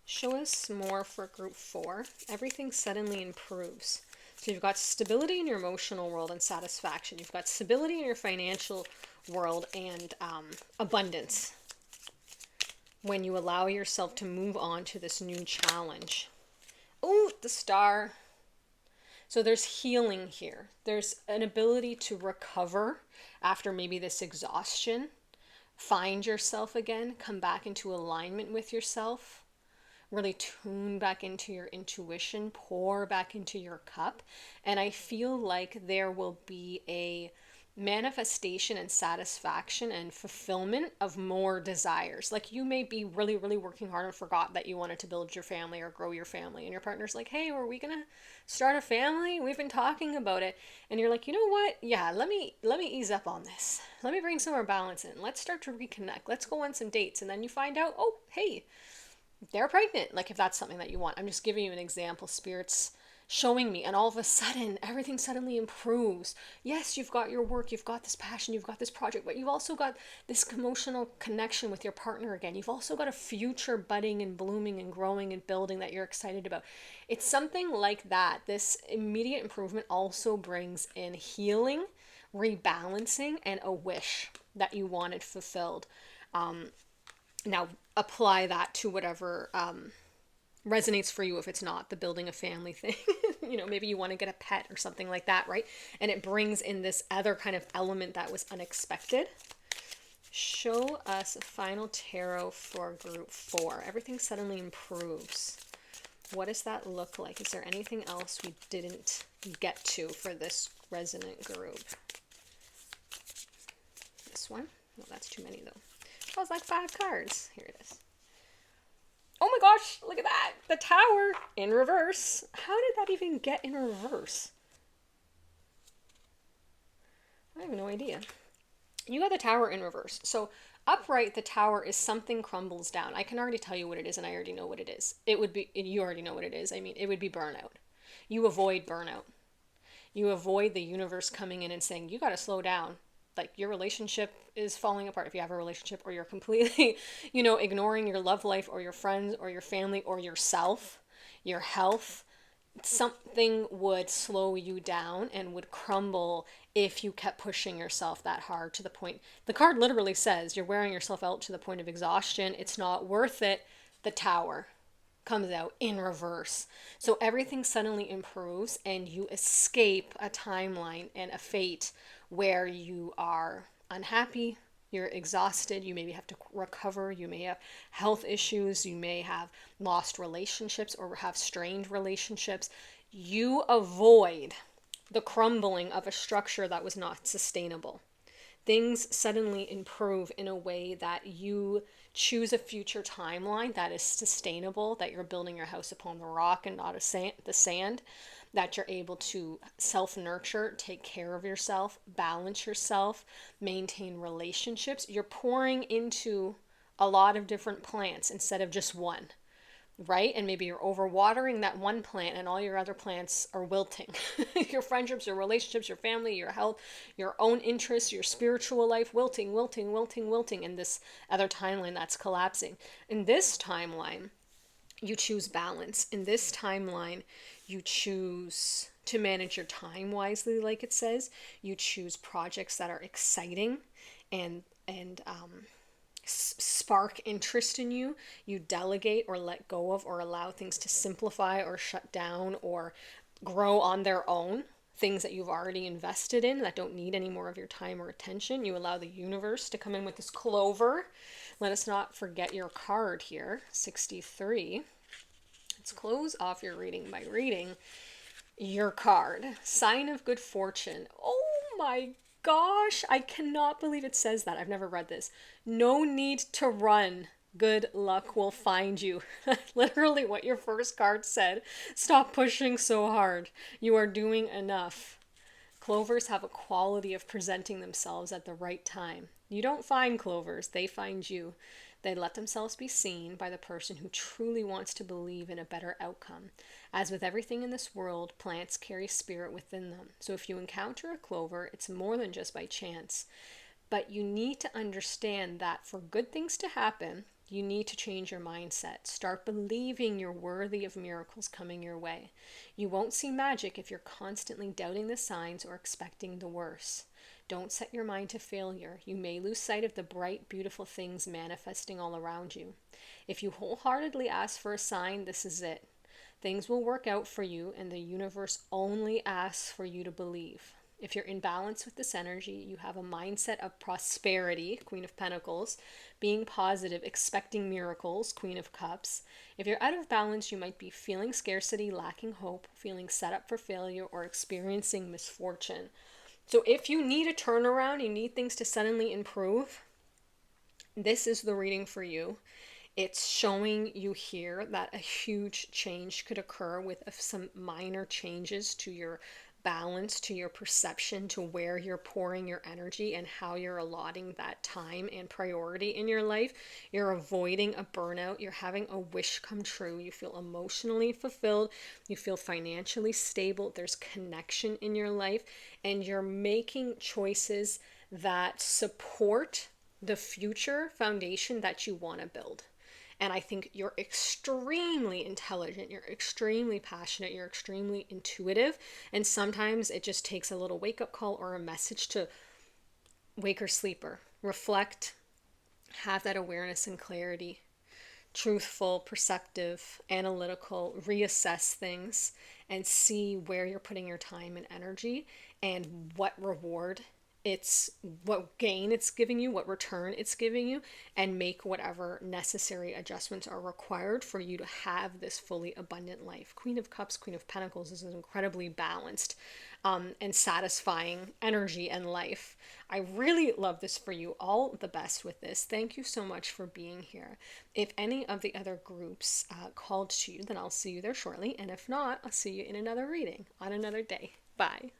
[SPEAKER 1] Show us more for group 4. Everything suddenly improves. So you've got stability in your emotional world and satisfaction. You've got stability in your financial world and abundance, when you allow yourself to move on to this new challenge. Oh, the Star. So there's healing here. There's an ability to recover after maybe this exhaustion. Find yourself again. Come back into alignment with yourself. Really tune back into your intuition. Pour back into your cup. And I feel like there will be a manifestation and satisfaction and fulfillment of more desires. Like you may be really, really working hard and forgot that you wanted to build your family or grow your family. And your partner's like, hey, are we going to start a family? We've been talking about it. And you're like, you know what? Yeah, let me ease up on this. Let me bring some more balance in. Let's start to reconnect. Let's go on some dates. And then you find out, oh, hey, they're pregnant. Like if that's something that you want. I'm just giving you an example. Spirit's showing me, and all of a sudden everything suddenly improves. Yes, you've got your work, you've got this passion, you've got this project, but you've also got this emotional connection with your partner again. You've also got a future budding and blooming and growing and building that you're excited about. It's something like that. This immediate improvement also brings in healing, rebalancing, and a wish that you wanted fulfilled. Now apply that to whatever resonates for you. If it's not the building a family thing, maybe you want to get a pet or something like that, right? And it brings in this other kind of element that was unexpected. Show us a final tarot for group 4. Everything suddenly improves. What does that look like? Is there anything else we didn't get to for this resonant group? This one? No, that's too many though. That was like 5 cards. Here it is. Oh my gosh, look at that. The Tower in reverse. How did that even get in reverse? I have no idea. You got the Tower in reverse. So upright, the Tower is something crumbles down. I can already tell you what it is, and I already know what it is. You already know what it is. I mean, it would be burnout. You avoid burnout. You avoid the universe coming in and saying, you got to slow down. Like your relationship is falling apart if you have a relationship, or you're completely, ignoring your love life or your friends or your family or yourself, your health. something would slow you down and would crumble if you kept pushing yourself that hard, to the point the card literally says you're wearing yourself out to the point of exhaustion. It's not worth it. The Tower comes out in reverse. So everything suddenly improves and you escape a timeline and a fate where you are unhappy, you're exhausted, you maybe have to recover, you may have health issues, you may have lost relationships or have strained relationships. You avoid the crumbling of a structure that was not sustainable. Things suddenly improve in a way that you choose a future timeline that is sustainable, that you're building your house upon the rock and not the sand, that you're able to self nurture, take care of yourself, balance yourself, maintain relationships. You're pouring into a lot of different plants instead of just one, right? And maybe you're overwatering that one plant and all your other plants are wilting. Your friendships, your relationships, your family, your health, your own interests, your spiritual life, wilting, wilting, wilting, wilting, in this other timeline that's collapsing. In this timeline, you choose balance. In this timeline, you choose to manage your time wisely, like it says. You choose projects that are exciting and spark interest in you. You delegate or let go of or allow things to simplify or shut down or grow on their own. Things that you've already invested in that don't need any more of your time or attention. You allow the universe to come in with this clover. Let us not forget your card here, 63. Let's close off your reading by reading your card. Sign of good fortune. Oh my gosh, I cannot believe it says that. I've never read this. No need to run. Good luck will find you. Literally what your first card said. Stop pushing so hard. You are doing enough. Clovers have a quality of presenting themselves at the right time. You don't find clovers, they find you. They let themselves be seen by the person who truly wants to believe in a better outcome. As with everything in this world, plants carry spirit within them. So if you encounter a clover, it's more than just by chance. But you need to understand that for good things to happen, you need to change your mindset. Start believing you're worthy of miracles coming your way. You won't see magic if you're constantly doubting the signs or expecting the worst. Don't set your mind to failure. You may lose sight of the bright, beautiful things manifesting all around you. If you wholeheartedly ask for a sign, this is it. Things will work out for you, and the universe only asks for you to believe. If you're in balance with this energy, you have a mindset of prosperity, Queen of Pentacles, being positive, expecting miracles, Queen of Cups. If you're out of balance, you might be feeling scarcity, lacking hope, feeling set up for failure, or experiencing misfortune. So if you need a turnaround, you need things to suddenly improve, this is the reading for you. It's showing you here that a huge change could occur with some minor changes to your balance, to your perception, to where you're pouring your energy and how you're allotting that time and priority in your life. You're avoiding a burnout. You're having a wish come true. You feel emotionally fulfilled. You feel financially stable. There's connection in your life, and you're making choices that support the future foundation that you want to build. And I think you're extremely intelligent, you're extremely passionate, you're extremely intuitive. And sometimes it just takes a little wake up call or a message to wake or sleeper, reflect, have that awareness and clarity, truthful, perceptive, analytical, reassess things and see where you're putting your time and energy and what reward what gain it's giving you, what return it's giving you, and make whatever necessary adjustments are required for you to have this fully abundant life. Queen of Cups, Queen of Pentacles is an incredibly balanced and satisfying energy and life. I really love this for you. All the best with this. Thank you so much for being here. If any of the other groups called to you, then I'll see you there shortly. And if not, I'll see you in another reading on another day. Bye.